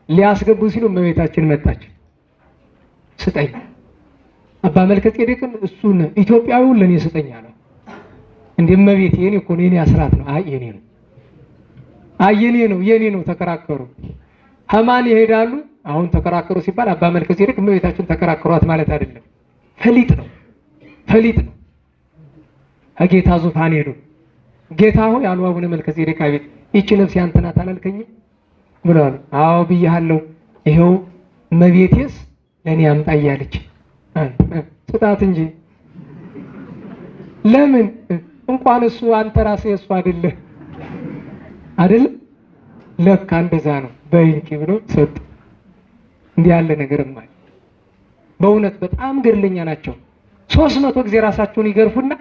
ሊያስገቡ ሲሉ እመቤታችን መጣች። ስጠኝ አባ መልከ ጼዴቅን እሱን ኢትዮጵያዊውን ለኔ ስጠኝ አለው። እንዴ እመቤቴ የኔ እኮ ነው የኔ አስራት ነው። አይ የኔ ነው፣ አይ የኔ ነው፣ የኔ ነው። ተከራከሩ። ሐማን ይሄዳሉ። አሁን ተከራከሩ ሲባል አባ መልከጼዴቅ እመቤታችን ተከራከሯት ማለት አይደለም። ፈሊጥ ነው፣ ፈሊጥ ነው። ከጌታ ዙፋን ሄዱ። ጌታ ሆይ አሉ አቡነ መልከጼዴቅ አቤት፣ ይህች ነፍስ ያንተ ናት አላልከኝም ብለዋል። አዎ ብያለሁ፣ ይኸው እመቤቴስ ለእኔ አምጣ እያለች ስጣት እንጂ ለምን እንኳን እሱ አንተ ራስህ እሱ አይደለ አይደል? ለካ እንደዛ ነው። በይንቂ ብሎ ሰጥ። እንዲህ ያለ ነገርማ በእውነት በጣም ገድለኛ ናቸው። 300 ጊዜ ራሳቸውን ይገርፉና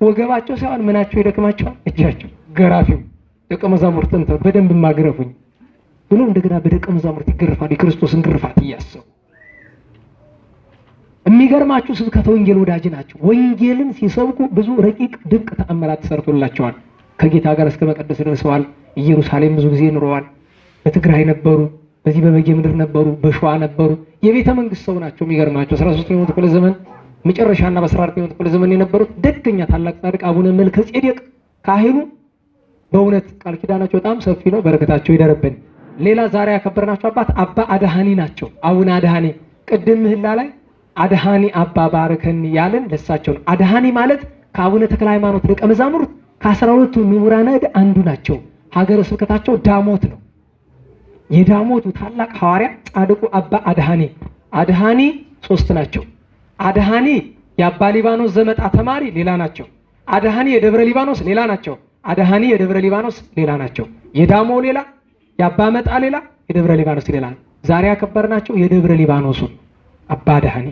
ወገባቸው ሳይሆን ምናቸው ይደክማቸዋል፣ እጃቸው። ገራፊው ደቀ መዛሙርትን በደንብ ማግረፉኝ ብሎ እንደገና በደቀ መዛሙርት ይገርፋሉ፣ የክርስቶስን ግርፋት እያሰቡ። የሚገርማችሁ ስብከተ ወንጌል ወዳጅ ናቸው። ወንጌልን ሲሰብኩ ብዙ ረቂቅ ድንቅ ተአምራት ተሰርቶላቸዋል። ከጌታ ጋር እስከ መቀደስ ደርሰዋል። ኢየሩሳሌም ብዙ ጊዜ ኑረዋል። በትግራይ ነበሩ፣ በዚህ በበጌ ምድር ነበሩ፣ በሸዋ ነበሩ። የቤተ መንግስት ሰው ናቸው። የሚገርማቸው 13ኛው ክፍለ ዘመን መጨረሻና በ14ኛው ክፍለ ዘመን የነበሩት ደገኛ ታላቅ ጻድቅ አቡነ መልከጼዴቅ ካህኑ። በእውነት ቃል ኪዳናቸው በጣም ሰፊ ነው። በረከታቸው ይደርብን። ሌላ ዛሬ ያከበርናቸው አባት አባ አድሃኒ ናቸው። አቡነ አድሃኒ ቅድም ምህላ ላይ አድሃኒ አባ ባርከኒ ያለን ለሳቸው ነው። አድሃኒ ማለት ከአቡነ ተክለ ሃይማኖት ደቀ መዛሙርት ከ12ቱ ምሁራነ እድ አንዱ ናቸው። ሀገረ ስብከታቸው ዳሞት ነው። የዳሞቱ ታላቅ ሐዋርያ ጻድቁ አባ አድሃኒ። አድሃኒ 3 ናቸው። አድሃኒ የአባ ሊባኖስ ዘመጣ ተማሪ ሌላ ናቸው። አድሃኒ የደብረ ሊባኖስ ሌላ ናቸው። አድሃኒ የደብረ ሊባኖስ ሌላ ናቸው። የዳሞ ሌላ፣ የአባ መጣ ሌላ፣ የደብረ ሊባኖስ ሌላ። ዛሬ ያከበርናቸው የደብረ ሊባኖሱ አባ አድሃኒ።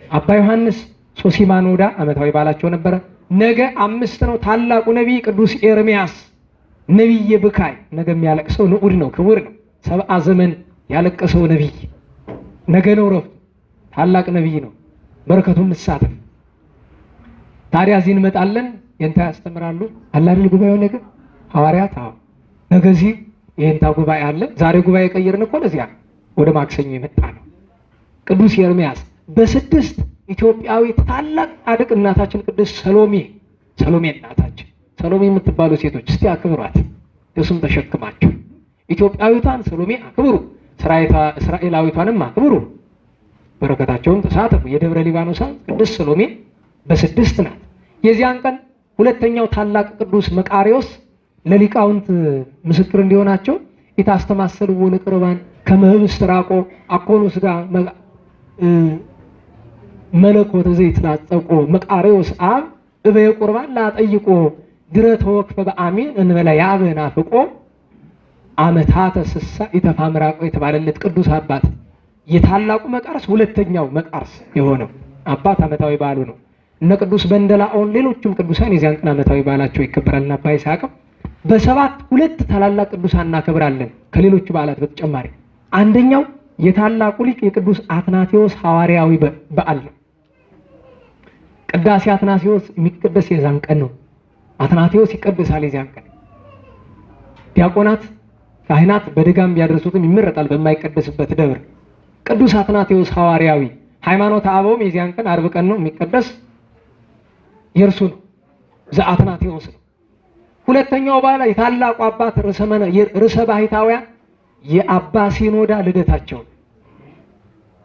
አባ ዮሐንስ ሶሲማኖዳ ዓመታዊ በዓላቸው ነበረ። ነገ 5 ነው። ታላቁ ነቢይ ቅዱስ ኤርምያስ ነቢየ ብካይ ነገ የሚያለቅሰው ንዑድ ነው፣ ክቡር ነው። 70 ዘመን ያለቀሰው ነቢይ ነገ ነው ረፍቱ። ታላቅ ነቢይ ነው። በረከቱን እንሳተፍ። ታዲያ እዚህ እንመጣለን። የንታ ያስተምራሉ አለ አይደል? ጉባኤው ነገ ሐዋርያት። አዎ ነገ እዚህ የንታ ጉባኤ አለ። ዛሬ ጉባኤ ቀይርን እኮ ለዚያ ወደ ማክሰኞ የመጣ ነው። ቅዱስ ኤርምያስ በ6 ኢትዮጵያዊ ታላቅ ጻድቅ እናታችን ቅዱስ ሰሎሜ እናታችን ሰሎሜ የምትባሉ ሴቶች እስቲ አክብሯት፣ የሱም ተሸክማችሁ ኢትዮጵያዊቷን ሰሎሜ አክብሩ፣ እስራኤላዊቷንም አክብሩ፣ በረከታቸውን ተሳተፉ። የደብረ ሊባኖስ ቅዱስ ሰሎሜ በ6 ናት። የዚያን ቀን ሁለተኛው ታላቅ ቅዱስ መቃሪዎስ ለሊቃውንት ምስክር እንዲሆናቸው ኢታስተማሰልዎ ለቅርባን ከመህብስት ራቆ አኮኑ ስጋ መለኮት ዘይትናጸቆ መቃሪዎስ አብ እበየ ቁርባን ላጠይቆ ድረ ተወክፈ በአሜን እንበላ ያብህን አፍቆ አመታተ ስሳ ኢተፋምራቆ የተባለለት ቅዱስ አባት የታላቁ መቃርስ ሁለተኛው መቃርስ የሆነው አባት ዓመታዊ በዓሉ ነው። እነ ቅዱስ በንደላኦን ሌሎችም ቅዱሳን የዚያን ቀን ዓመታዊ በዓላቸው ይከበራልና አባ ይስሐቅም በ7 2 ታላላቅ ቅዱሳን እናከብራለን። ከሌሎቹ በዓላት በተጨማሪ አንደኛው የታላቁ ሊቅ የቅዱስ አትናቴዎስ ሐዋርያዊ በዓል ነው። ቅዳሴ አትናቴዎስ የሚቀደስ የዛን ቀን ነው። አትናቴዎስ ይቀደሳል የዚያን ቀን። ዲያቆናት ካህናት በድጋም ቢያደርሱትም ይመረጣል በማይቀደስበት ደብር። ቅዱስ አትናቴዎስ ሐዋርያዊ ሃይማኖተ አበውም የዚያን ቀን ዓርብ ቀን ነው የሚቀደስ፣ የእርሱ ነው ዘአትናቴዎስ ነው። ሁለተኛው በዓል የታላቁ አባት ርዕሰ ባሕታውያን የአባ ሲኖዳ ልደታቸው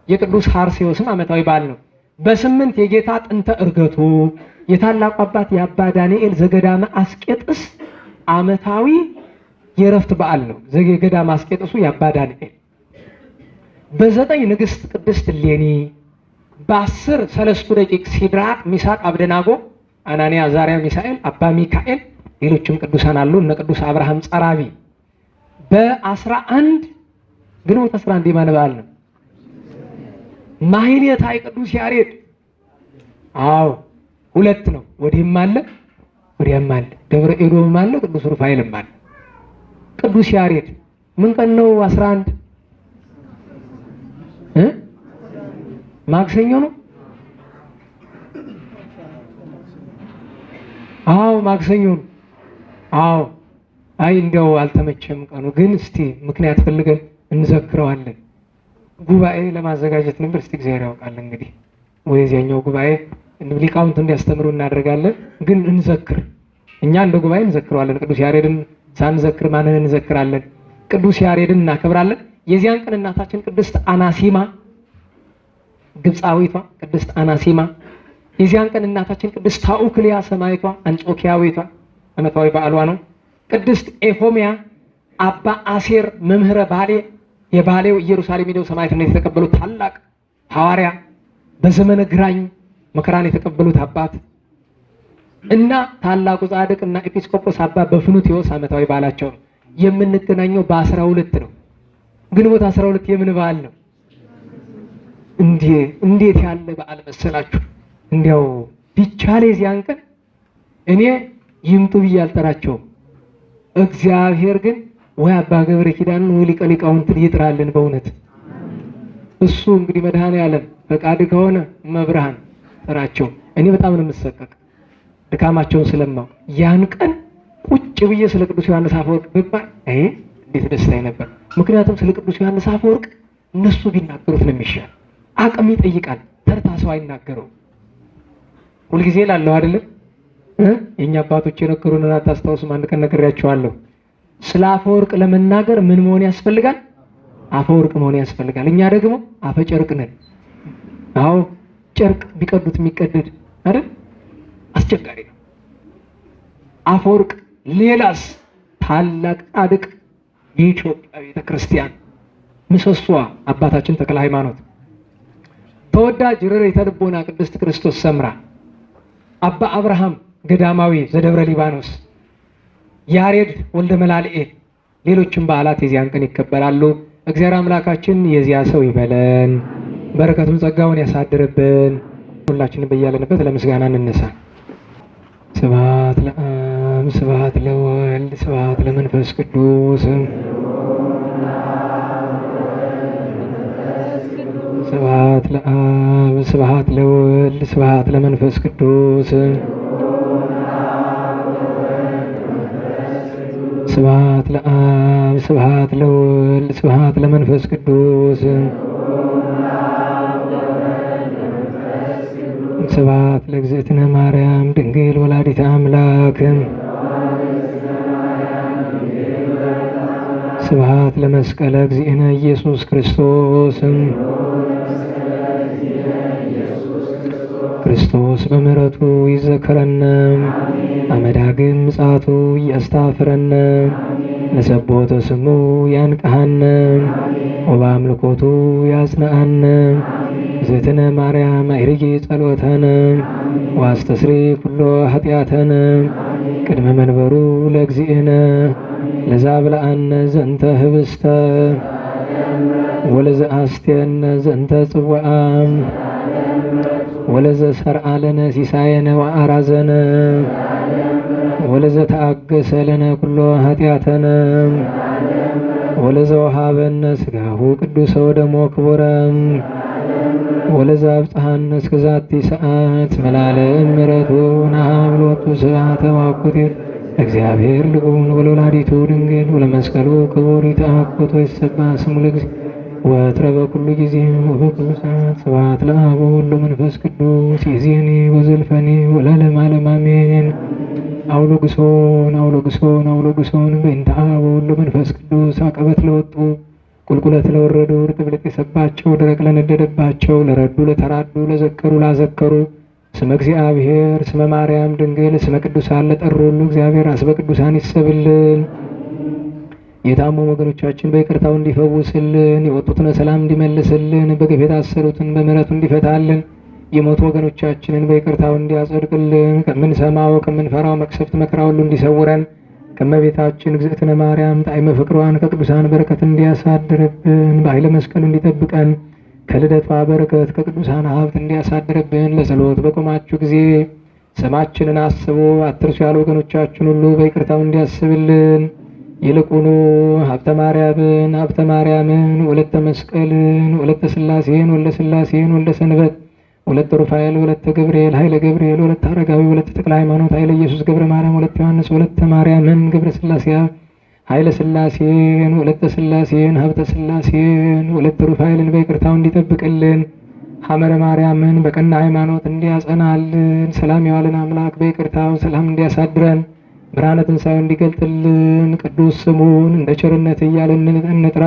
የቅዱስ ሐርሴዎስም ዓመታዊ በዓል ነው። በ8 የጌታ ጥንተ ዕርገቱ የታላቁ አባት የአባ ዳንኤል ዘገዳመ አስቄጥስ ዓመታዊ የእረፍት በዓል ነው። ዘገዳመ አስቄጥሱ የአባ ዳንኤል። በ9 ንግሥት ቅድስት እሌኒ፣ በ10 ሰለስቱ ደቂቅ ሲድራቅ ሚሳቅ አብደናጎ አናንያ አዛርያ ሚሳኤል አባ ሚካኤል ሌሎችም ቅዱሳን አሉ። እነ ቅዱስ አብርሃም ጸራቢ። በ11 ግንቦት 11 የማን በዓል ነው? ማህሌታይ ቅዱስ ያሬድ። አዎ 2 ነው። ወዲህም አለ ወዲያም አለ። ደብረ ኤዶምም አለ፣ ቅዱስ ሩፋኤልም አለ። ቅዱስ ያሬድ ምን ቀን ነው? 11 ማክሰኞ ነው። አዎ ማክሰኞ ነው። አዎ አይ እንደው አልተመቸም ቀኑ፣ ግን እስቲ ምክንያት ፈልገን እንዘክረዋለን። ጉባኤ ለማዘጋጀት ነበር። እስቲ እግዚአብሔር ያውቃል እንግዲህ ወይዚያኛው ጉባኤ ሊቃውንት እንዲያስተምሩ እናደርጋለን። ግን እንዘክር፣ እኛ እንደ ጉባኤ እንዘክረዋለን። ቅዱስ ያሬድን ሳንዘክር ማንን እንዘክራለን? ቅዱስ ያሬድን እናከብራለን። የዚያን ቀን እናታችን ቅድስት አናሲማ ግብፃዊቷ ቅድስት አናሲማ፣ የዚያን ቀን እናታችን ቅድስት ታኡክልያ ሰማዕቷ አንጾኪያዊቷ ዓመታዊ በዓሏ ነው። ቅድስት ኤፎሚያ አባ አሴር መምህረ ባሌ የባሌው ኢየሩሳሌም ሄደው ሰማዕትነት የተቀበሉት ታላቅ ሐዋርያ በዘመነ ግራኝ መከራን የተቀበሉት አባት እና ታላቁ ጻድቅ እና ኤጲስቆጶስ አባ በፍኑትዮስ ዓመታዊ በዓላቸው ነው። የምንገናኘው በ12 ነው። ግንቦት 12 የምን በዓል ነው? እንዴት ያለ በዓል መሰላችሁ! እንዲያው ቢቻል የዚያን ቀን እኔ ይምጡ ብዬ አልጠራቸውም። እግዚአብሔር ግን ወይ አባ ገብረ ኪዳን ወይ ሊቀ ሊቃውንትን ይጥራልን በእውነት እሱ እንግዲህ መድኃኔዓለም ፈቃድ ከሆነ መብርሃን ጥራቸው። እኔ በጣም ነው የምሰቀቅ ድካማቸውን ስለማው ያን ቀን ቁጭ ብዬ ስለ ቅዱስ ዮሐንስ አፈወርቅ ብባል እንዴት ደስታዬ ነበር። ምክንያቱም ስለ ቅዱስ ዮሐንስ አፈወርቅ እነሱ ቢናገሩት ነው የሚሻል። አቅም ይጠይቃል። ተርታ ሰው አይናገረው። ሁልጊዜ ላለው አይደለም የኛ አባቶች የነገሩንን አታስታውሱም? አንድ ቀን ነግሬያቸዋለሁ። ስለ አፈወርቅ ለመናገር ምን መሆን ያስፈልጋል? አፈወርቅ መሆን ያስፈልጋል። እኛ ደግሞ አፈጨርቅ ነን። አዎ ጨርቅ ቢቀዱት የሚቀደድ አይደል? አስቸጋሪ ነው። አፈወርቅ ሌላስ ታላቅ ጻድቅ የኢትዮጵያ ቤተክርስቲያን ምሰሷ አባታችን ተክለ ሃይማኖት፣ ተወዳጅ ርዕይተ ልቦና ቅድስት ክርስቶስ ሰምራ፣ አባ አብርሃም ገዳማዊ ዘደብረ ሊባኖስ፣ ያሬድ ወልደ መላልኤል፣ ሌሎችም በዓላት የዚያን ቀን ይከበራሉ። እግዚአብሔር አምላካችን የዚያ ሰው ይበለን፣ በረከቱን ጸጋውን ያሳድርብን። ሁላችንም በያለንበት ለምስጋና እንነሳ። ስብሐት ለአብ ስብሐት ለወልድ ስብሐት ለመንፈስ ቅዱስ ስብሐት ለአብ ስብሐት ለወልድ ስብሐት ለመንፈስ ቅዱስ ስብሐት ለአብ ስብሐት ለወልድ ስብሐት ለመንፈስ ቅዱስ ስብሐት ለእግዝእትነ ማርያም ድንግል ወላዲተ አምላክ ስብሐት ለመስቀለ እግዚእነ ኢየሱስ ክርስቶስ ክርስቶስ በምሕረቱ ይዘከረነ አመዳግም ምጽአቱ ያስታፍረነ ለሰቦተ ስሙ ያንቀሐነ ወበአምልኮቱ ያጽንዐነ እግዝእትነ ማርያም አይርጌ ጸሎተነ ዋስተስሪ ኩሎ ኃጢአተነ ቅድመ መንበሩ ለእግዚእነ ለዛብልዐነ ዘንተ ህብስተ ወለዘአስቴነ ዘንተ ጽዋዓ ወለዘሰርዐ ለነ ሲሳየነ ወአራዘነ ወለዘተአገሰ ለነ ኩሎ ኃጢአተነ ወለዘወሃበነ ሥጋሁ ቅዱሰ ወደሞ ክቡረ ወለዘአብጽሐነ እስከ ዛቲ ሰዓት መላለም ምሕረቱ ናብሎቱ ስብሐተ ወአኩቴት እግዚአብሔር ልዑል ወለወላዲቱ ድንግል ወለመስቀሉ ክቡር ይትአኮቶ ይትሰብሐ ስሙ ለእግዚእ ወትረ በኩሉ ጊዜ ወበኩሉ ሰዓት ስብሐት ለአብ ወወልድ ወመንፈስ ቅዱስ ይእዜኒ ወዘልፈኒ ወለዓለመ ዓለም አሜን። አውሎግሶን አውሎግሶን አውሎግሶን በእንተ አብ ወወልድ ወመንፈስ ቅዱስ አቀበት ለወጡ ቁልቁለት ለወረዱ ርጥብ ለጤሰባቸው ደረቅ ለነደደባቸው ለረዱ ለተራዱ ለዘከሩ ላዘከሩ ስመ እግዚአብሔር ስመ ማርያም ድንግል ስመ ቅዱሳን ለጠሩ ሁሉ እግዚአብሔር አስበ ቅዱሳን ይሰብልን። የታመሙ ወገኖቻችን በይቅርታው እንዲፈውስልን፣ የወጡትን ሰላም እንዲመልስልን፣ በግፍ የታሰሩትን በምሕረቱ እንዲፈታልን፣ የሞቱ ወገኖቻችንን በይቅርታው እንዲያጸድቅልን፣ ከምንሰማው ከምንፈራው መቅሰፍት መከራ ሁሉ እንዲሰውረን፣ ከመቤታችን እግዝእትነ ማርያም ጣዕመ ፍቅሯን ከቅዱሳን በረከት እንዲያሳድርብን፣ በኃይለ መስቀሉ እንዲጠብቀን፣ ከልደቷ በረከት ከቅዱሳን ሀብት እንዲያሳድርብን፣ ለጸሎት በቆማችሁ ጊዜ ስማችንን አስቦ አትርሱ ያሉ ወገኖቻችን ሁሉ በይቅርታው እንዲያስብልን፣ ይልቁኑ ሀብተ ማርያምን ወለተ መስቀልን ወለተ ሥላሴን ወለተ ሥላሴን ወለተ ሰንበት ወለተ ሩፋኤል ወለተ ገብርኤል ኃይለ ገብርኤል ወለተ አረጋዊ ወለተ ተክለ ሃይማኖት ኃይለ ኢየሱስ ገብረ ማርያም ወለተ ዮሐንስ ወለተ ማርያምን ገብረ ሥላሴ ኃይለ ሥላሴን ወለተ ሥላሴን ሀብተ ሥላሴን ወለተ ሩፋኤልን በይቅርታው እንዲጠብቅልን፣ ሐመረ ማርያምን በቀና ሃይማኖት እንዲያጸናልን፣ ሰላም የዋለን አምላክ በይቅርታው ሰላም እንዲያሳድረን፣ ብርሃነ ትንሣኤው እንዲገልጥልን፣ ቅዱስ ስሙን እንደ ቸርነት እያልን እንጥራ።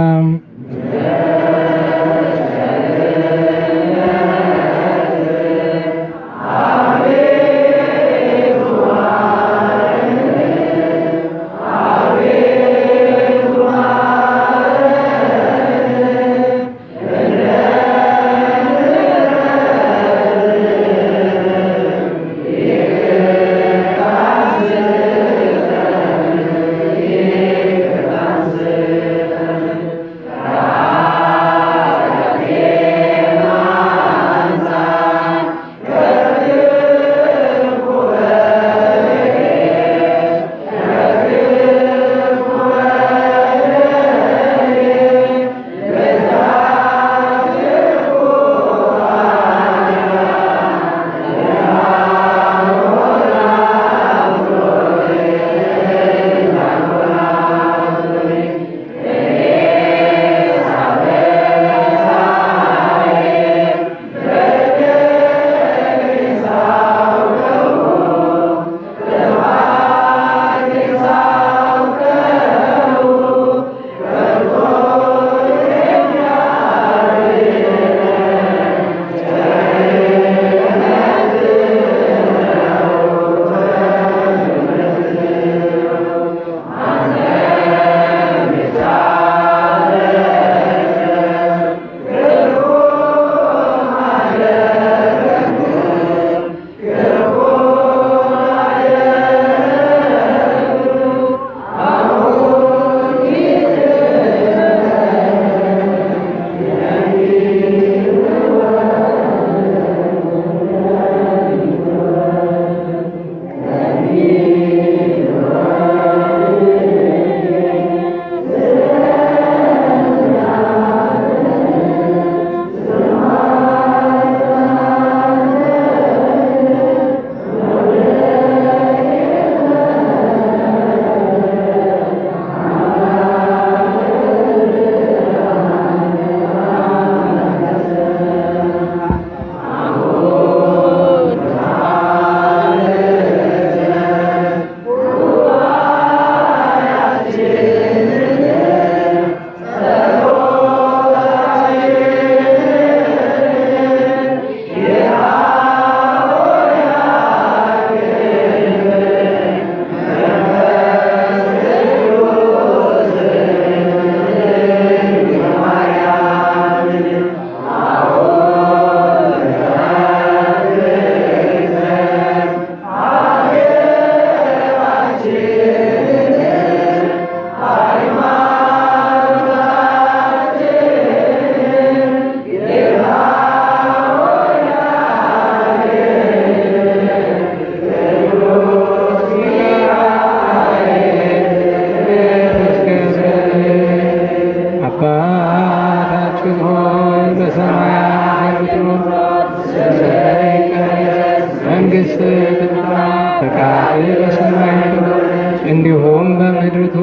እንዲሁም በምድርቱ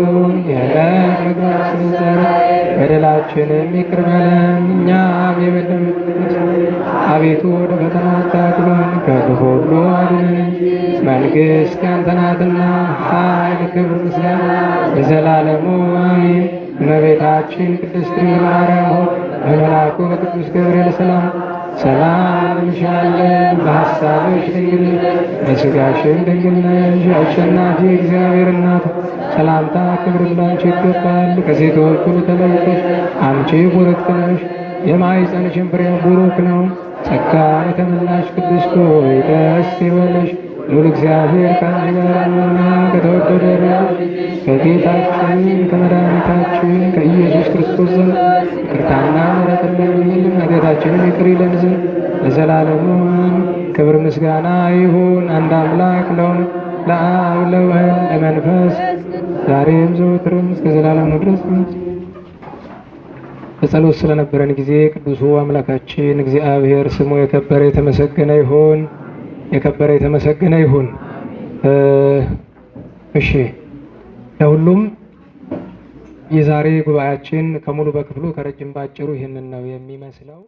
የዕለት ምግባችንን ስጠን፣ በደላችንን ይቅር በለን እኛም የበደሉንን። አቤቱ ወደ ፈተና አታግባን፣ ከክፉ ሁሉ አድነን። መንግሥት ያንተ ናትና፣ ኃይል፣ ክብር፣ ምስጋና ለዘላለሙ አሜን። እመቤታችን ቅድስት ድንግል ማርያም ሆይ በመልአኩ በቅዱስ ገብርኤል ሰላም እንልሻለን። በሐሳብሽ ድንግል ነሽ፣ በሥጋሽም ድንግል ነሽ። አሸናፊ እግዚአብሔር እናት ሰላምታ ክብር ላንቺ ይገባል። ከሴቶች ሁሉ ተለይተሽ አንቺ ቡርክት ነሽ፣ የማኅፀንሽም ፍሬ ቡሩክ ነው። ጸጋን የተመላሽ ቅድስት ሆይ ደስ ይበልሽ፣ ልዑል እግዚአብሔር ከአንቺ ጋር ነውና ከተወደደ ልጅሽ ከጌታችን ከመድኃኒታችን ከኢየሱስ ክርስቶስ ዘንድ ይቅርታና ምሕረትን ለምኝልን ኃጢአታችንን ይቅር ይለን ዘንድ ለዘላለሙ ክብር ምስጋና ይሁን አንድ አምላክ ለሆነ ለአብ ለወልድ ለመንፈስ ዛሬም ዘወትርም እስከ ዘላለሙ ድረስ። በጸሎት ስለነበረን ጊዜ ቅዱሱ አምላካችን እግዚአብሔር ስሙ የከበረ የተመሰገነ ይሁን። የከበረ የተመሰገነ ይሁን። እሺ ለሁሉም የዛሬ ጉባኤያችን ከሙሉ በክፍሉ ከረጅም ባጭሩ ይህንን ነው የሚመስለው።